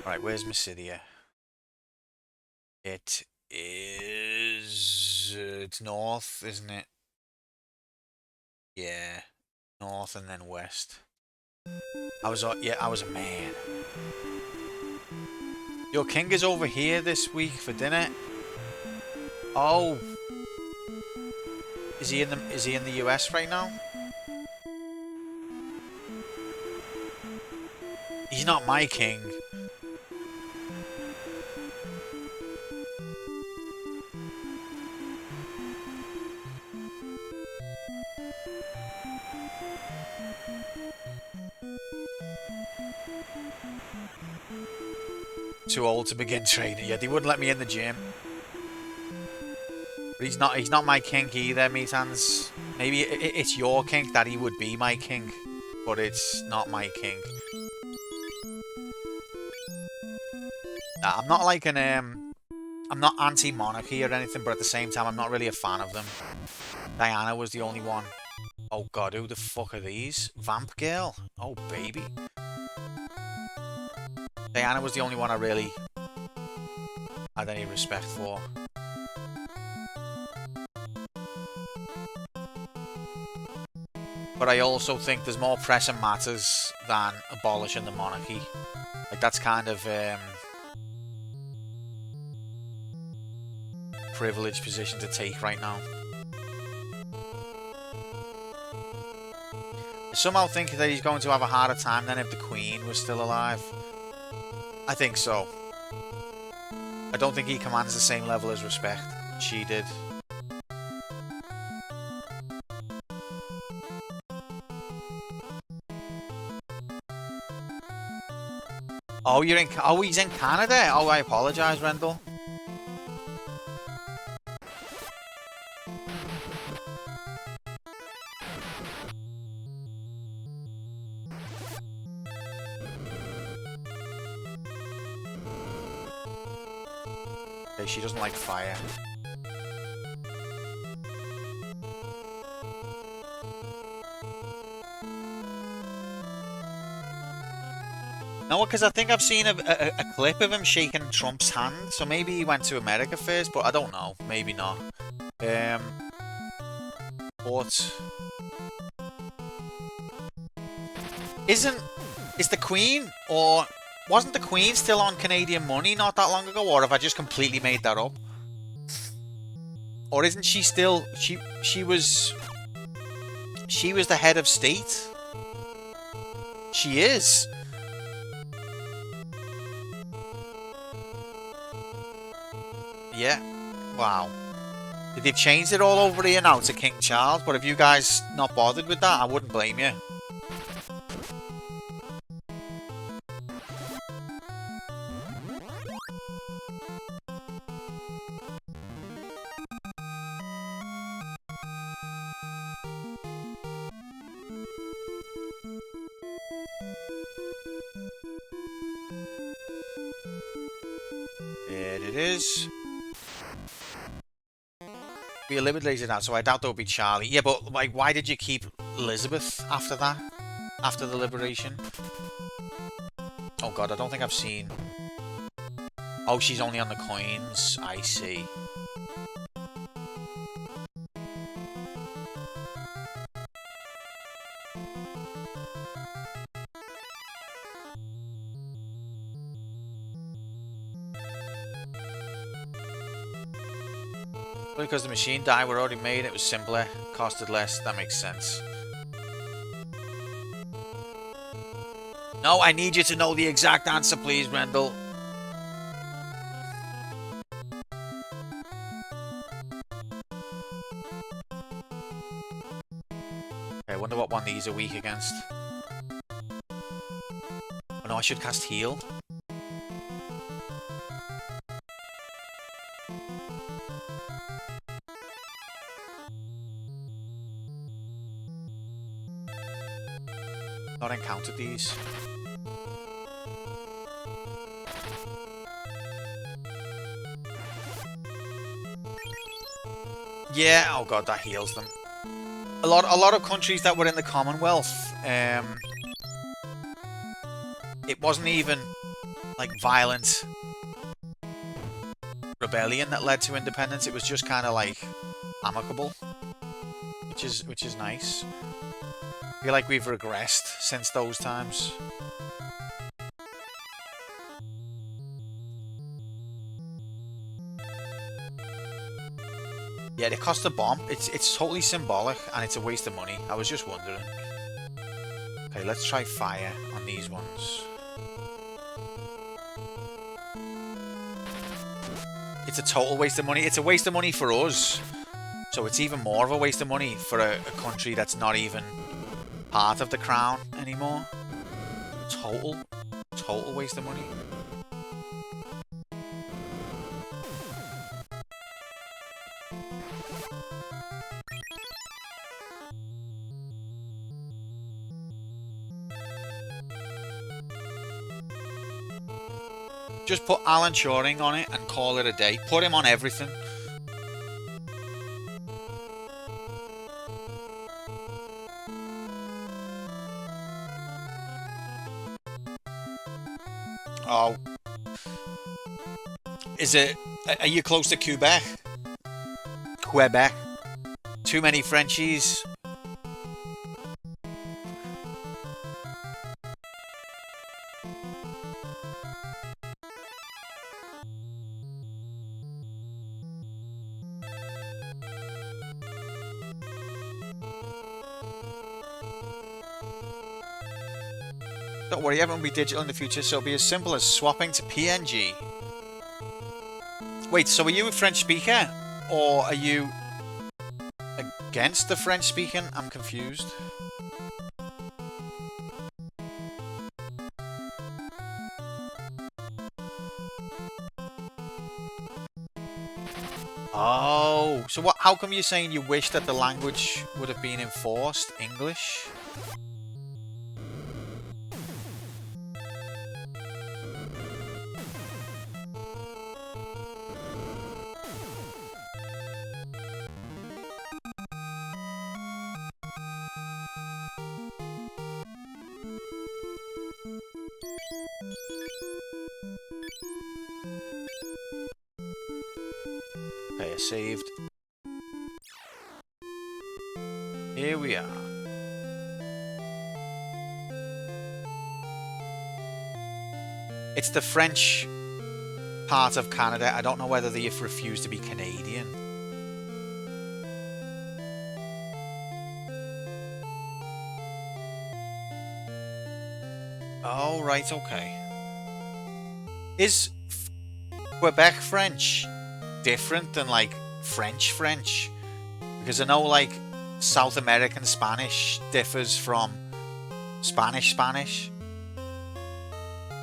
Right, where's Mysidia? It is. It's north, isn't it? Yeah, north and then west. Yeah, I was a man. Your king is over here this week for dinner. Oh, is he in the US right now? He's not my king. Too old to begin training. Yeah, they wouldn't let me in the gym. But he's not my king either, Meathands. Maybe it's your king that he would be my king, but it's not my king. Nah, I'm not like an I'm not anti-monarchy or anything, but at the same time, I'm not really a fan of them. Diana was the only one. Oh god, who the fuck are these? Vamp Girl? Oh baby. Diana was the only one I really had any respect for. But I also think there's more pressing matters than abolishing the monarchy. Like, that's kind of privileged position to take right now. I somehow think that he's going to have a harder time than if the Queen was still alive. I think so. I don't think he commands the same level of respect she did. Oh, he's in Canada? Oh, I apologise, Rendell. Okay, she doesn't like fire. No, because I think I've seen a clip of him shaking Trump's hand, so maybe he went to America first, but I don't know. Maybe not. But is the Queen, or wasn't the Queen still on Canadian money not that long ago, or have I just completely made that up? Or isn't she still she was the head of state? She is. Yeah. Wow. They've changed it all over here now to King Charles, but if you guys not bothered with that, I wouldn't blame you. There it is. Be eliminated now, so I doubt there'll be Charlie. Yeah, but like, why did you keep Elizabeth after that? After the liberation? Oh god, I don't think I've seen... Oh, she's only on the coins. I see. Because the machine die were already made, it was simpler, costed less, that makes sense. No, I need you to know the exact answer, please, Rendell. Okay, I wonder what one these are weak against. Oh no, I should cast heal. Not encountered these. Yeah, oh god, that heals them. A lot of countries that were in the Commonwealth, it wasn't even like violent rebellion that led to independence. It was just kind of like amicable, which is nice. I feel like we've regressed since those times. Yeah, the cost of bomb, it's totally symbolic and it's a waste of money. I was just wondering. Okay, let's try fire on these ones. It's a total waste of money. It's a waste of money for us. So it's even more of a waste of money for a country that's not even part of the crown anymore. Total waste of money. Just put Alan Turing on it and call it a day. Put him on everything. Oh. Is it... Are you close to Quebec? Quebec. Too many Frenchies. Don't worry, everyone will be digital in the future, so it'll be as simple as swapping to PNG. Wait, so are you a French speaker? Or are you against the French speaking? I'm confused. Oh, so what? How come you're saying you wish that the language would have been enforced? English? Okay, I saved. Here we are. It's the French part of Canada. I don't know whether they've refused to be Canadian. Oh, right, okay. Is Quebec French different than, like, French? Because I know, like, South American Spanish differs from Spanish.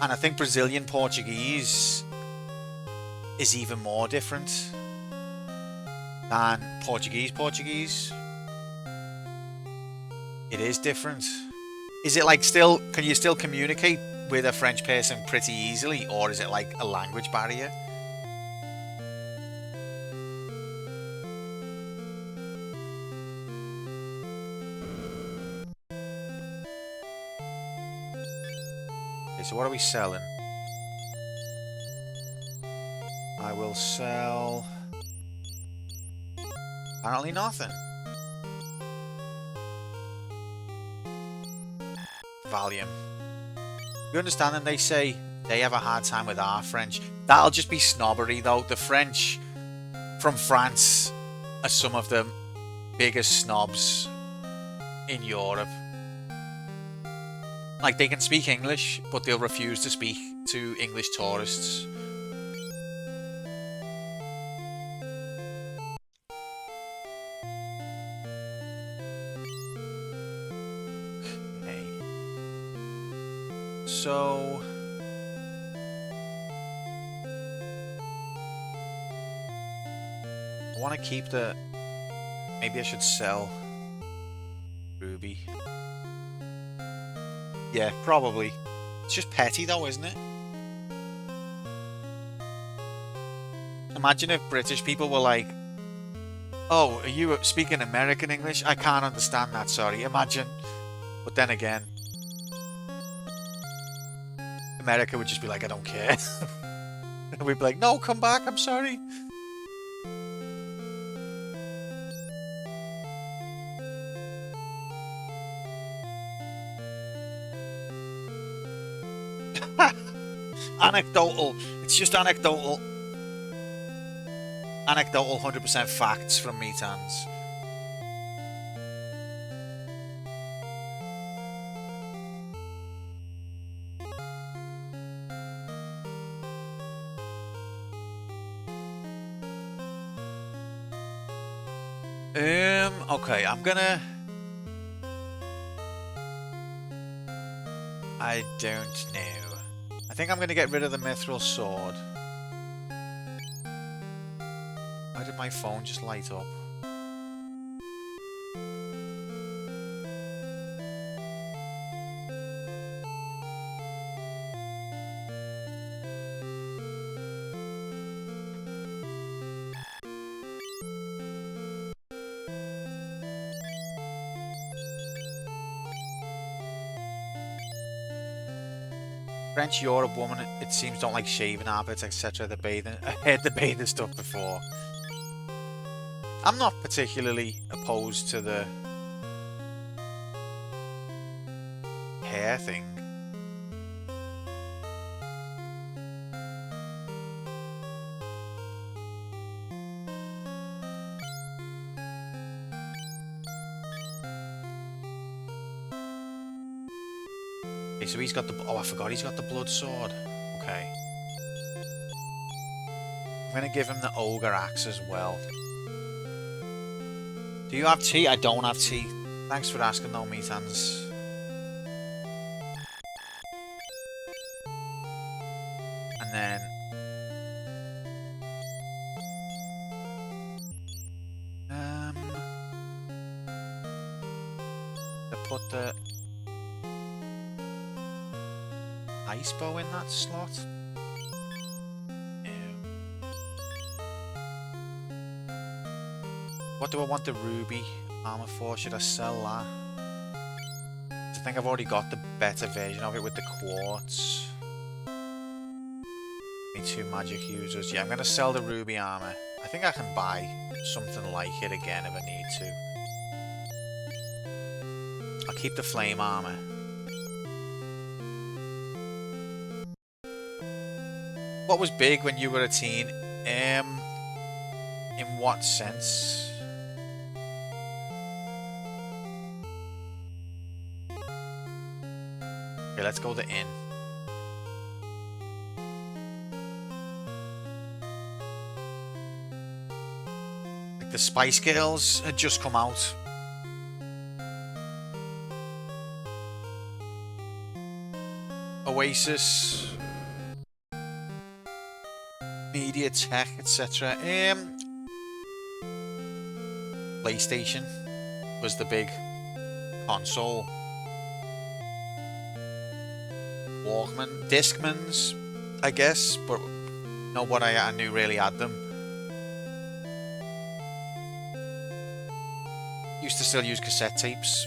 And I think Brazilian Portuguese is even more different than Portuguese. It is different. Is it like still, can you still communicate with a French person pretty easily, or is it like a language barrier? Okay, so what are we selling? I will sell... apparently nothing. Valium. You understand them? They say they have a hard time with our French. That'll just be snobbery though. The French from France are some of the biggest snobs in Europe. Like, they can speak English, but they'll refuse to speak to English tourists. Okay. So... I want to keep the... maybe I should sell Ruby. Yeah, probably. It's just petty though, isn't it? Imagine if British people were like, oh, are you speaking American English? I can't understand that, sorry. Imagine. But then again, America would just be like, I don't care. We'd be like, no, come back, I'm sorry. Anecdotal. It's just anecdotal. Anecdotal 100% facts from Metans. Okay, I don't know. I think I'm gonna get rid of the mithril sword. Why did my phone just light up? French Europe woman, it seems, don't like shaving habits, etc. The bathing, I heard the bathing stuff before. I'm not particularly opposed to the hair thing. Okay, so he's got the... Oh, I forgot he's got the blood sword. Okay. I'm gonna give him the ogre axe as well. Do you have tea? I don't have tea. Thanks for asking though, Metans. And then... I put the... ice bow in that slot? What do I want the ruby armor for? Should I sell that? I think I've already got the better version of it with the quartz. Need 2 magic users. Yeah, I'm going to sell the ruby armor. I think I can buy something like it again if I need to. I'll keep the flame armor. What was big when you were a teen? In what sense? Okay, let's go the inn. Like the Spice Girls had just come out. Oasis. Media Tech, etc. PlayStation was the big console. Walkman, Discmans, I guess, but not what I knew really had them. Used to still use cassette tapes.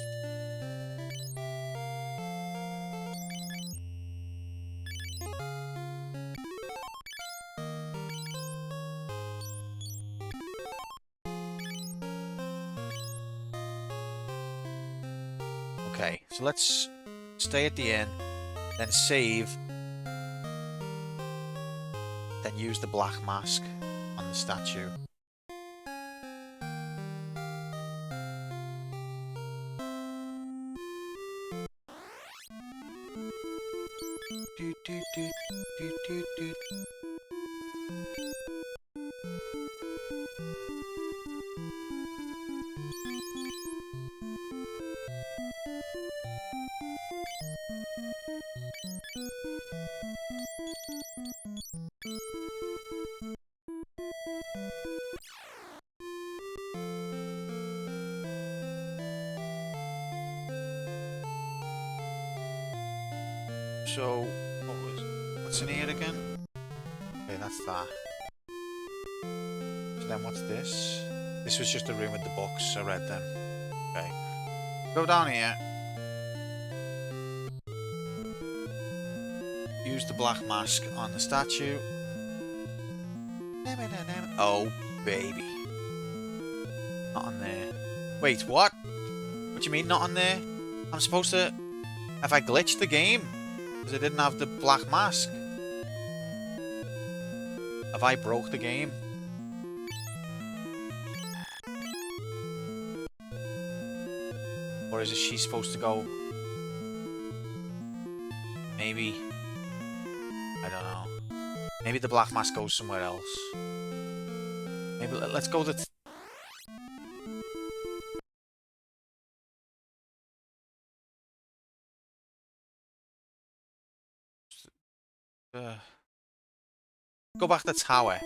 Okay, so let's stay at the inn, then save, then use the black mask on the statue. So, what's in here again? Okay, that's that. So then what's this? This was just a room with the books, I read them. Okay. Go down here. Use the black mask on the statue. Oh, baby. Not on there. Wait, what? What do you mean not on there? I'm supposed to... Have I glitched the game? Because I didn't have the black mask. Have I broke the game? Or is it she supposed to go? Maybe. I don't know. Maybe the black mask goes somewhere else. Maybe let's go to... go back to the tower.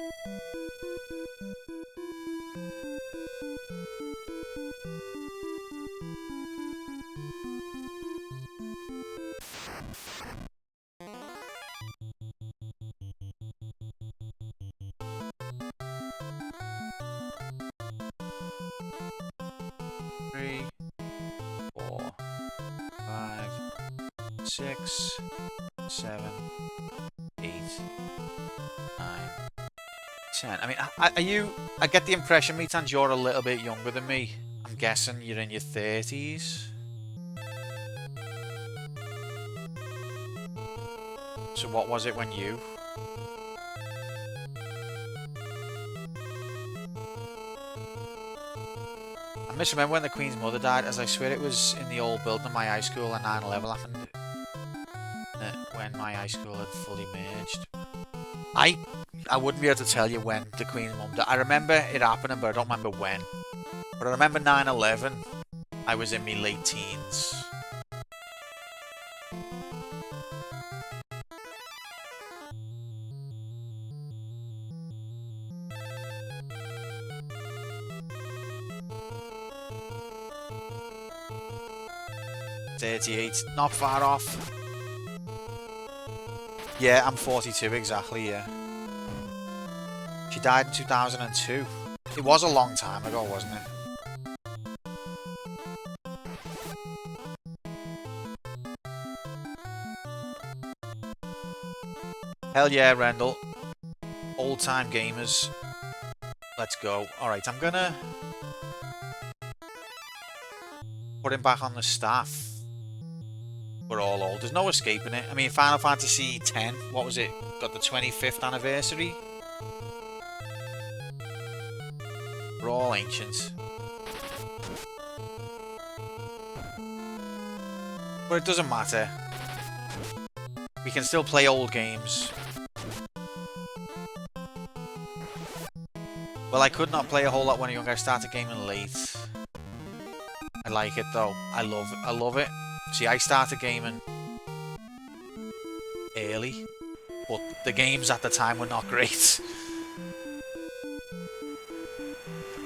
Three, 4, 5, 6, 7, 8, 9, 10. I mean, are you... I get the impression, Meetans, you're a little bit younger than me. I'm guessing you're in your 30s. So what was it when you... I misremember when the Queen's mother died, as I swear it was in the old building of my high school and 9/11 happened. When my high school had fully merged. I wouldn't be able to tell you when the Queen's mum died. I remember it happening, but I don't remember when. But I remember 9/11. I was in my late teens. $38, not far off. Yeah, I'm 42 exactly, yeah. She died in 2002. It was a long time ago, wasn't it? Hell yeah, Rendell. Old-time gamers. Let's go. Alright, I'm gonna... put him back on the staff. We're all old. There's no escaping it. I mean, Final Fantasy X, what was it? Got the 25th anniversary. We're all ancient. But it doesn't matter. We can still play old games. Well, I could not play a whole lot when I was younger. I started gaming late. I like it though. I love it. See, I started gaming early, but the games at the time were not great.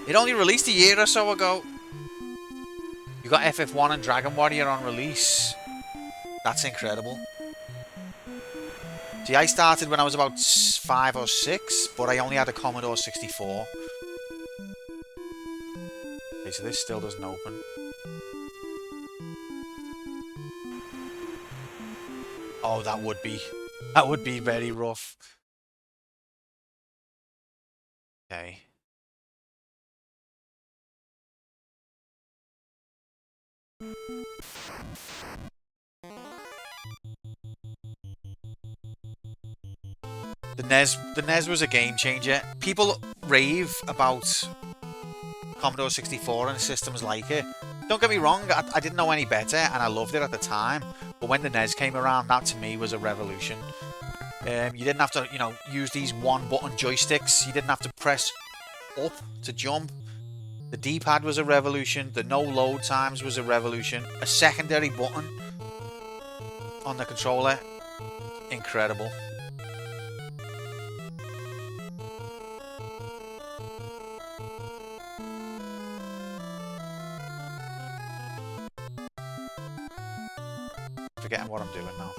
It only released a year or so ago. You got FF1 and Dragon Warrior on release. That's incredible. See, I started when I was about 5 or 6, but I only had a Commodore 64. Okay, so this still doesn't open. Oh, that would be very rough. Okay. The NES was a game changer. People rave about Commodore 64 and systems like it. Don't get me wrong, I didn't know any better and I loved it at the time. But when the NES came around, that to me was a revolution. You didn't have to, you know, use these one-button joysticks. You didn't have to press up to jump. The D-pad was a revolution. The no load times was a revolution. A secondary button on the controller. Incredible. Forgetting what I'm doing now.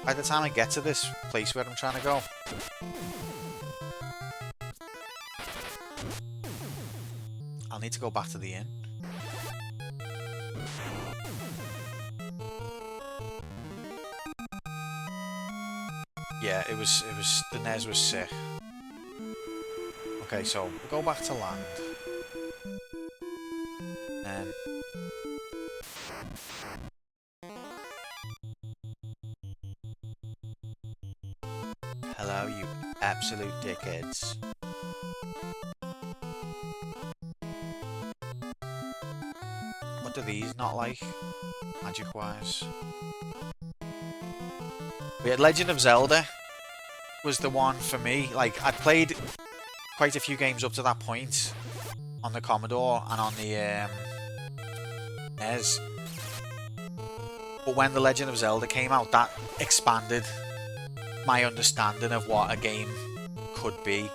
By the time I get to this place where I'm trying to go, I'll need to go back to the inn. yeah, it was the NES was sick. Okay, so we'll go back to land. And hello, you absolute dickheads. What do these not like, magic-wise? We had Legend of Zelda was the one for me. Like, I'd played quite a few games up to that point on the Commodore and on the NES. But when The Legend of Zelda came out, that expanded my understanding of what a game could be.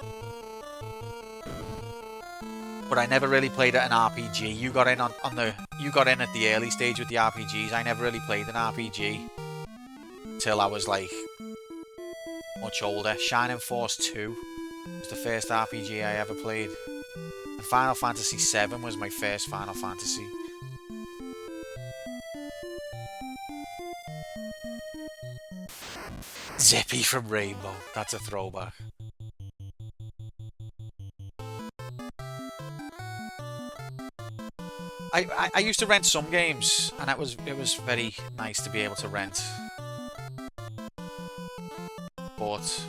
But I never really played at an RPG. You got in you got in at the early stage with the RPGs. I never really played an RPG till I was like much older. Shining Force 2 was the first RPG I ever played. And Final Fantasy 7 was my first Final Fantasy. Zippy from Rainbow. That's a throwback. I used to rent some games, and it was very nice to be able to rent. But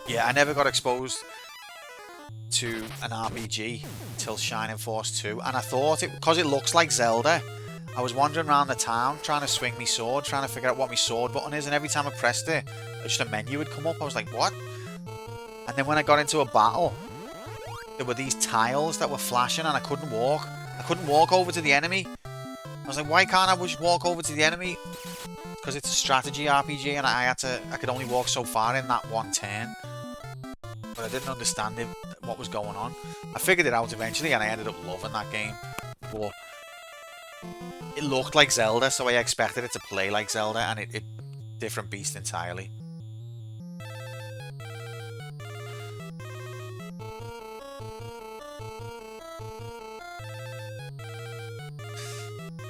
yeah, I never got exposed to an RPG until Shining Force 2, and I thought because it looks like Zelda. I was wandering around the town trying to swing my sword, trying to figure out what my sword button is, and every time I pressed it, just a menu would come up. I was like, what? And then when I got into a battle, there were these tiles that were flashing and I couldn't walk. I couldn't walk over to the enemy. I was like, why can't I just walk over to the enemy? Because it's a strategy RPG and I could only walk so far in that one turn. But I didn't understand what was going on. I figured it out eventually and I ended up loving that game. But it looked like Zelda, so I expected it to play like Zelda, and it different beast entirely.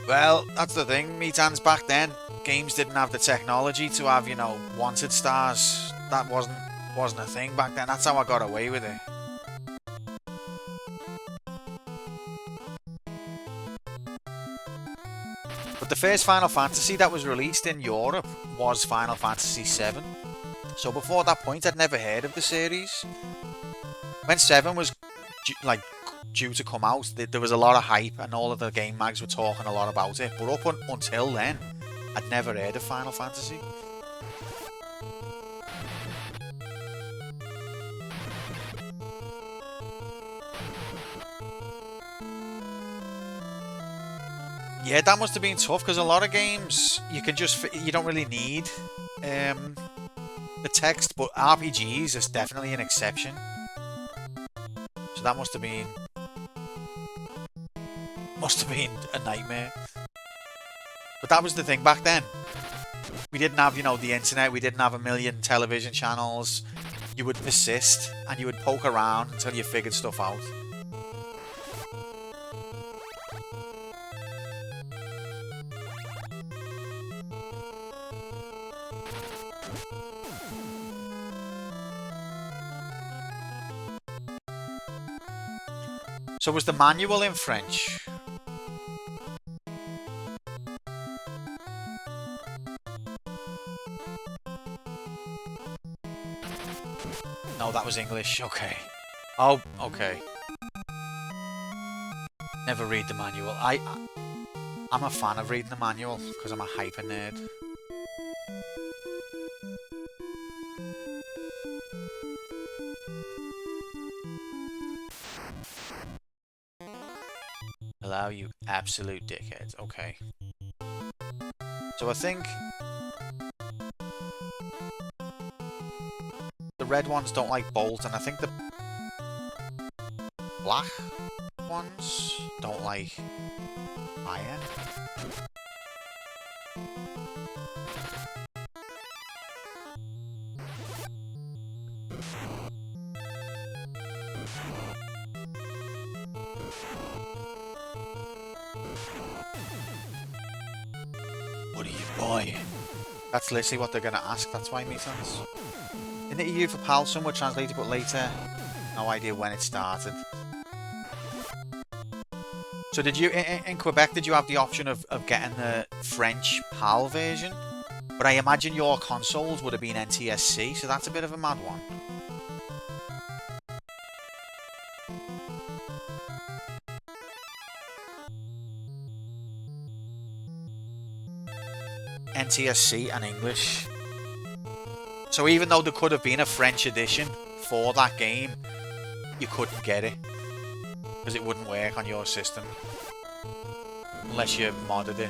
Well, that's the thing, meat-hands back then. Games didn't have the technology to have, you know, wanted stars. That wasn't a thing back then. That's how I got away with it. But the first Final Fantasy that was released in Europe was Final Fantasy VII. So before that point, I'd never heard of the series. When 7 was due to come out, there was a lot of hype and all of the game mags were talking a lot about it. But up until then, I'd never heard of Final Fantasy. Yeah, that must have been tough because a lot of games you don't really need the text, but RPGs is definitely an exception. So that must have been a nightmare. But that was the thing back then. We didn't have, you know, the internet. We didn't have a million television channels. You would persist and you would poke around until you figured stuff out. So was the manual in French? No, that was English. Okay. Oh, okay. Never read the manual. I'm a fan of reading the manual because I'm a hyper nerd. Allow you absolute dickheads. Okay. So I think the red ones don't like Bolt, and I think the black ones don't like Iron. boy. That's literally what they're gonna ask. That's why it makes sense. In the EU for PAL, some were translated, but later, no idea when it started. So did you, in Quebec, did you have the option of getting the French PAL version? But I imagine your consoles would have been NTSC, so that's a bit of a mad one. NTSC and English. So even though there could have been a French edition for that game, you couldn't get it. Because it wouldn't work on your system. Unless you modded it.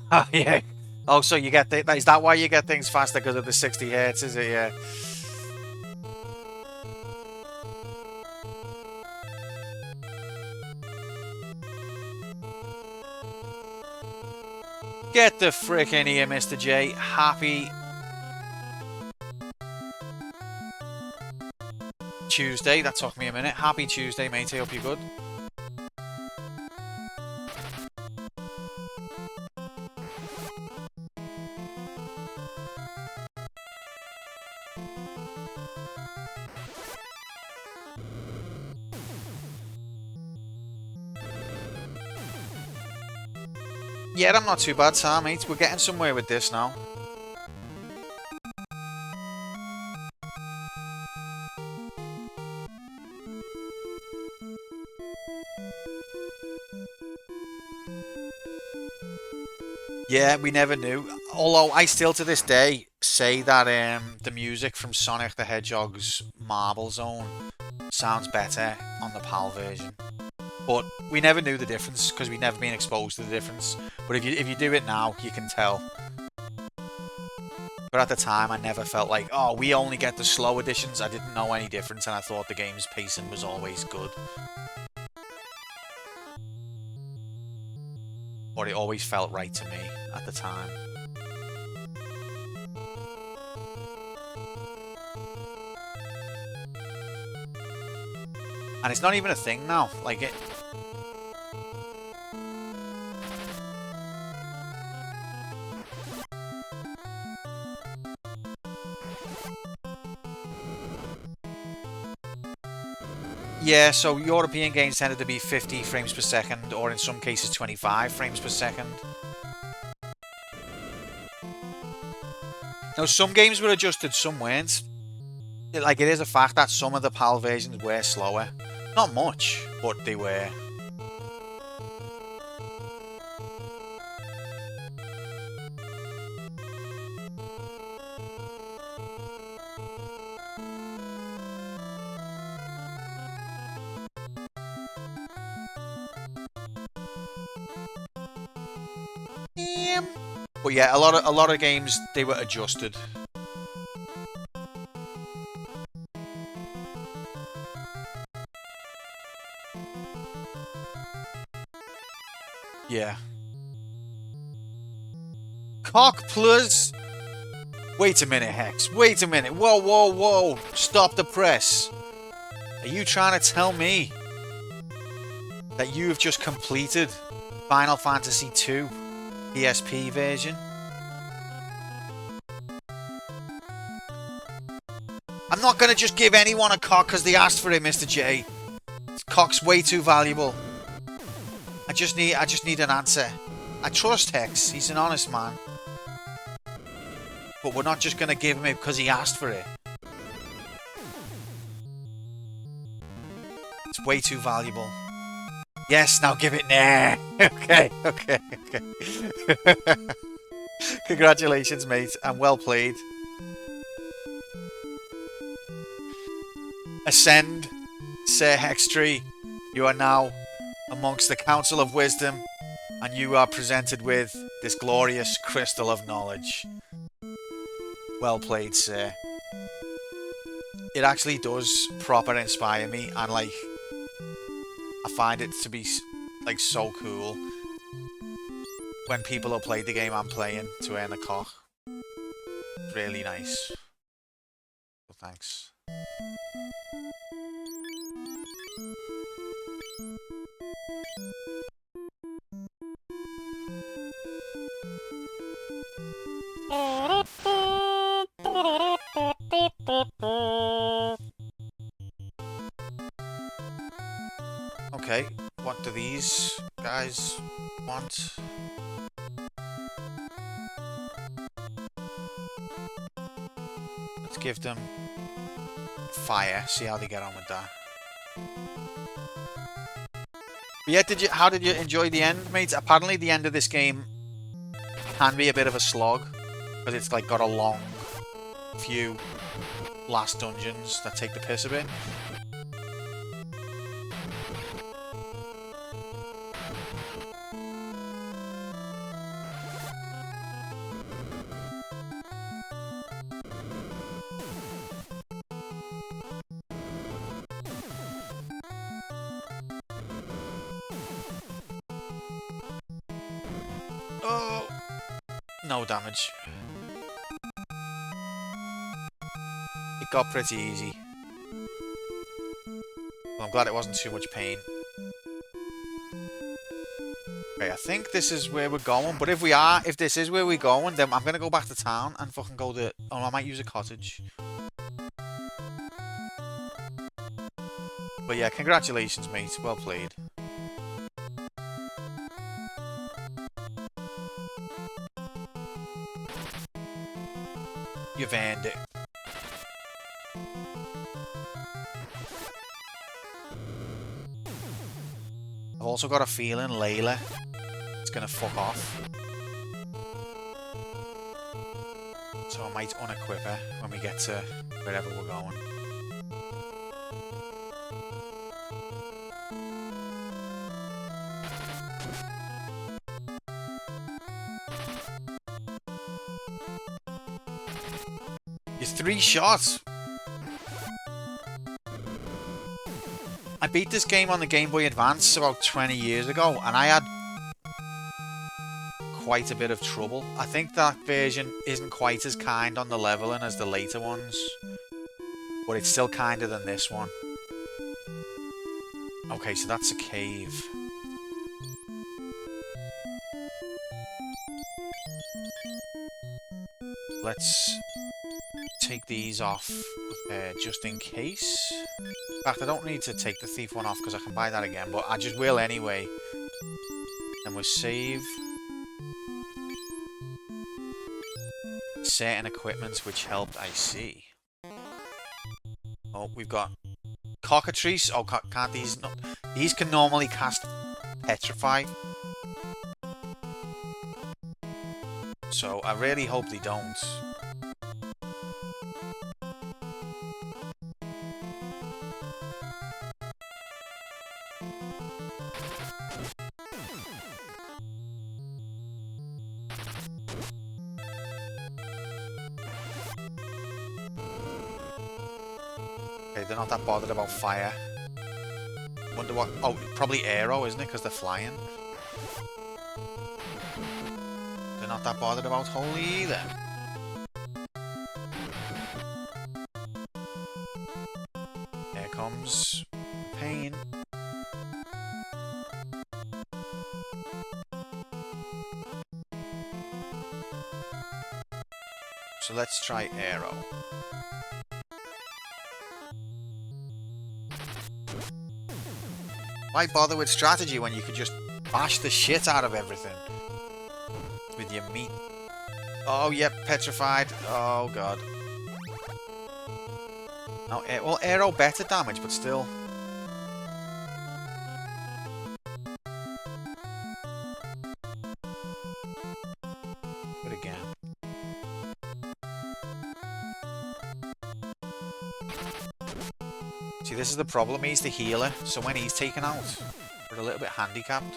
Oh, yeah. Oh, so you get is that why you get things faster because of the 60 hertz? Is it? Yeah. Get the frick in here, Mr. J. Happy Tuesday. That took me a minute. Happy Tuesday, mate. I hope you're good. Yeah, I'm not too bad, Sam, mate. We're getting somewhere with this now. Yeah, we never knew. Although I still to this day say that the music from Sonic the Hedgehog's Marble Zone sounds better on the PAL version. But we never knew the difference because we'd never been exposed to the difference. But if you do it now, you can tell. But at the time, I never felt like, oh, we only get the slow editions. I didn't know any difference, and I thought the game's pacing was always good. Or it always felt right to me at the time. And it's not even a thing now. Like it. Yeah, so European games tended to be 50 frames per second, or in some cases 25 frames per second. Now, some games were adjusted, some weren't. Like, it is a fact that some of the PAL versions were slower. Not much, but they were. But yeah, a lot of games they were adjusted. Yeah. Cock plus. Wait a minute, Hex. Wait a minute. Whoa, whoa, whoa. Stop the press. Are you trying to tell me that you have just completed Final Fantasy II PSP version? I'm not going to just give anyone a cock because they asked for it, Mr. J. Cock's way too valuable. I just need an answer. I trust Hex. He's an honest man. But we're not just going to give him it because he asked for it. It's way too valuable. Yes, now give it now. Okay. Congratulations, mate, and well played. Ascend, Sir Hextree. You are now amongst the Council of Wisdom, and you are presented with this glorious crystal of knowledge. Well played, sir. It actually does proper inspire me, and like, I find it to be like so cool when people have played the game I'm playing to earn a cock. Really nice. So thanks. Okay, what do these guys want? Let's give them fire, see how they get on with that. But yeah, how did you enjoy the end, mates? Apparently the end of this game can be a bit of a slog, because it's like got a long few last dungeons that take the piss a bit. Oh, no damage. It got pretty easy. Well, I'm glad it wasn't too much pain. Okay, I think this is where we're going, but if this is where we're going, then I'm gonna go back to town and fucking go to, oh, I might use a cottage. But yeah, congratulations, mate. Well played. You've earned it. I've also got a feeling Layla is gonna fuck off. So I might unequip her when we get to wherever we're going. You're 3 shots! I beat this game on the Game Boy Advance about 20 years ago, and I had quite a bit of trouble. I think that version isn't quite as kind on the leveling as the later ones, but it's still kinder than this one. Okay, so that's a cave. Let's take these off just in case. In fact, I don't need to take the thief one off because I can buy that again, but I just will anyway. Then we'll save certain equipment which helped, I see. Oh, we've got cockatrice. Oh, can't these not? These can normally cast petrify. So I really hope they don't. Okay, they're not that bothered about fire. Wonder what... Oh, probably arrow, isn't it? Because they're flying. They're not that bothered about holy either. Here comes pain. So let's try arrow. Why bother with strategy when you could just bash the shit out of everything with your meat? Oh, yep, petrified. Oh, God. No, well, arrow better damage, but still. But again. See, this is the problem. He's the healer, so when he's taken out, we're a little bit handicapped.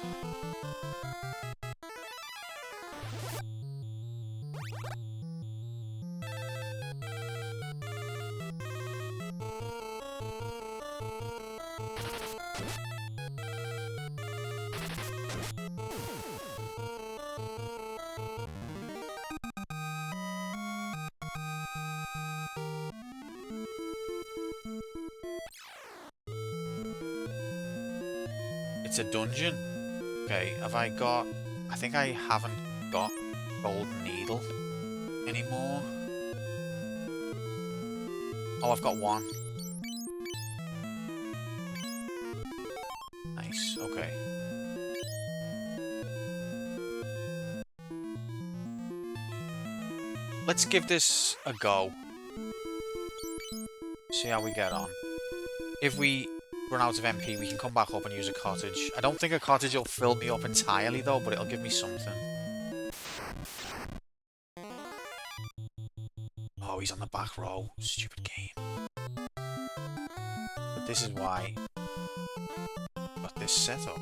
It's a dungeon. Okay, have I got... I think I haven't got golden needle anymore. Oh, I've got one. Nice, okay. Let's give this a go. See how we get on. If we run out of MP, we can come back up and use a cottage. I don't think a cottage will fill me up entirely though, but it'll give me something. Oh, he's on the back row. Stupid game. But this is why I got this set up.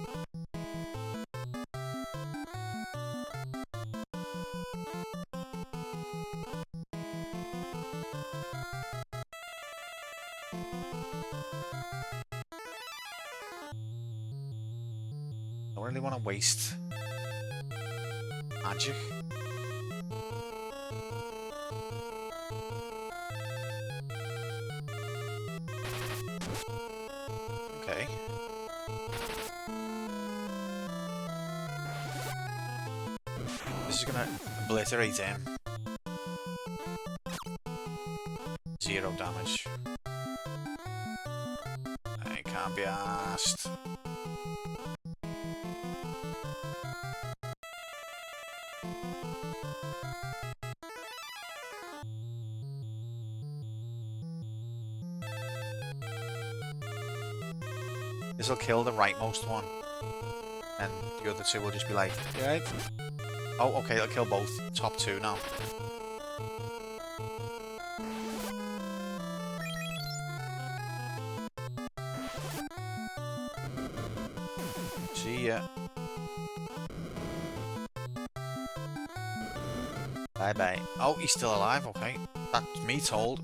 I don't really want to waste magic. Okay. This is gonna obliterate him. 0 damage. I can't be asked. This'll kill the rightmost one. And the other two will just be like, right? Oh, okay, it'll kill both. Top two now. See ya. Bye bye. Oh, he's still alive, okay. That's me told.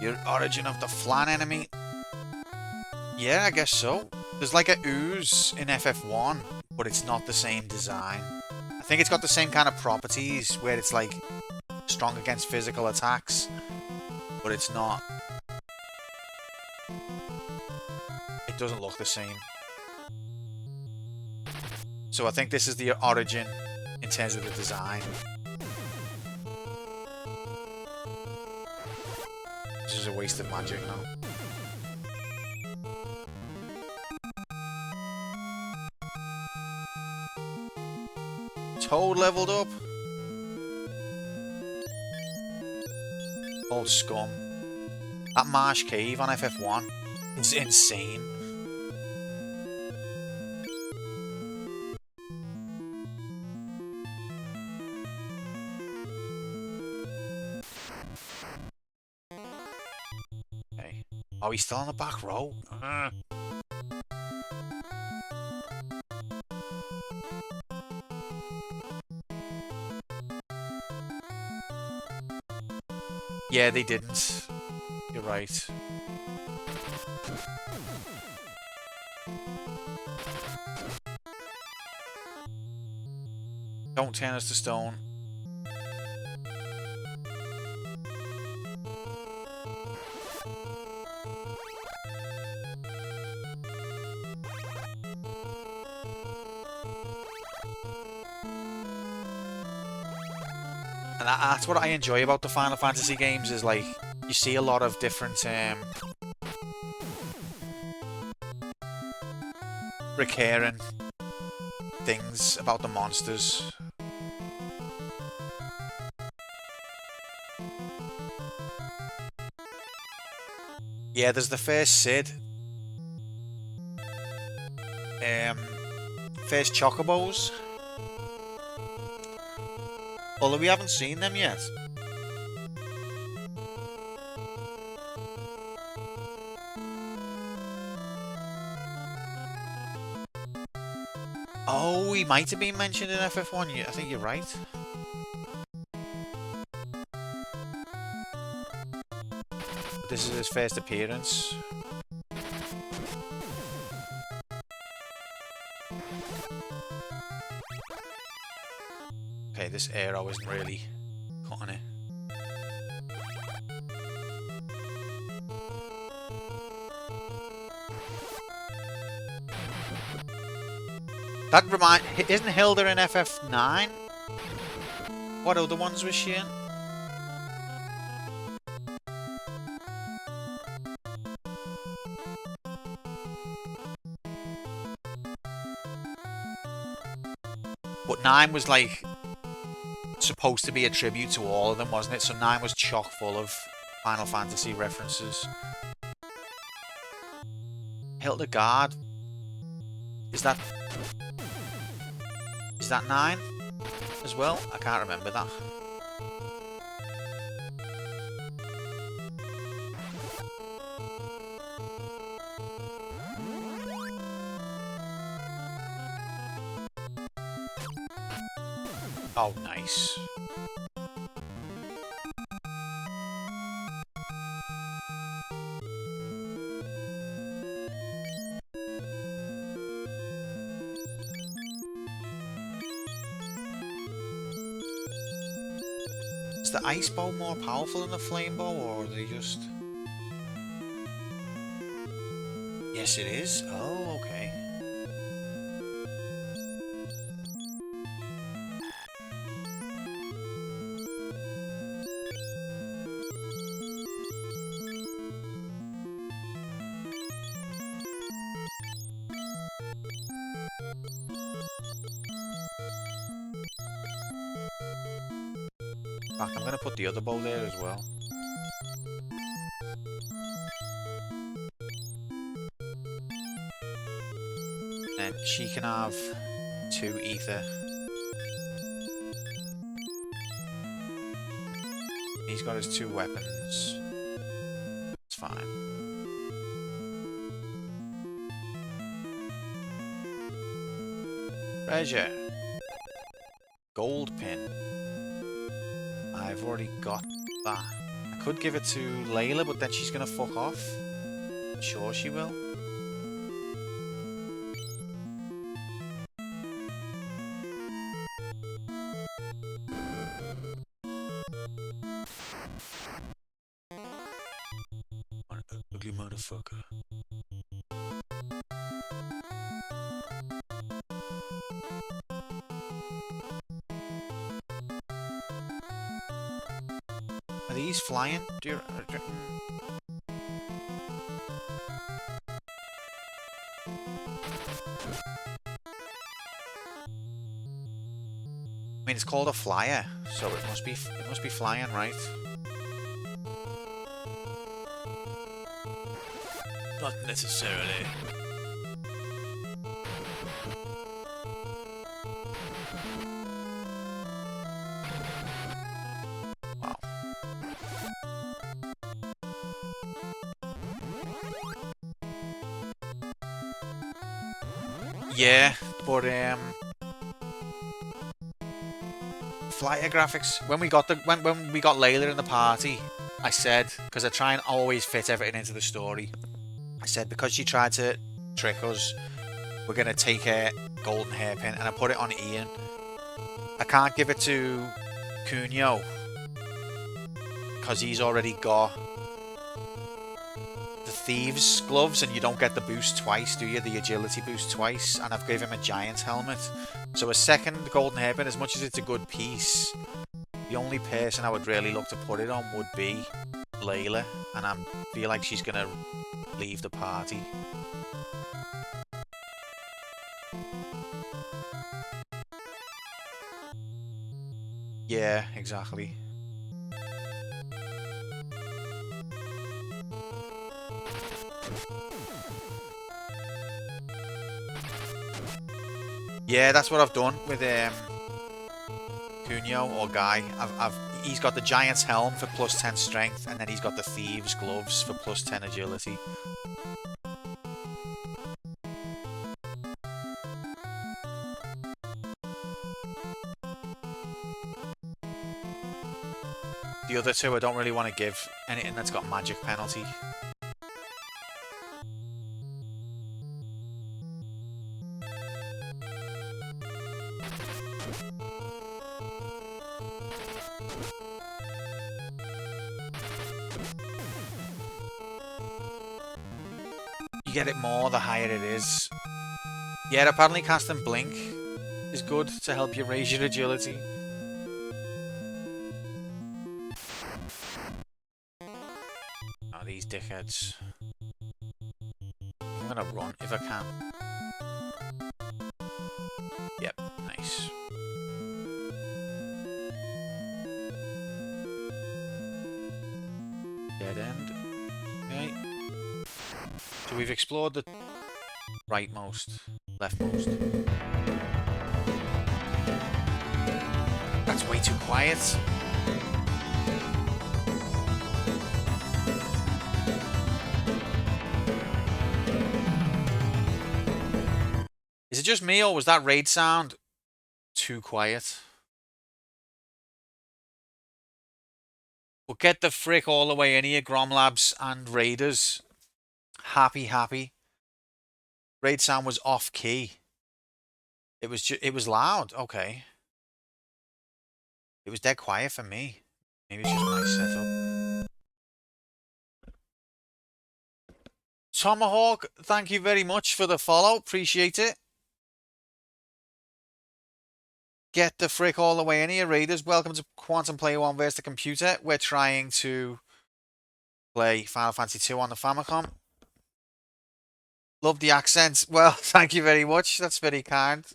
Your origin of the flan enemy? Yeah, I guess so. There's like a ooze in FF1, but it's not the same design. I think it's got the same kind of properties, where it's like strong against physical attacks, but it's not. It doesn't look the same. So I think this is the origin in terms of the design. This is a waste of magic now. Toad leveled up. Old scum. That marsh cave on FF1 is insane. Okay. Oh, he's still on the back row. Yeah, they didn't. You're right. Don't turn us to stone. And that's what I enjoy about the Final Fantasy games, is like, you see a lot of different recurring things about the monsters. Yeah, there's the first Sid. First Chocobos. Although we haven't seen them yet. Oh, he might have been mentioned in FF1. I think you're right. This is his first appearance. Okay, this arrow isn't really cutting it. That isn't Hilda in FF9? What other ones was she in? But 9 was like supposed to be a tribute to all of them, wasn't it? So 9 was chock full of Final Fantasy references. Hildegard. Is that 9 as well? I can't remember that. Oh, nice. Is the ice bow more powerful than the flame bow, or are they just... Yes, it is. Oh, okay. In fact, I'm going to put the other bow there as well. And she can have 2 ether. He's got his 2 weapons. It's fine. Treasure. Gold pin. I've already got that. I could give it to Layla, but then she's gonna fuck off. I'm sure she will. What an ugly motherfucker. Are these flying? I mean, it's called a flyer, so it must be flying, right? Not necessarily. Wow. Yeah, but flyer graphics. When we got Layla in the party, I said, because I try and always fit everything into the story, I said because she tried to trick us, we're gonna take her golden hairpin, and I put it on Ian. I can't give it to Cunio because he's already got the thieves gloves, and you don't get the boost twice, do you? The agility boost twice, and I've given him a giant's helmet. So a second golden hairpin, as much as it's a good piece, the only person I would really look to put it on would be Layla, and I feel like she's gonna leave the party. Yeah, exactly. Yeah, that's what I've done with Cunio or Guy. He's got the giant's helm for plus 10 strength, and then he's got the thieves gloves for plus 10 agility. The other two I don't really want to give anything that's got magic penalty. You get it more the higher it is. Yeah, apparently casting Blink is good to help you raise your agility. Oh, these dickheads. I'm gonna run if I can. Yep, nice. Dead end. Okay. So we've explored the rightmost, leftmost. That's way too quiet. Is it just me or was that raid sound too quiet? Well, get the frick all the way in here, Gromlabs and Raiders. Happy. Raid sound was off key. It was loud. Okay. It was dead quiet for me. Maybe it's just my setup. Tomahawk, thank you very much for the follow. Appreciate it. Get the frick all the way in here, Raiders. Welcome to Quantum Player 1 vs. the Computer. We're trying to play Final Fantasy 2 on the Famicom. Love the accents. Well, thank you very much. That's very kind.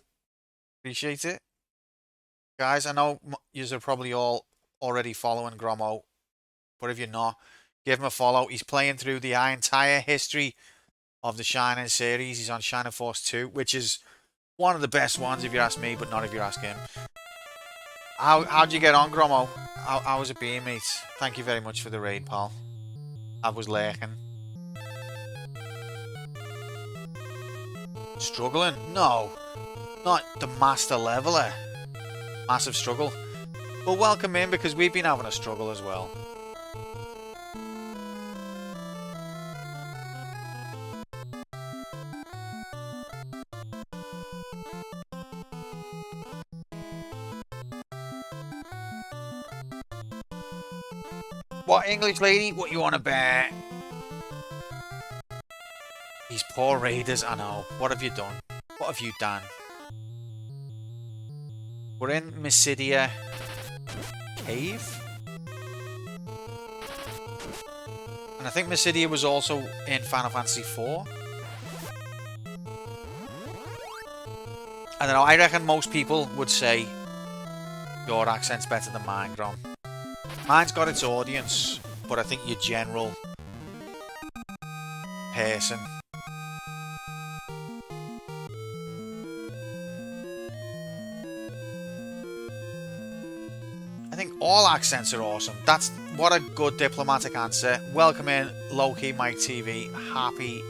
Appreciate it. Guys, I know you are probably all already following Gromo, but if you're not, give him a follow. He's playing through the entire history of the Shining series. He's on Shining Force 2, which is one of the best ones if you ask me, but not if you ask him. How'd you get on, Gromo? How was it being, mate? Thank you very much for the raid, pal. I was lurking. Struggling? No. Not the master leveler. Massive struggle. But welcome in because we've been having a struggle as well. What, English lady? What you want to bet? These poor raiders, I know. What have you done? What have you done? We're in Mysidia Cave. And I think Mysidia was also in Final Fantasy 4. I don't know, I reckon most people would say your accent's better than mine, Grom. Mine's got its audience, but I think your general person. I think all accents are awesome. That's what a good diplomatic answer. Welcome in, Loki Mike TV. Happy.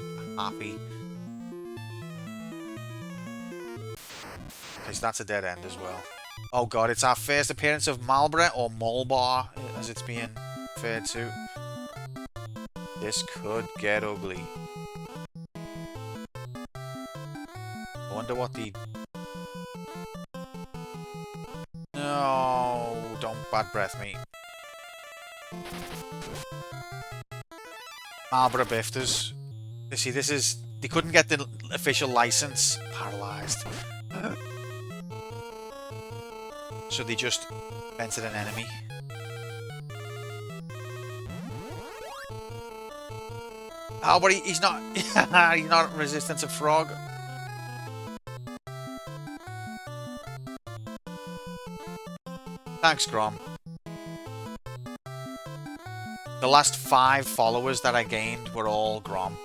Because that's a dead end as well. Oh god, it's our first appearance of Marlborough, or Mulbar, as it's being referred to. This could get ugly. I wonder what the... No, don't bad breath me. Marlborough Bifters. You see, this is... They couldn't get the official license. Paralysed. So they just entered an enemy. Oh, but he's not... he's not resistant to frog. Thanks, Grom. The last 5 followers that I gained were all Grom.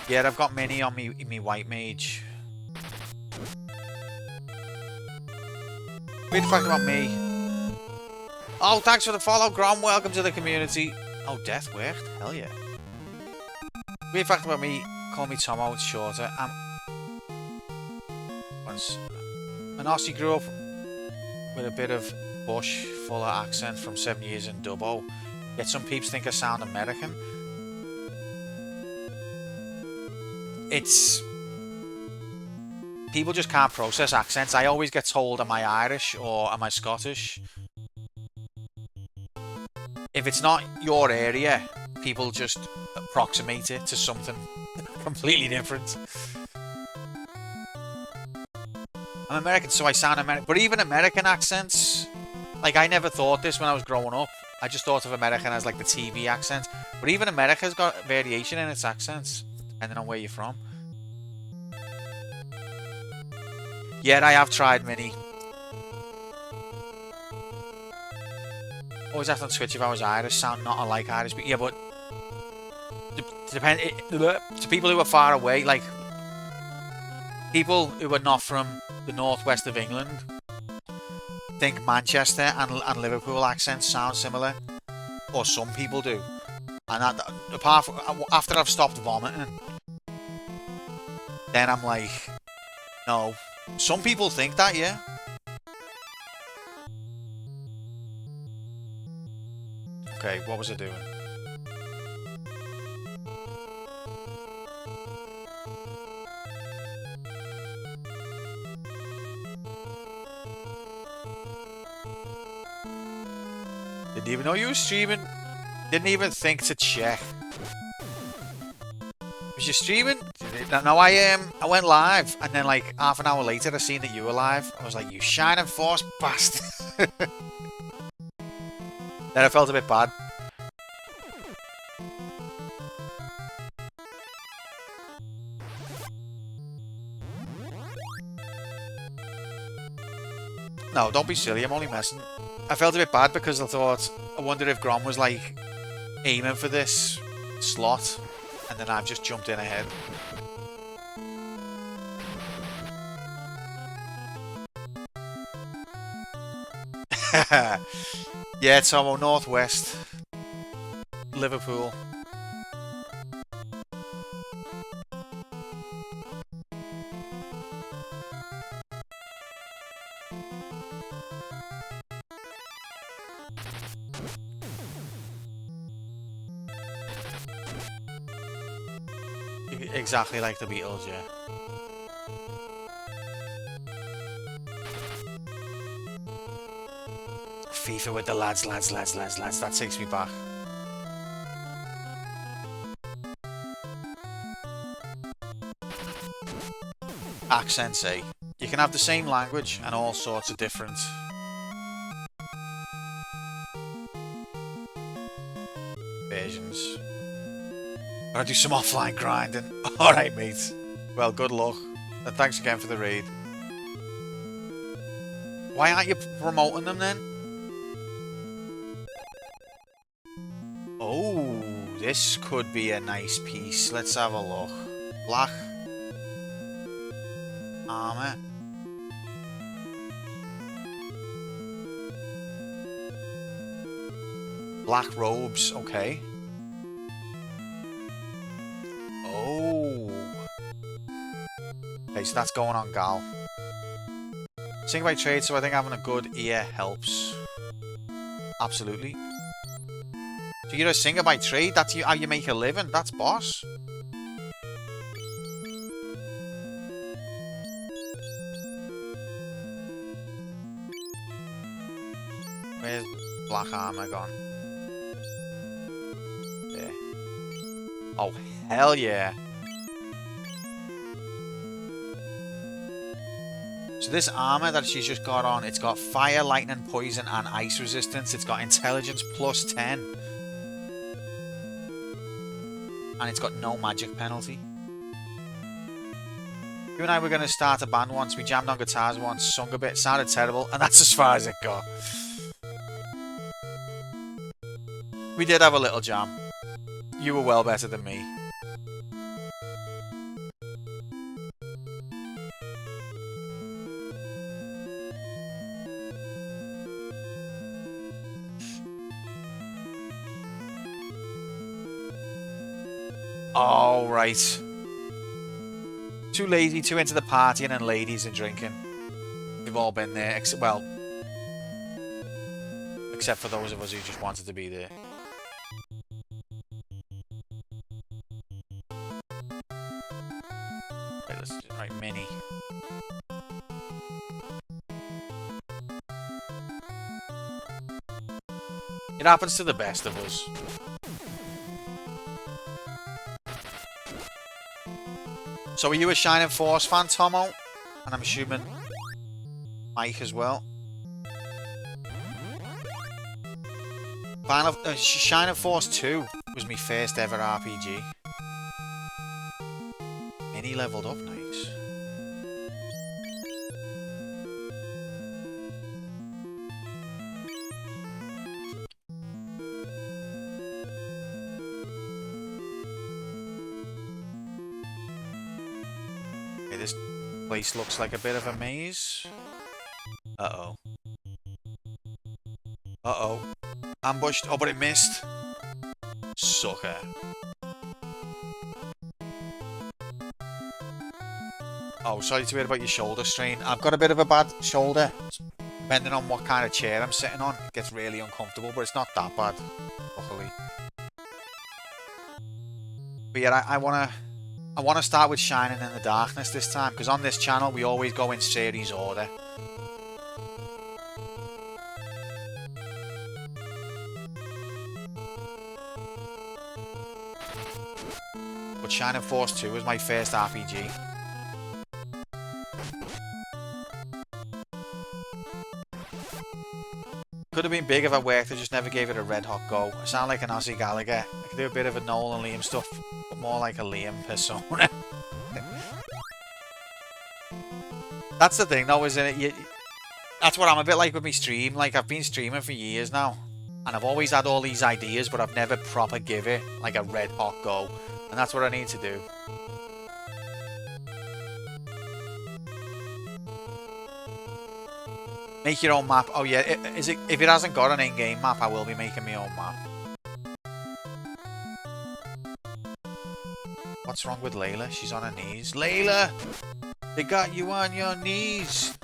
Yeah, I've got many on me white mage. Weird fact about me. Oh, thanks for the follow, Grom. Welcome to the community. Oh, death worked? Hell yeah. Weird fact about me. Call me Tomo, it's shorter. sounds. An Aussie grew up with a bit of bush, fuller accent from 7 years in Dubbo. Yet some peeps think I sound American. It's... People just can't process accents. I always get told, am I Irish or am I Scottish? If it's not your area, people just approximate it to something completely different. I'm American, so I sound American. But even American accents, like I never thought this when I was growing up. I just thought of American as like the TV accent. But even America's got variation in its accents, depending on where you're from. Yeah, I have tried many. Always asked on Twitch if I was Irish, sound not unlike Irish, but yeah, but to people who are far away, like people who are not from the northwest of England, think Manchester and Liverpool accents sound similar, or some people do. And that, apart from, after I've stopped vomiting, then I'm like, no. Some people think that, yeah. Okay, what was I doing? Didn't even know you were streaming. Didn't even think to check. Was you streaming? No, I went live, and then like half an hour later, I seen that you were live. I was like, you shining force bastard. Then I felt a bit bad. No, don't be silly. I'm only messing. I felt a bit bad because I thought, I wonder if Grom was like aiming for this slot, and then I've just jumped in ahead. Yeah, Tomo, Northwest, Liverpool. Exactly like the Beatles, yeah. FIFA with the lads. That takes me back. Accents, eh? You can have the same language and all sorts of different versions. Gotta do some offline grinding. Alright, mate. Well, good luck. And thanks again for the raid. Why aren't you promoting them then? Oh, this could be a nice piece. Let's have a look. Black armor. Black robes, okay. Oh. Okay, so that's going on Gal. Sing by trade, so I think having a good ear helps. Absolutely. So you're a singer by trade? That's how you make a living? That's boss. Where's black armor gone? There. Oh, hell yeah. So this armor that she's just got on, it's got fire, lightning, poison, and ice resistance. It's got intelligence plus 10. And it's got no magic penalty. You and I were going to start a band once. We jammed on guitars once, sung a bit, sounded terrible, and that's as far as it got. We did have a little jam. You were well better than me. Oh, right. Too lazy, too into the partying and ladies and drinking. We've all been there, well, except for those of us who just wanted to be there. Right, mini. It happens to the best of us. So are you a Shining Force fan, Tomo? And I'm assuming Mike as well. Shining Force 2 was my first ever RPG. Mini leveled up, nice. Okay, this place looks like a bit of a maze. Uh-oh. Uh-oh. Ambushed. Oh, but it missed. Sucker. Oh, sorry to hear about your shoulder strain. I've got a bit of a bad shoulder. Depending on what kind of chair I'm sitting on, it gets really uncomfortable, but it's not that bad, luckily. But yeah, I wanna start with Shining in the Darkness this time, because on this channel we always go in series order. But Shining Force 2 was my first RPG. Could have been big if I worked, I just never gave it a red hot go. I sound like an Aussie Gallagher. I could do a bit of a Noel and Liam stuff, but more like a Liam persona. That's the thing though, isn't it? That's what I'm a bit like with my stream. Like, I've been streaming for years now, and I've always had all these ideas, but I've never proper give it like a red hot go. And that's what I need to do. Make your own map. Oh yeah, if it hasn't got an in-game map, I will be making my own map. What's wrong with Layla? She's on her knees. Layla! They got you on your knees!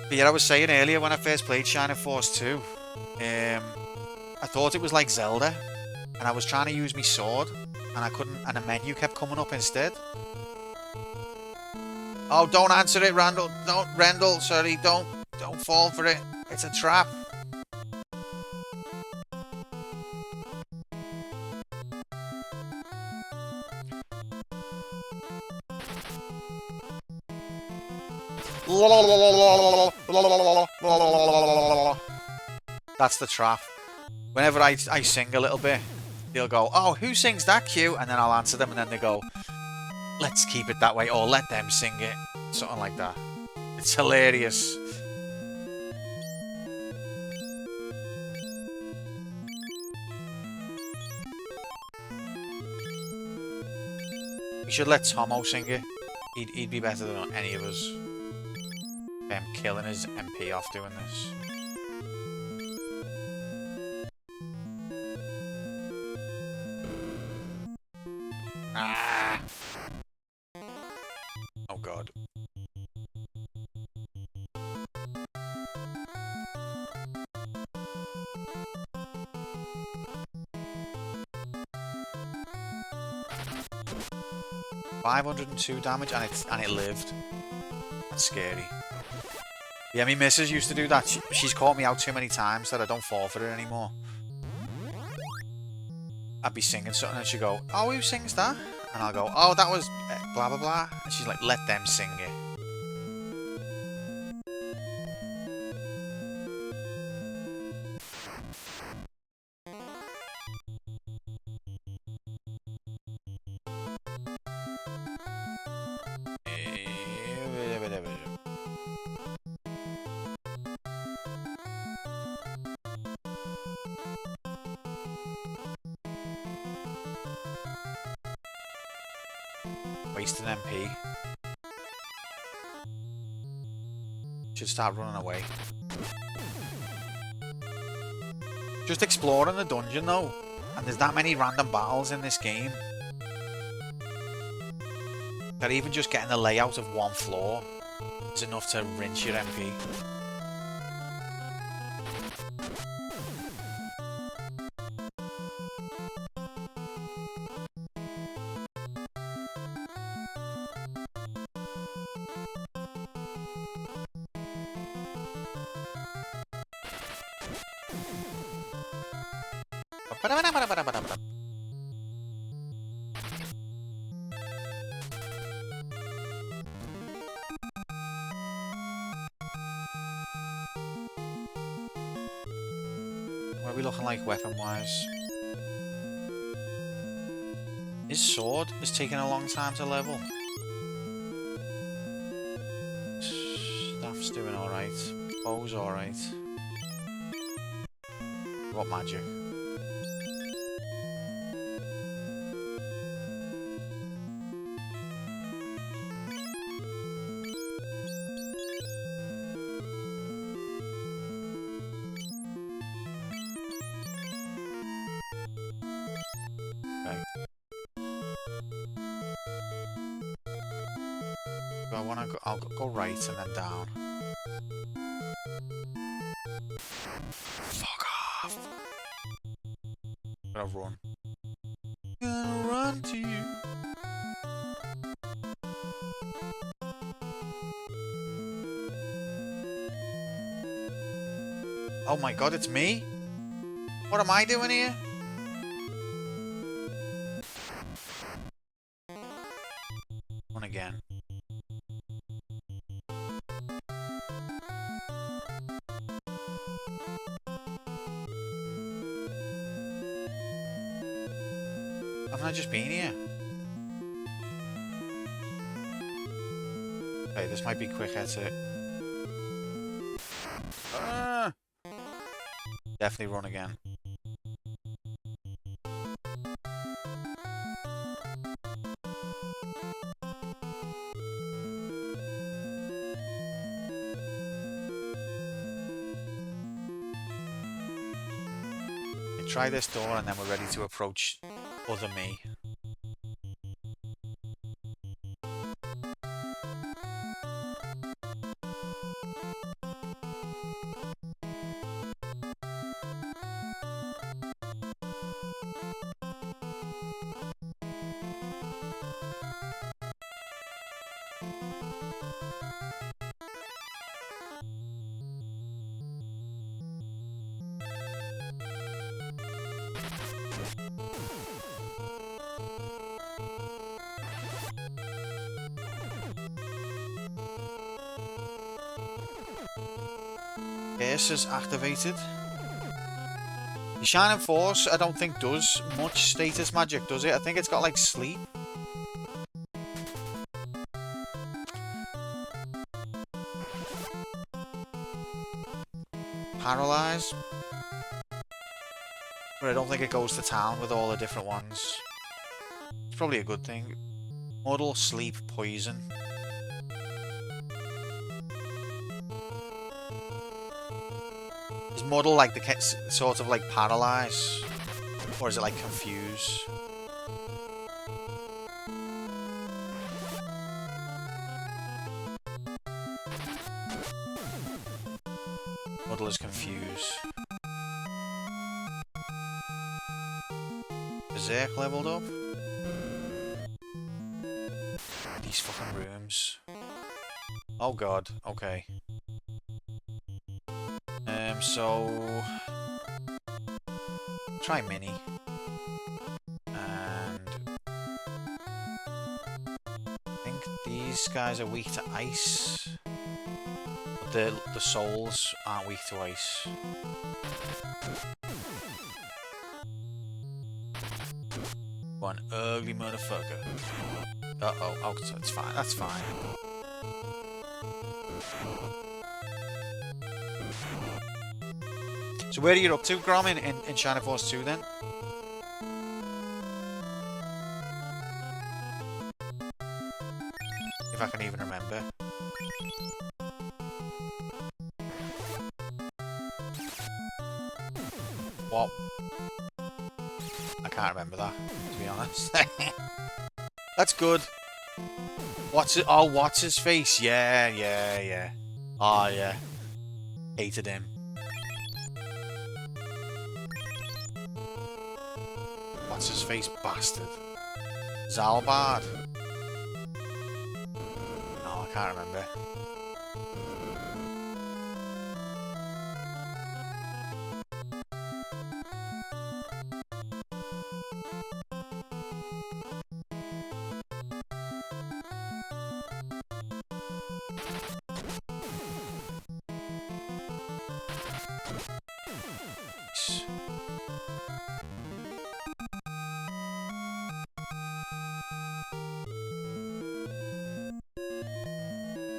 But yeah, I was saying earlier when I first played Shining Force 2, I thought it was like Zelda, and I was trying to use my sword, and I couldn't, and a menu kept coming up instead. Oh, don't answer it, Randall. Don't, Rendell. Sorry, don't fall for it. It's a trap. That's the trap. Whenever I sing a little bit, they'll go, oh, who sings that cue? And then I'll answer them, and then they go, let's keep it that way, or let them sing it. Something like that. It's hilarious. We should let Tomo sing it. He'd be better than any of us. Killing his MP off doing this. Ah! Oh god. $502 damage and it lived. That's scary. Yeah, my missus used to do that. She's caught me out too many times that I don't fall for it anymore. I'd be singing something and she'd go, oh, who sings that? And I'll go, oh, that was blah, blah, blah. And she's like, let them sing it. Wasting MP. Should start running away. Just exploring the dungeon though, and there's that many random battles in this game that even just getting the layout of one floor is enough to rinse your MP. What are we looking like weapon-wise? His sword is taking a long time to level. Staff's doing alright. Bow's alright. What magic? I want to go. I'll go right and then down. Fuck off! I'm gonna run. Gonna run to you. Oh my god, it's me? What am I doing here? Run again. Haven't I just been here? Okay, this might be quicker to... Definitely run again. Try this door and then we're ready to approach other me. Curse is activated. The Shining Force, I don't think does much status magic, does it? I think it's got like sleep. Paralyze. But I don't think it goes to town with all the different ones. It's probably a good thing. Muddle, sleep, poison. Is muddle like the sort of like paralyze? Or is it like confuse? Muddle is confuse. Berserk leveled up. These fucking rooms. Oh god, okay. So try mini. And I think these guys are weak to ice. But the souls aren't weak to ice. One ugly motherfucker. Uh-oh. Oh, so it's fine. That's fine. So where are you up to, Grom, in Shining Force 2 then? If I can even remember. What? I can't remember that, to be honest. That's good. What's it? Oh, what's his face? Yeah, yeah, yeah. Oh, yeah. Hated him. What's his face, bastard? Zalbard? No, I can't remember.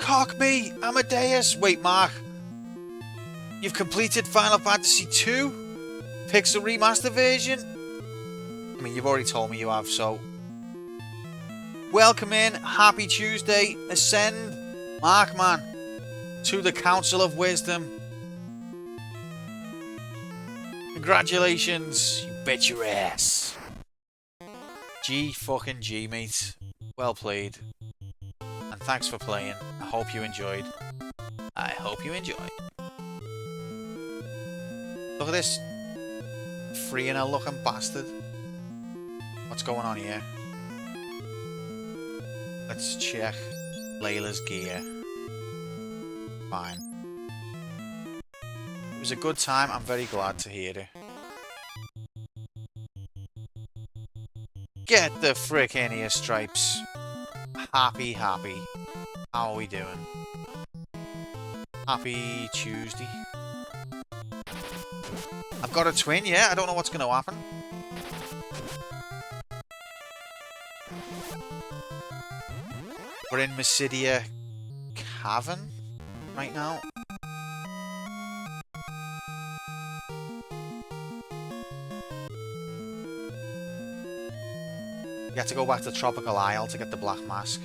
Cock me, Amadeus! Wait, Mark. You've completed Final Fantasy 2? Pixel Remaster version? I mean, you've already told me you have, so... Welcome in, happy Tuesday, ascend, Markman, to the Council of Wisdom. Congratulations, you bet your ass. G fucking G, mate. Well played. And thanks for playing. I hope you enjoyed. I hope you enjoyed. Look at this freeing looking bastard. What's going on here? Let's check Layla's gear. Fine. It was a good time. I'm very glad to hear it. Get the frick in here, Stripes. Happy. How are we doing? Happy Tuesday. I've got a twin, yeah. I don't know what's going to happen. We're in Mysidia Cavern right now. You have to go back to Tropical Isle to get the Black Mask.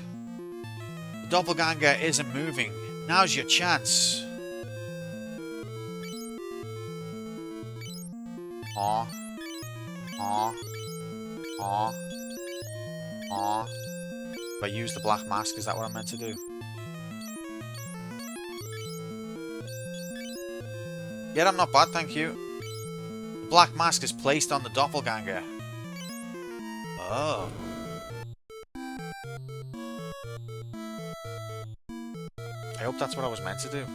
The doppelganger isn't moving. Now's your chance. Aw. If I use the Black Mask, is that what I'm meant to do? Yeah, I'm not bad, thank you. The Black Mask is placed on the doppelganger. Oh. I hope that's what I was meant to do.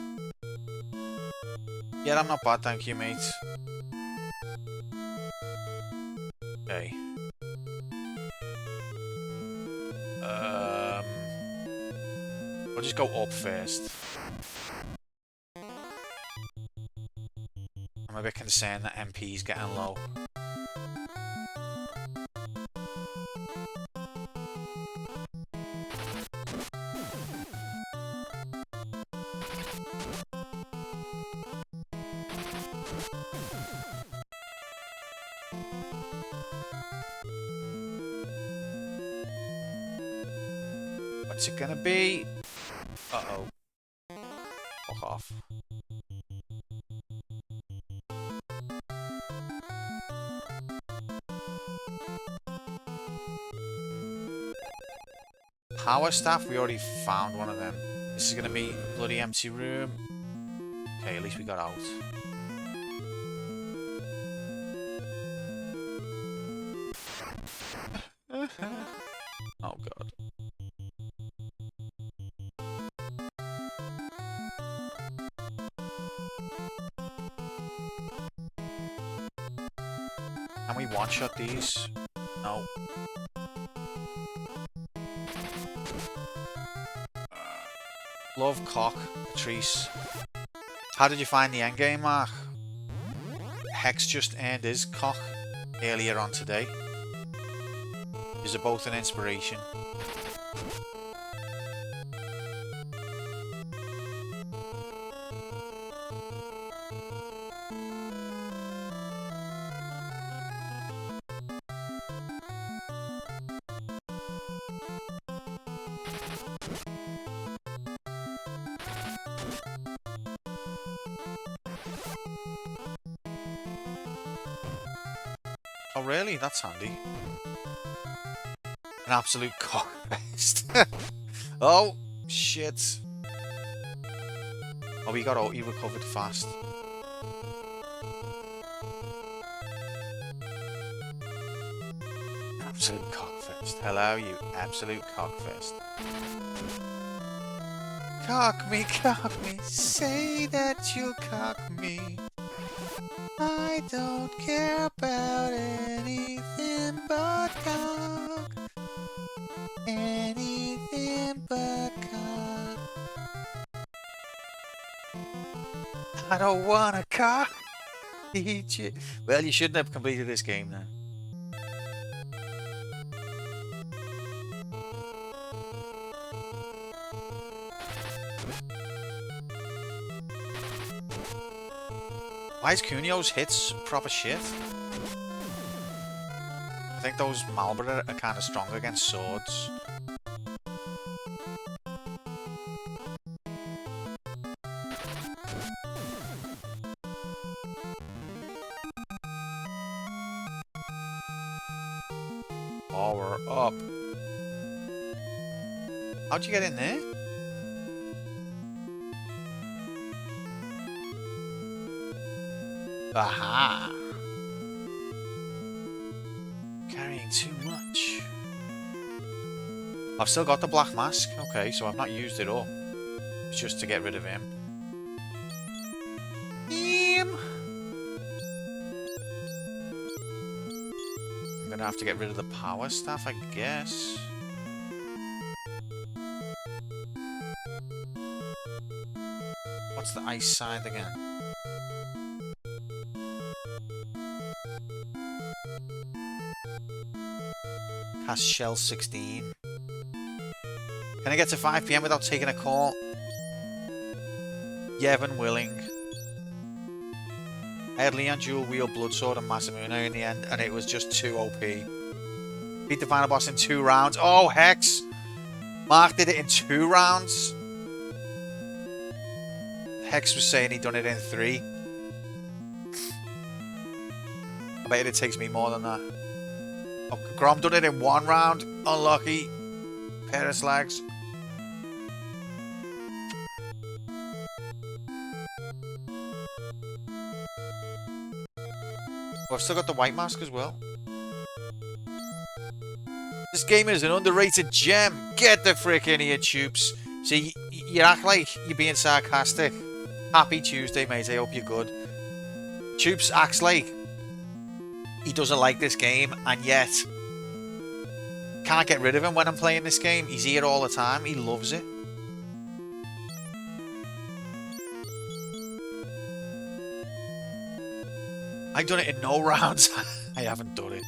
Yeah, I'm not bad, thank you, mate. Okay. We'll just go up first. I'm a bit concerned that MP's getting low. What's it gonna be? Uh-oh. Fuck off. Power staff? We already found one of them. This is gonna be a bloody empty room. Okay, at least we got out. Oh god. Can we one-shot these? No. Love cock, Patrice. How did you find the endgame, Mark? Hex just earned his cock earlier on today. These are both an inspiration. Oh, really? That's handy. An absolute cockfest. Oh, shit. Oh, he recovered fast. Absolute cockfest. Hello, you absolute cockfest. Cock me, say that you'll cock me. I don't care about anything but cock. Anything but cock. I don't wanna cock. Eat you. Well, you shouldn't have completed this game then. Why is Cunio's hits proper shit? I think those Marlboro are kind of strong against swords. Oh, we're up. How'd you get in there? Aha! Carrying too much. I've still got the black mask. Okay, so I've not used it up. It's just to get rid of him. I'm gonna have to get rid of the power staff, I guess. What's the ice side again? Cast Shell 16. Can I get to 5 PM without taking a call? Yevon willing. I had Leon Dual Wheel, Bloodsword and Masamune in the end, and it was just too OP. Beat the final boss in 2 rounds. Oh, Hex! Mark did it in 2 rounds. Hex was saying he'd done it in 3. I bet it takes me more than that. Oh, Grom done it in 1 round. Unlucky. Pair of slags. Oh, I've still got the white mask as well. This game is an underrated gem. Get the frick in here, Tubes. See, you act like you're being sarcastic. Happy Tuesday, mate. I hope you're good. Tubes acts like he doesn't like this game, and yet can't get rid of him when I'm playing this game. He's here all the time. He loves it. I've done it in no rounds. I haven't done it.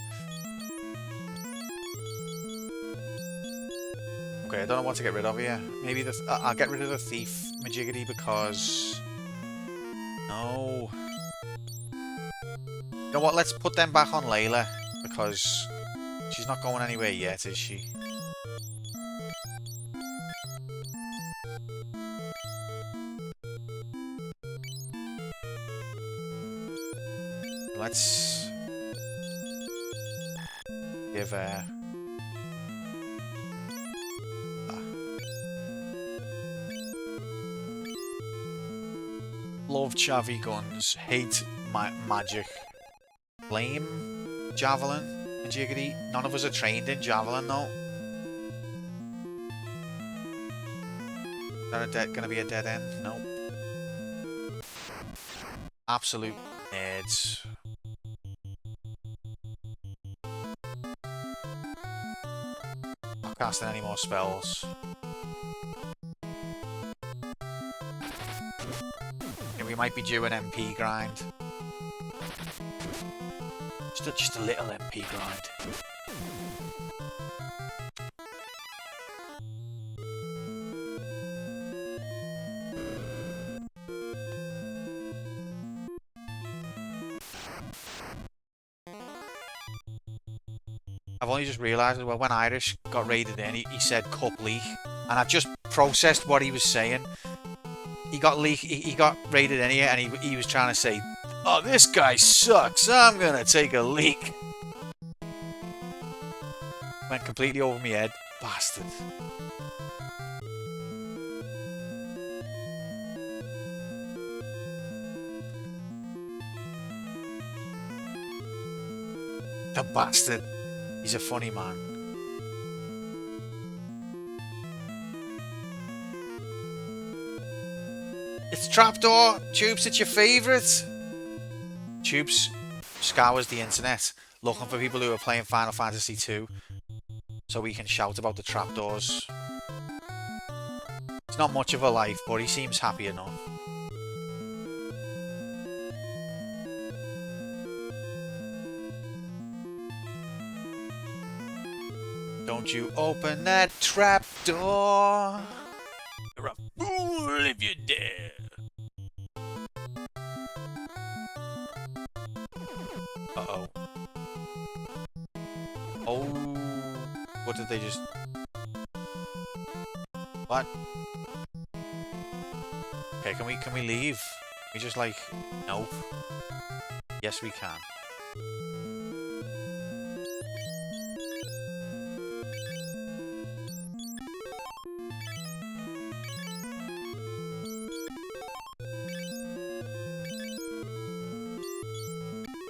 Okay, I don't know what to get rid of here. Maybe I'll get rid of the Thief Majigity because... No. You know what? Let's put them back on Layla because she's not going anywhere yet, is she? Let's give love Chavi guns, hate magic, flame javelin and jiggity. None of us are trained in javelin though. Is that gonna be a dead end? Nope. Absolute nerds. Not casting any more spells. Yeah, we might be due an MP grind. Just a little MP grind. I've only just realised as well, when Irish got raided in, he said cup leak, and I've just processed what he was saying. He got raided in here, and he was trying to say, "Oh, this guy sucks. I'm gonna take a leak." Went completely over my head. Bastard. The bastard. He's a funny man. It's Trapdoor. Tubes, it's your favourite. Tubes scours the internet looking for people who are playing Final Fantasy 2 so he can shout about the trapdoors. It's not much of a life, but he seems happy enough. Don't you open that trapdoor. You're a fool if you dare. Uh-oh. Oh. What did they just... What? Okay, can we leave? We just like... Nope. Yes, we can.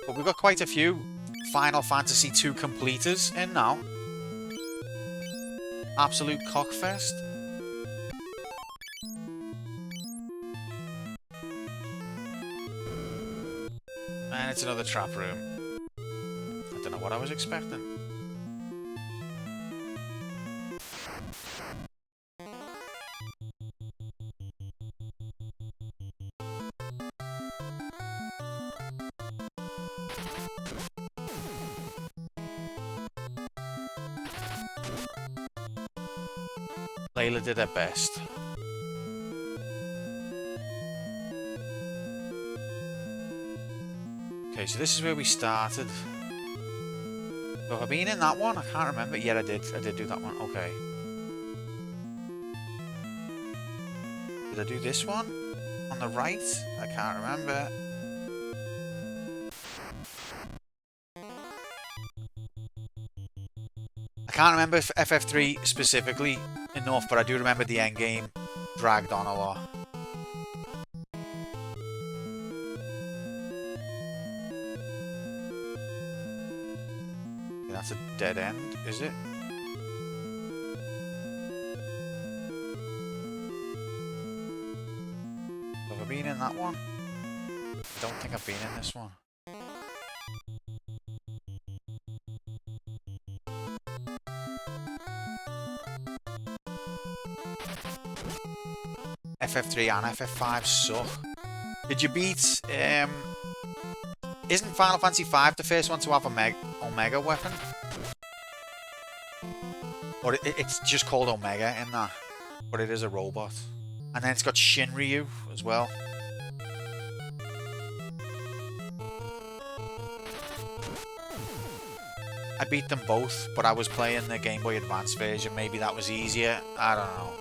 But we've got quite a few Final Fantasy 2 completers in now. Absolute cockfest. And it's another trap room. I don't know what I was expecting. Layla did her best. Okay, so this is where we started. So have I been in that one? I can't remember. Yeah, I did. I did do that one. Okay. Did I do this one? On the right? I can't remember. I can't remember FF3 specifically enough, but I do remember the end game dragged on a lot. That's a dead end, is it? Have I been in that one? I don't think I've been in this one. FF3 and FF5 suck. Did you beat... Isn't Final Fantasy V the first one to have a Omega weapon? Or it's just called Omega in that. But it is a robot. And then it's got Shinryu as well. I beat them both, but I was playing the Game Boy Advance version. Maybe that was easier. I don't know.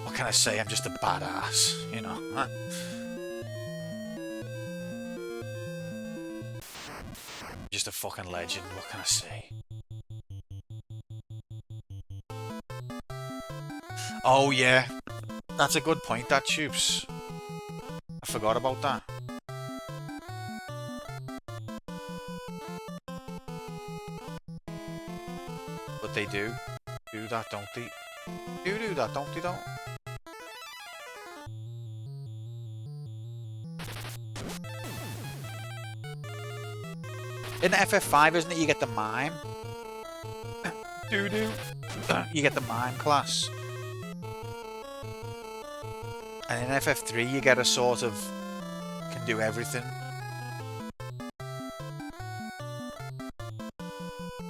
What can I say? I'm just a badass, you know. Just a fucking legend. What can I say? Oh yeah, that's a good point. That Tubes. I forgot about that. But they do that, don't they? Do that, don't they? Don't. In FF5, isn't it? You get the mime. You get the mime class. And in FF3, you get a sort of can do everything.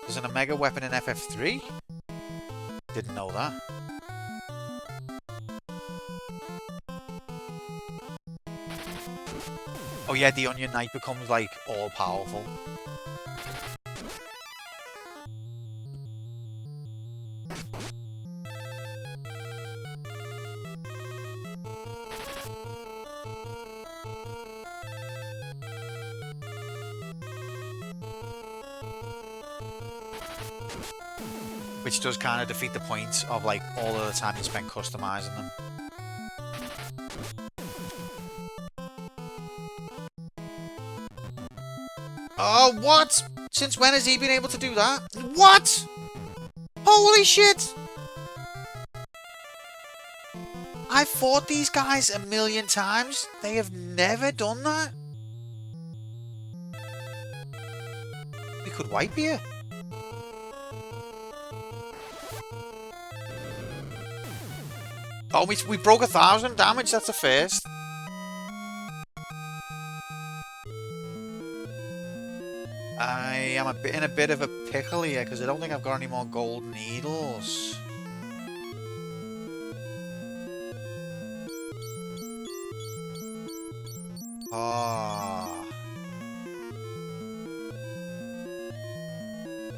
There's an Omega weapon in FF3? Didn't know that. Oh yeah, the Onion Knight becomes like all powerful. which does kind of defeat the point of like all of the time you spend customizing them. Oh, what? Since when has he been able to do that? What? Holy shit! I've fought these guys a million times. They have never done that. We could wipe here. Oh, we broke 1,000 damage. That's a first. I am in a bit of a pickle here because I don't think I've got any more gold needles. Oh.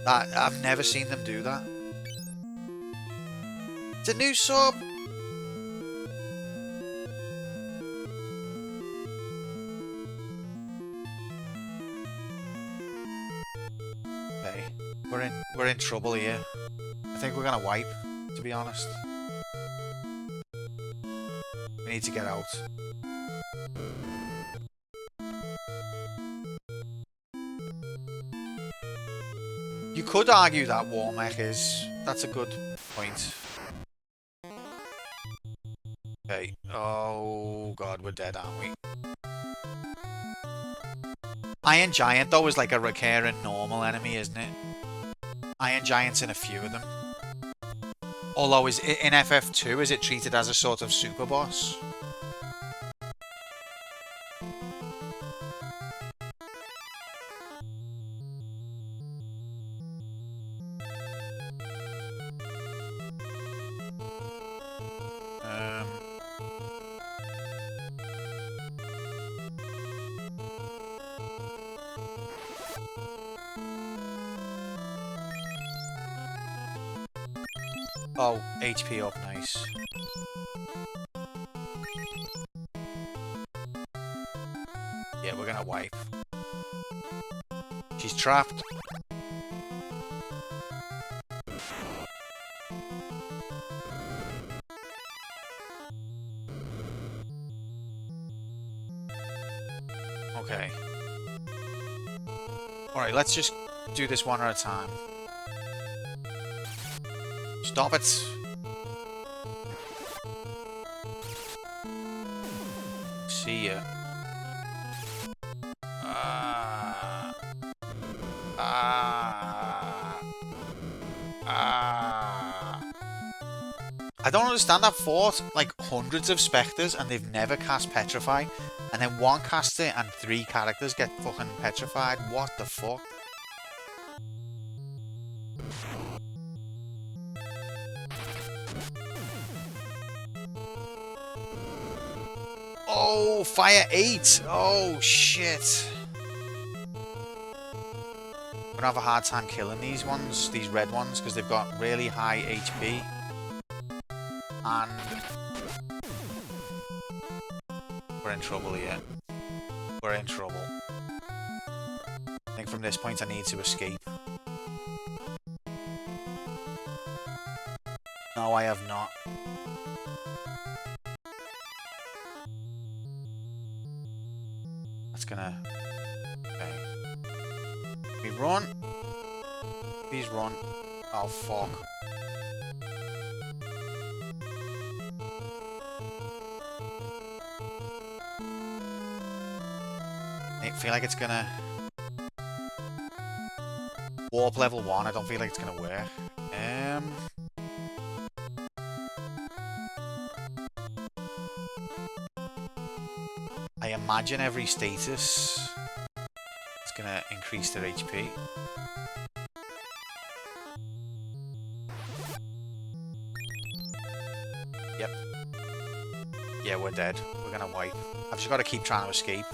I've never seen them do that. It's a new sub. Okay, we're in trouble here. I think we're gonna wipe, to be honest. We need to get out. You could argue that Warmech that's a good point. Okay. Oh god, we're dead, aren't we? Iron Giant, though, is like a recurring normal enemy, isn't it? Iron Giant's in a few of them. Although, in FF2, is it treated as a sort of super boss? Oh, HP up, nice. Yeah, we're gonna wipe. She's trapped. Okay. Alright, let's just do this one at a time. Stop it! See ya. I don't understand. I've fought like hundreds of spectres and they've never cast Petrify. And then one caster and 3 characters get fucking petrified. What the fuck? Oh, fire 8! Oh, shit. I'm gonna have a hard time killing these ones, these red ones, because they've got really high HP. And we're in trouble here. We're in trouble. I think from this point I need to escape. No, I have not. That's gonna... Okay. We run. Please run. Oh, fuck. I feel like it's gonna... Warp level 1, I don't feel like it's gonna work. I imagine every status is gonna increase their HP. Yep. Yeah, we're dead. We're gonna wipe. I've just gotta keep trying to escape.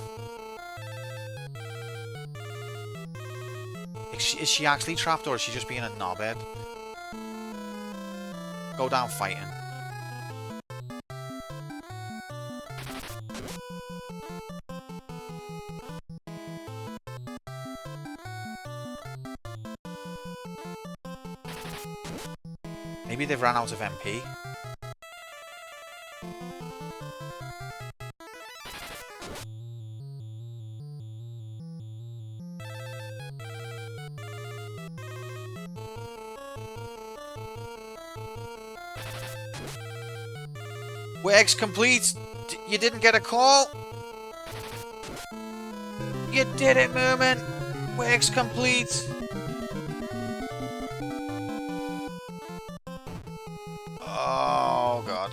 Is she actually trapped or is she just being a knobhead? Go down fighting. Maybe they've ran out of MP. Works complete. You didn't get a call. You did it, Merman. Works complete. Oh, God.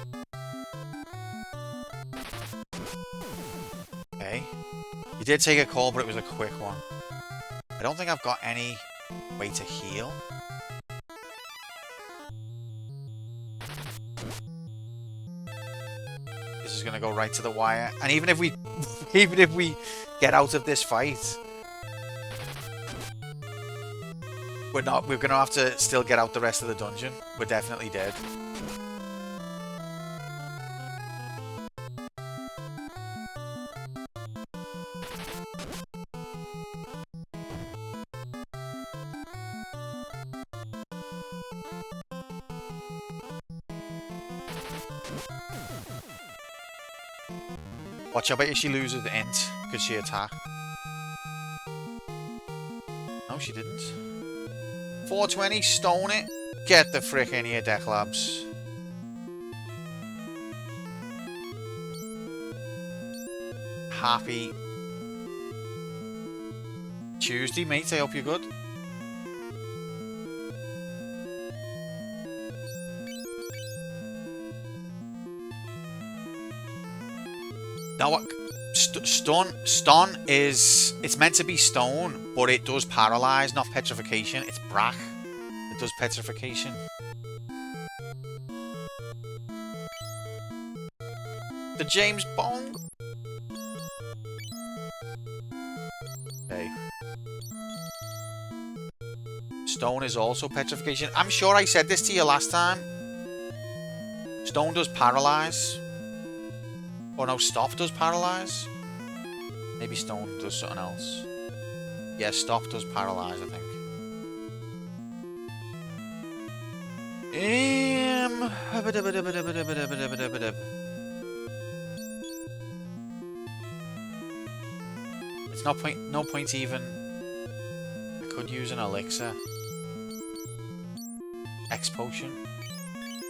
Okay. You did take a call, but it was a quick one. I don't think I've got any way to heal. This is gonna go right to the wire. And even if we get out of this fight, we're gonna have to still get out the rest of the dungeon. We're definitely dead. Watch, I bet you she loses the int because she attacked. No, she didn't. 420, stone it. Get the frick in here, Deck Labs. Happy Tuesday, mate. I hope you're good. Now what? Stun is... It's meant to be stone, but it does paralyze, not petrification. It's brack. It does petrification. The James Bond. Okay. Stone is also petrification. I'm sure I said this to you last time. Stone does paralyze. Oh no, stop does paralyze. Maybe stone does something else. Yeah, stop does paralyze, I think. It's no point even. I could use an elixir. X potion.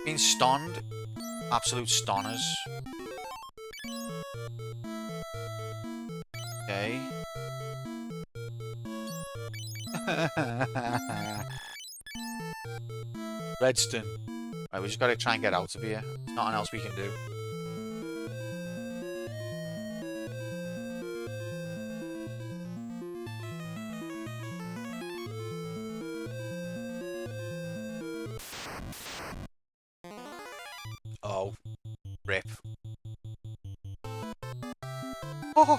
Being stunned. Absolute stunners. Okay. Redstone. Right, we just gotta try and get out of here. There's nothing else we can do. Oh. Rip. Oh!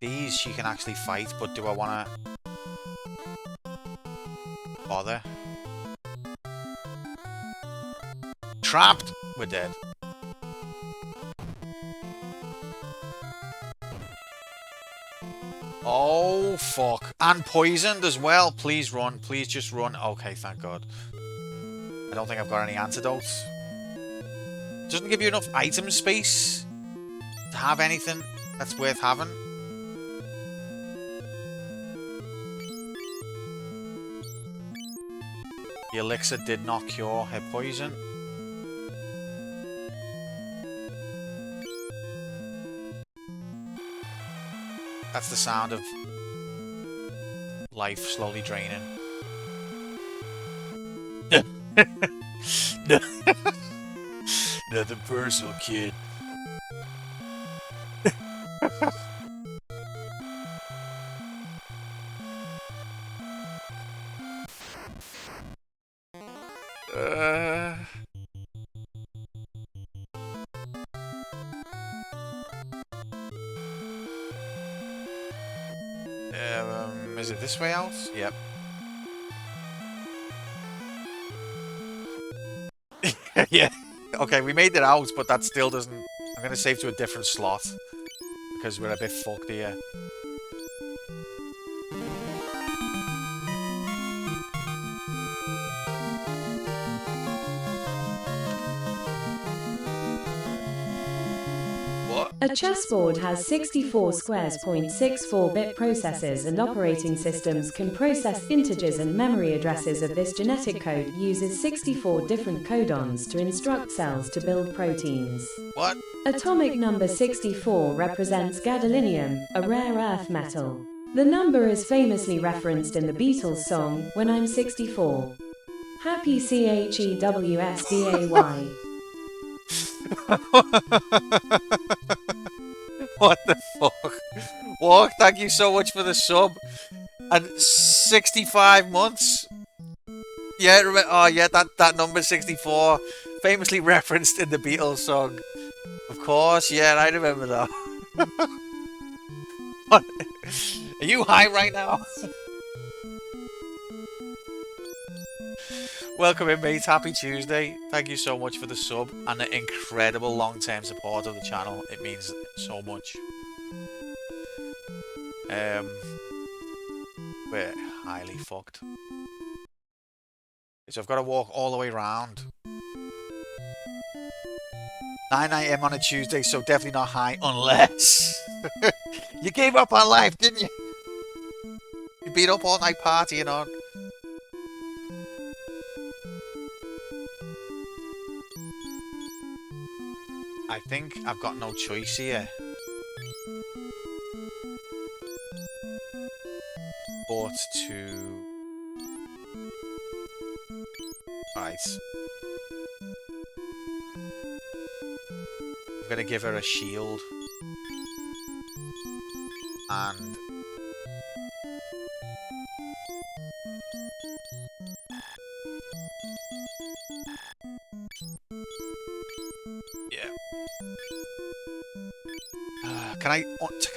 These she can actually fight, but do I want to bother? Trapped! We're dead. Oh, fuck. And poisoned as well. Please run. Please just run. Okay, thank God. I don't think I've got any antidotes. Doesn't give you enough item space to have anything that's worth having. The elixir did not cure her poison. That's the sound of life slowly draining. Nothing personal, kid. Is it this way out? Yep. Yeah. Okay, we made it out, but that still doesn't... I'm going to save to a different slot. Because we're a bit fucked here. What? A chessboard has 64 squares. 0.64-bit processors and operating systems can process integers, and memory addresses of this genetic code uses 64 different codons to instruct cells to build proteins. What? Atomic number 64 represents gadolinium, a rare earth metal. The number is famously referenced in the Beatles song, When I'm 64. Happy CHEWSDAY. What the fuck? Walk, thank you so much for the sub. And 65 months? Yeah, oh yeah, that number 64, famously referenced in the Beatles song. Of course, yeah, I remember that. What? Are you high right now? Welcome in, mate. Happy Tuesday. Thank you so much for the sub and the incredible long-term support of the channel. It means so much. We're highly fucked. So I've got to walk all the way around. 9 AM on a Tuesday, so definitely not high unless... You gave up on life, didn't you? You beat up all night partying on. I think I've got no choice here. But to... Right. I'm gonna give her a shield. And... yeah. Can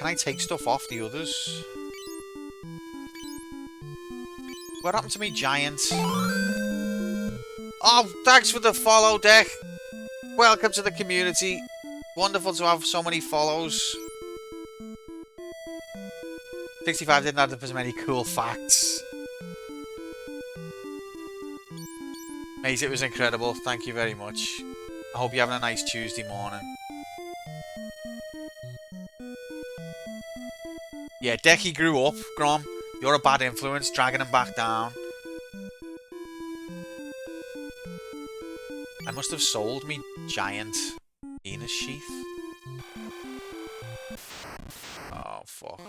I take stuff off the others? What happened to me, giant? Oh, thanks for the follow, Deck. Welcome to the community. Wonderful to have so many follows. 65 didn't add up as many cool facts. Mate, it was incredible. Thank you very much. I hope you're having a nice Tuesday morning. Yeah, Decky grew up, Grom. You're a bad influence, dragging him back down. I must have sold me giant penis sheath. Oh, fuck.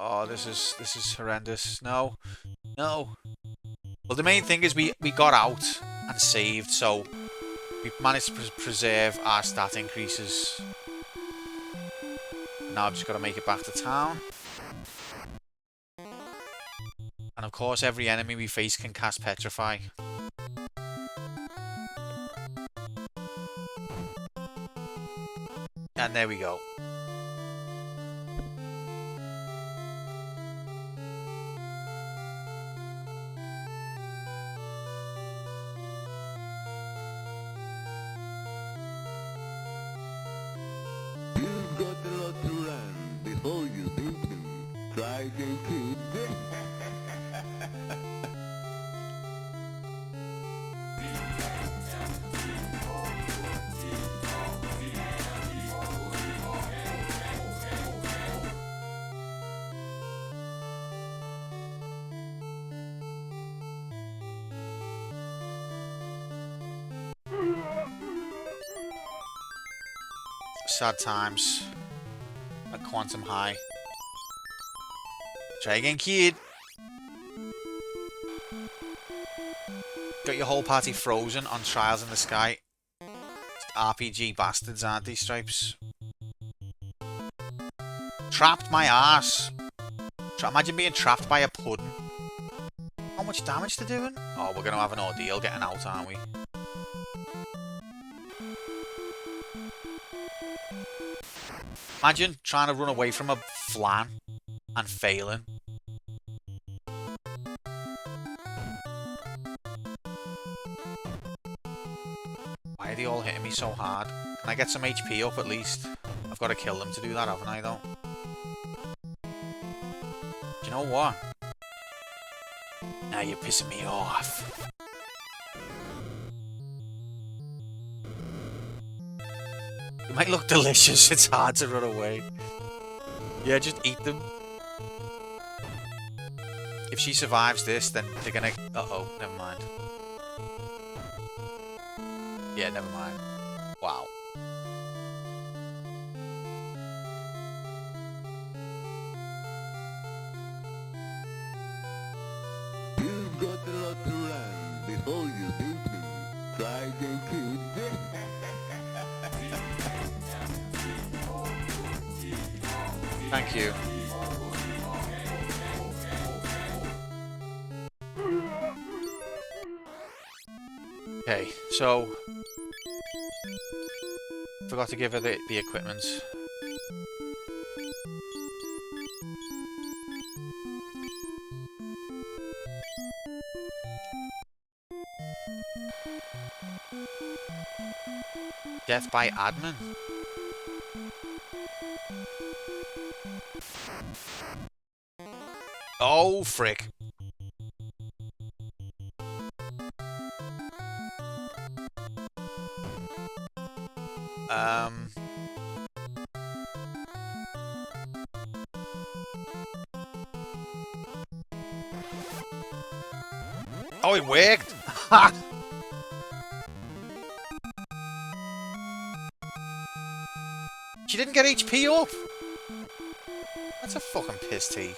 Oh, this is horrendous. No. No. Well, the main thing is we got out and saved, so we managed to preserve our stat increases. Now I've just got to make it back to town. And of course, every enemy we face can cast Petrify. And there we go. You've got a lot to learn before you begin. Try again, kid. Sad times. A quantum high. Try again, kid. Got your whole party frozen on Trials in the Sky. RPG bastards, aren't they, Stripes? Trapped my ass. Imagine being trapped by a pudding. How much damage they're doing? Oh, we're going to have an ordeal getting out, aren't we? Imagine trying to run away from a flan and failing. Why are they all hitting me so hard? Can I get some HP up at least? I've got to kill them to do that, haven't I, though? Do you know what? Now you're pissing me off. It might look delicious, it's hard to run away. Yeah, just eat them. If she survives this, then they're gonna... Uh-oh, never mind. Yeah, never mind. Wow. You've got a lot to learn before you simply try and keep Thank you. Okay, so... Forgot to give her the equipment. Death by admin. Oh, frick. Oh, it worked! Ha! She didn't get HP up! That's a fucking piss take.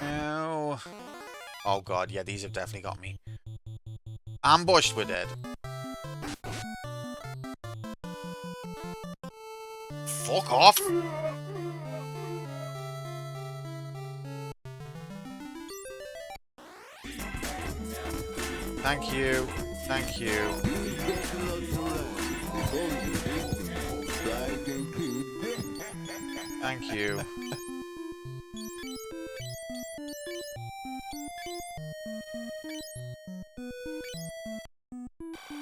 No. Oh god, yeah, these have definitely got me. Ambushed, we're dead. Fuck off! Thank you. Thank you. Thank you.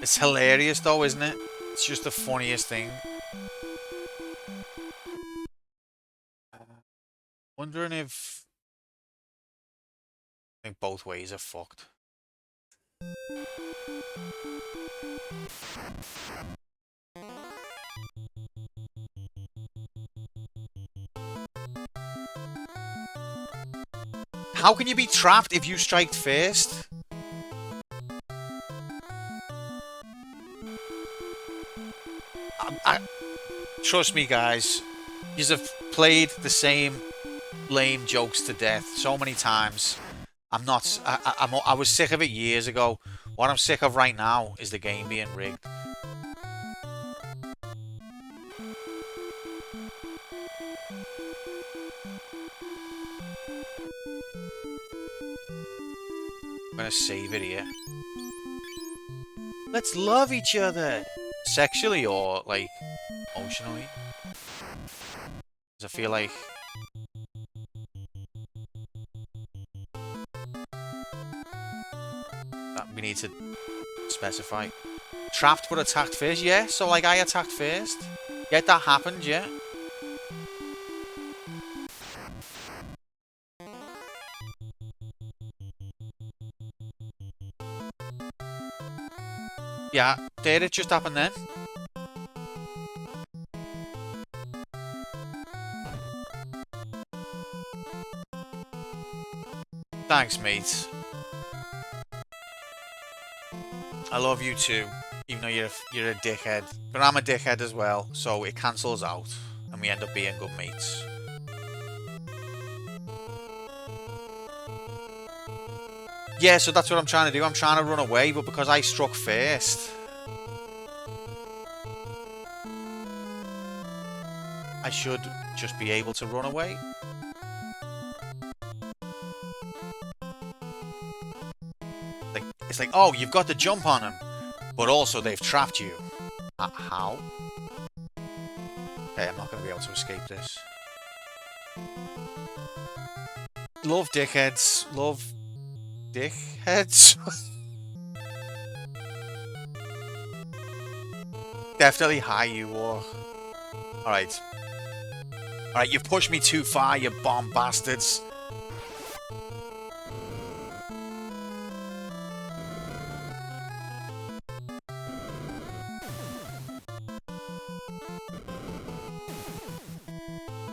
It's hilarious though, isn't it? It's just the funniest thing. Wondering if... I think both ways are fucked. How can you be trapped if you strike first? Trust me, guys. You have played the same lame jokes to death so many times. I was sick of it years ago. What I'm sick of right now is the game being rigged. I'm gonna save it here. Let's love each other! Sexually or, like, emotionally? Because I feel like... that we need to specify. Trapped but attacked first? Yeah, so like I attacked first. Yeah, that happened, yeah. Yeah, did it just happen then? Thanks, mate. I love you too, even though you're a dickhead. But I'm a dickhead as well, so it cancels out, and we end up being good mates. Yeah, so that's what I'm trying to do. I'm trying to run away, but because I struck first... should just be able to run away. Like, it's like, oh, you've got to jump on him, but also they've trapped you. How? Okay, I'm not going to be able to escape this. Love dickheads. Love dickheads. Definitely high you war. Alright. Alright, you've pushed me too far, you bomb bastards.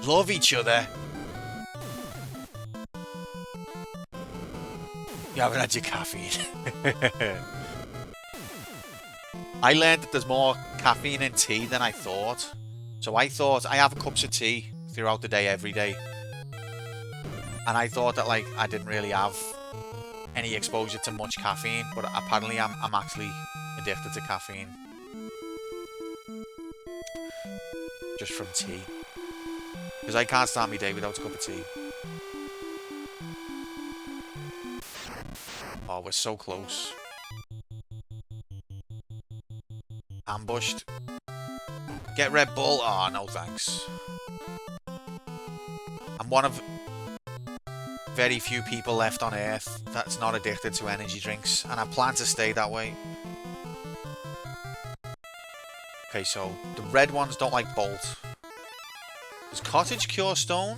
Love each other. You haven't had your caffeine. I learned that there's more caffeine in tea than I thought. So I thought I have cups of tea throughout the day, every day. And I thought that, like, I didn't really have any exposure to much caffeine, but apparently I'm actually addicted to caffeine. Just from tea. Because I can't start my day without a cup of tea. Oh, we're so close. Ambushed. Get Red Bull. Oh, no thanks. I'm one of very few people left on Earth that's not addicted to energy drinks, and I plan to stay that way. Okay, so the red ones don't like Bolt. Does Cottage cure stone?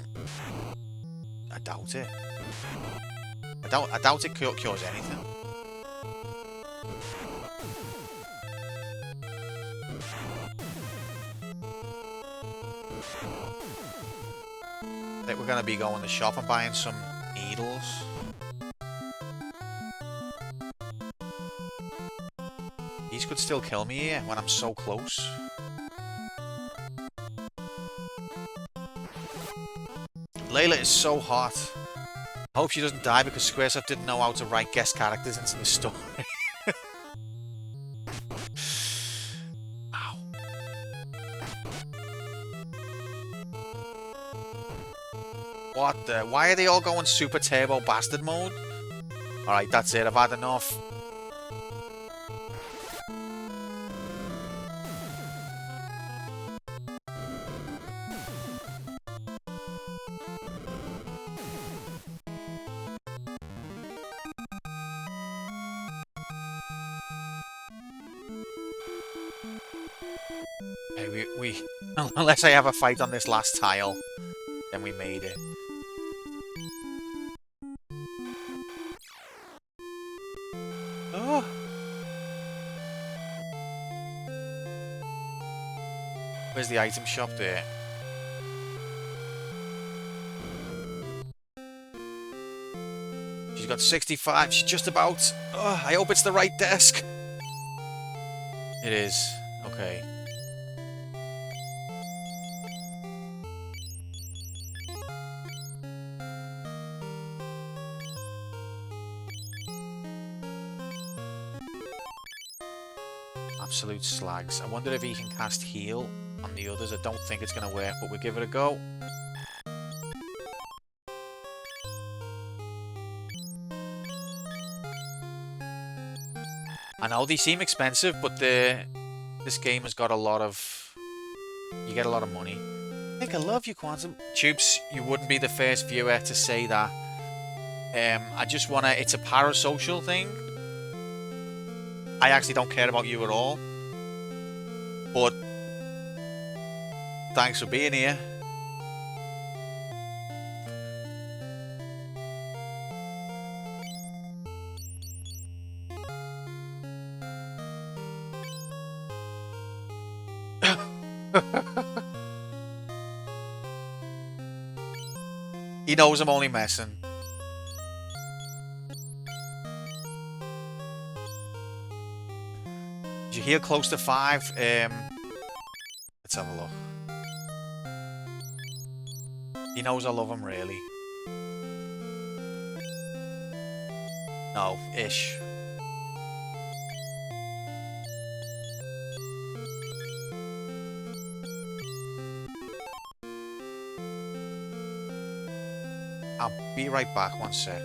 I doubt it. I doubt it cures anything. I think we're gonna be going to the shop and buying some needles. These could still kill me here when I'm so close. Layla is so hot. I hope she doesn't die because Squaresoft didn't know how to write guest characters into the story. Ow. What the? Why are they all going super turbo bastard mode? Alright, that's it. I've had enough. Hey, unless I have a fight on this last tile, then we made it. Oh. Where's the item shop there? She's got 65. She's just about. Oh, I hope it's the right desk. It is. Okay. Absolute slags. I wonder if he can cast heal on the others. I don't think it's going to work, but we'll give it a go. I know they seem expensive, but this game has got a lot of... You get a lot of money. I think I love you, Quantum. Tubes, you wouldn't be the first viewer to say that. I just want to... It's a parasocial thing. I actually don't care about you at all. But thanks for being here. He knows I'm only messing. Did you hear close to 5? Let's have a look. He knows I love him, really. No, ish. I'll be right back, one sec.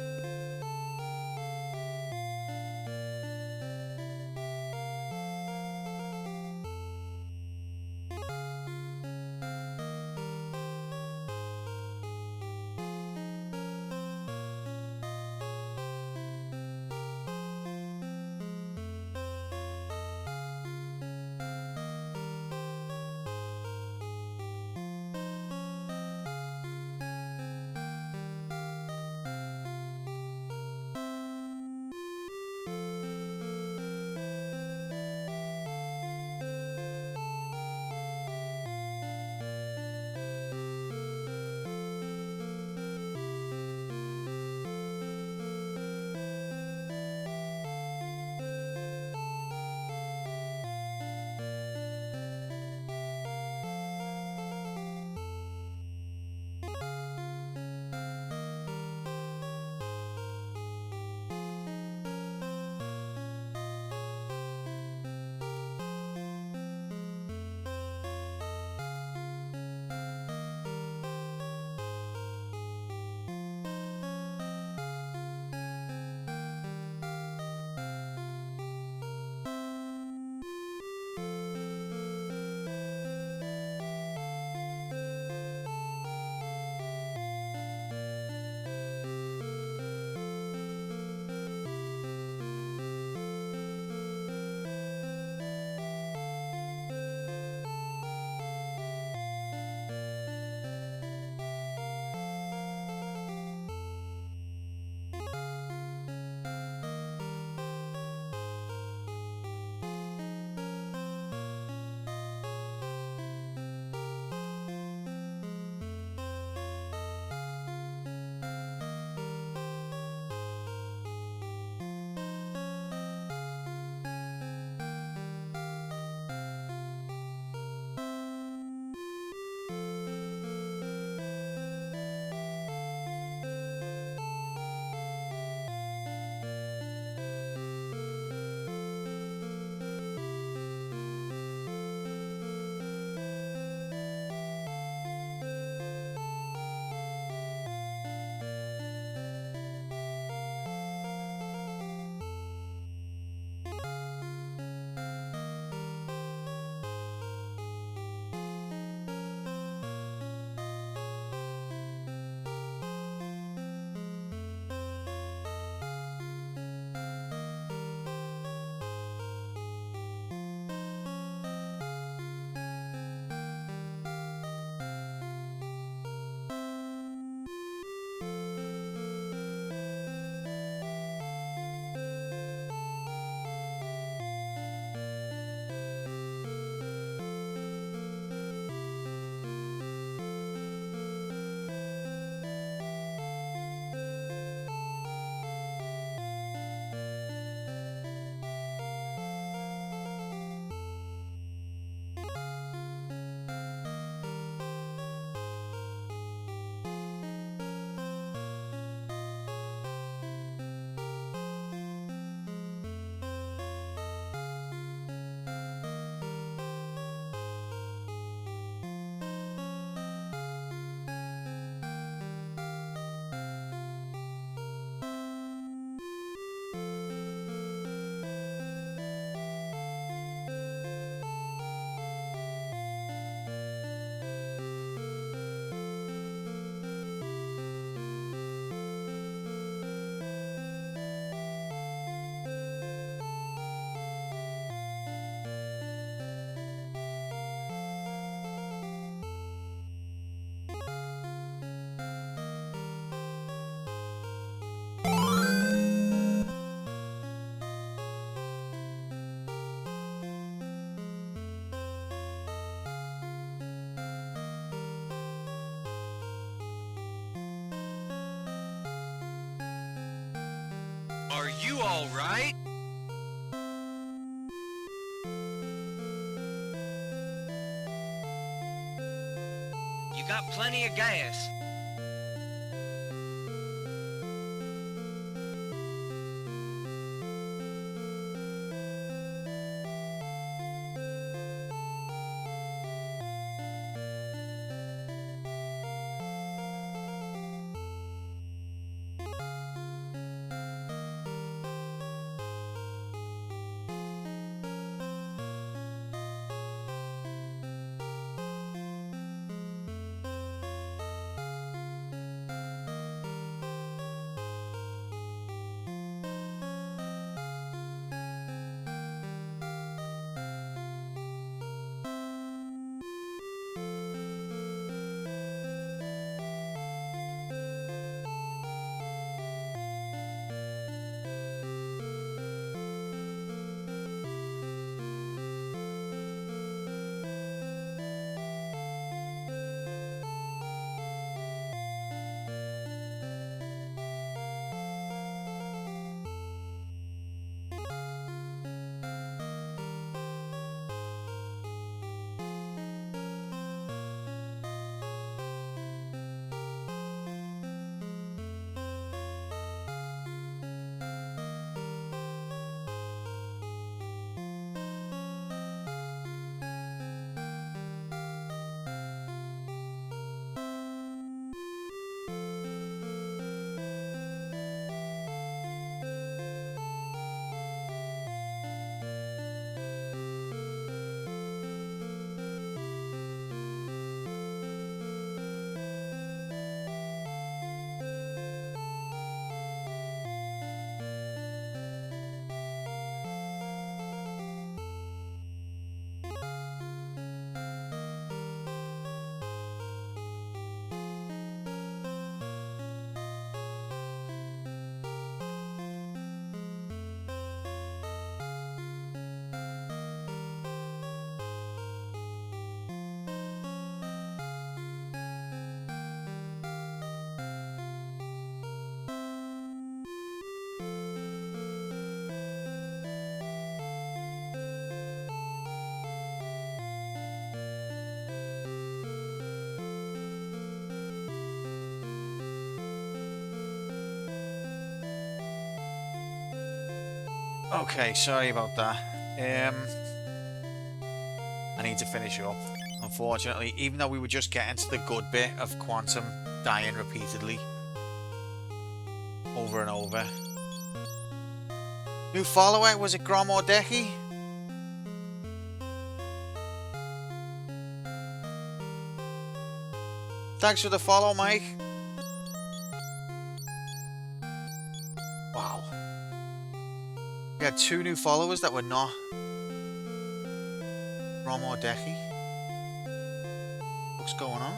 Are you all right? You got plenty of gas. Okay, sorry about that. I need to finish up. Unfortunately, even though we were just getting to the good bit of Quantum dying repeatedly. Over and over. New follower, was it Grom or Decky? Thanks for the follow, Mike. Wow. We had 2 new followers that were not Grom or Decky. What's going on?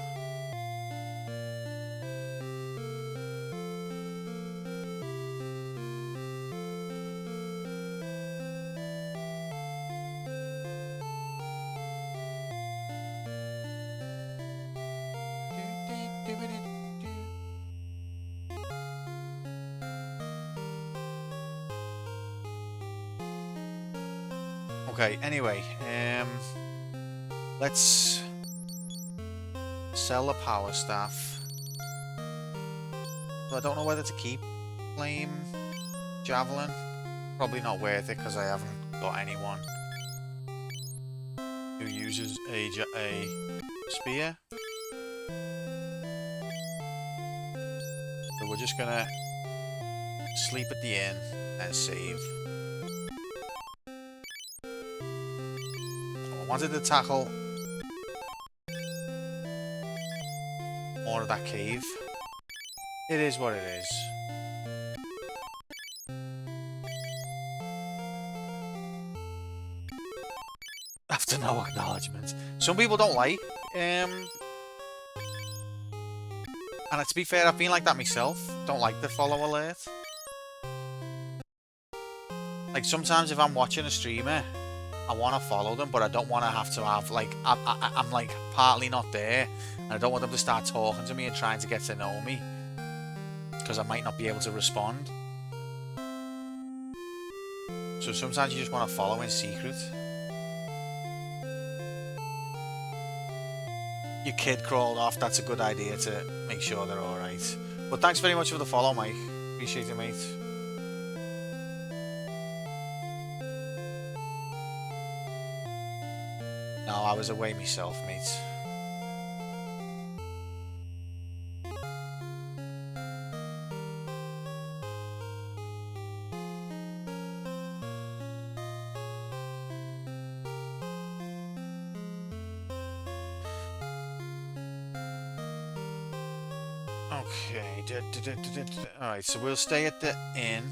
Okay, anyway, let's sell the power staff. I don't know whether to keep flame javelin. Probably not worth it because I haven't got anyone who uses a spear. So we're just gonna sleep at the inn and save. I wanted to tackle more of that cave. It is what it is. After no acknowledgement. Some people don't like, and to be fair, I've been like that myself. Don't like the follow alert. Like sometimes if I'm watching a streamer, I want to follow them, but I don't want to have like I'm like partly not there, and I don't want them to start talking to me and trying to get to know me because I might not be able to respond. So sometimes you just want to follow in secret. Your kid crawled off. That's a good idea to make sure they're all right. But thanks very much for the follow, Mike. Appreciate it, mate. No, I was away myself, mate. Okay. Alright, so we'll stay at the inn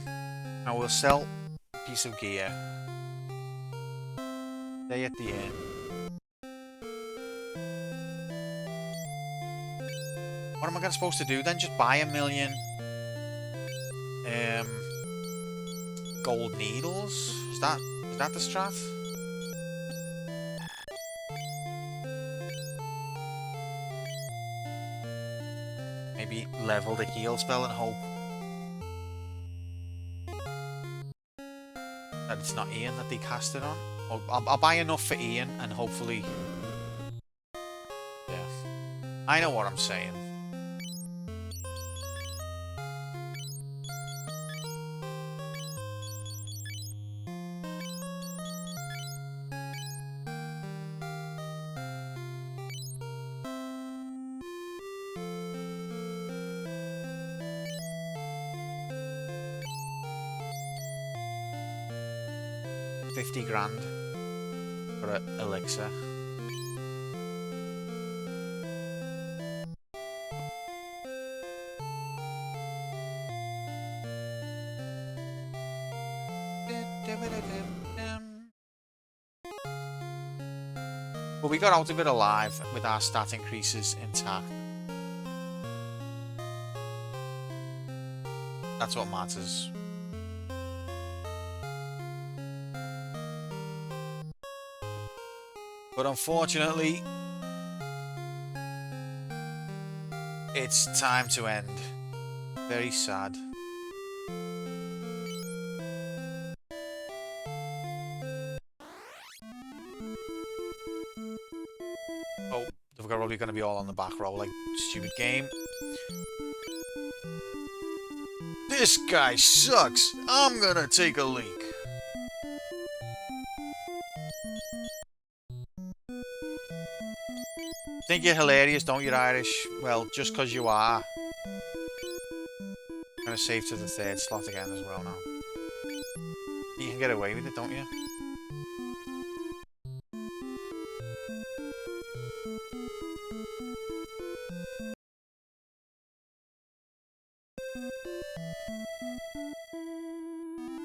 and we'll sell a piece of gear. Stay at the inn. What am I supposed to do then? Just buy 1,000,000 gold needles? Is that the strat? Maybe level the heal spell and hope that it's not Ian that they cast it on. I'll buy enough for Ian and hopefully... Yeah. I know what I'm saying. $50,000 for an elixir. But we got out of it alive with our stat increases intact. That's what matters. But unfortunately, it's time to end. Very sad. Oh, they're probably going to be all on the back row, like stupid game. This guy sucks. I'm gonna take a leak. think you're hilarious, don't you, Irish? Well, just because you are. I'm going to save to the third slot again as well now. You can get away with it, don't you?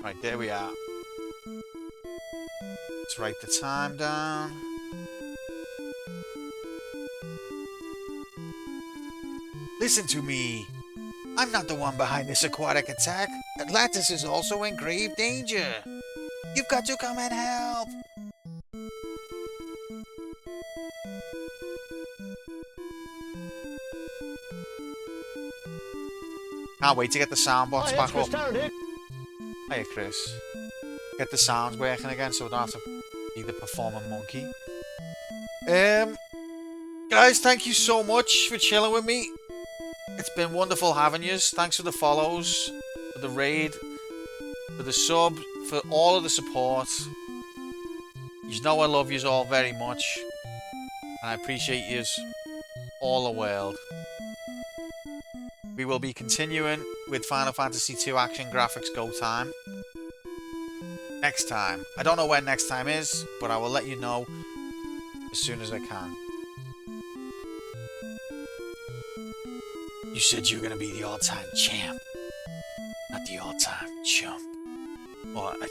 Right, there we are. Let's write the time down. Listen to me. I'm not the one behind this aquatic attack. Atlantis is also in grave danger. You've got to come and help. Can't wait to get the sound box back up. Hiya, Chris. Get the sounds working again so I don't have to be the performing monkey. Guys, thank you so much for chilling with me. It's been wonderful having yous. Thanks for the follows, for the raid, for the sub, for all of the support. You know I love yous all very much. And I appreciate yous all the world. We will be continuing with Final Fantasy II Action Graphics Go Time. Next time. I don't know when next time is, but I will let you know as soon as I can. You said you were going to be the all-time champ, not the all-time chump. Well, I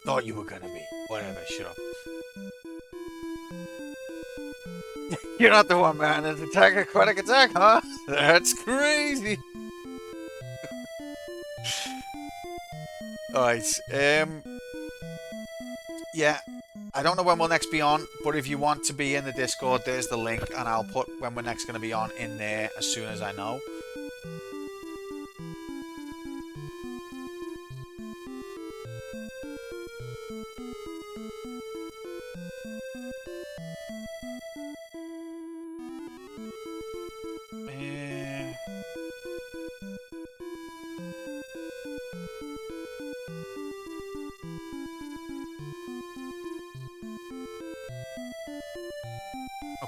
thought you were going to be. Whatever, shut up. You're not the one behind this aquatic attack, huh? That's crazy. Alright, yeah, I don't know when we'll next be on, but if you want to be in the Discord, there's the link, and I'll put when we're next going to be on in there as soon as I know.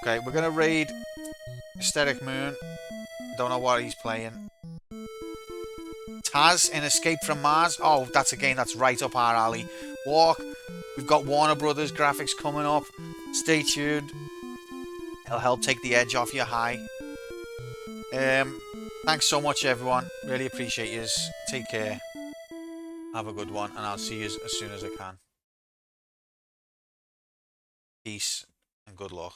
Okay, we're gonna raid Aesthetic Moon. Don't know what he's playing. Taz in Escape from Mars. Oh, that's a game that's right up our alley. Walk. We've got Warner Brothers graphics coming up. Stay tuned. It'll help take the edge off your high. Thanks so much, everyone. Really appreciate yous. Take care. Have a good one, and I'll see yous as soon as I can. Peace and good luck.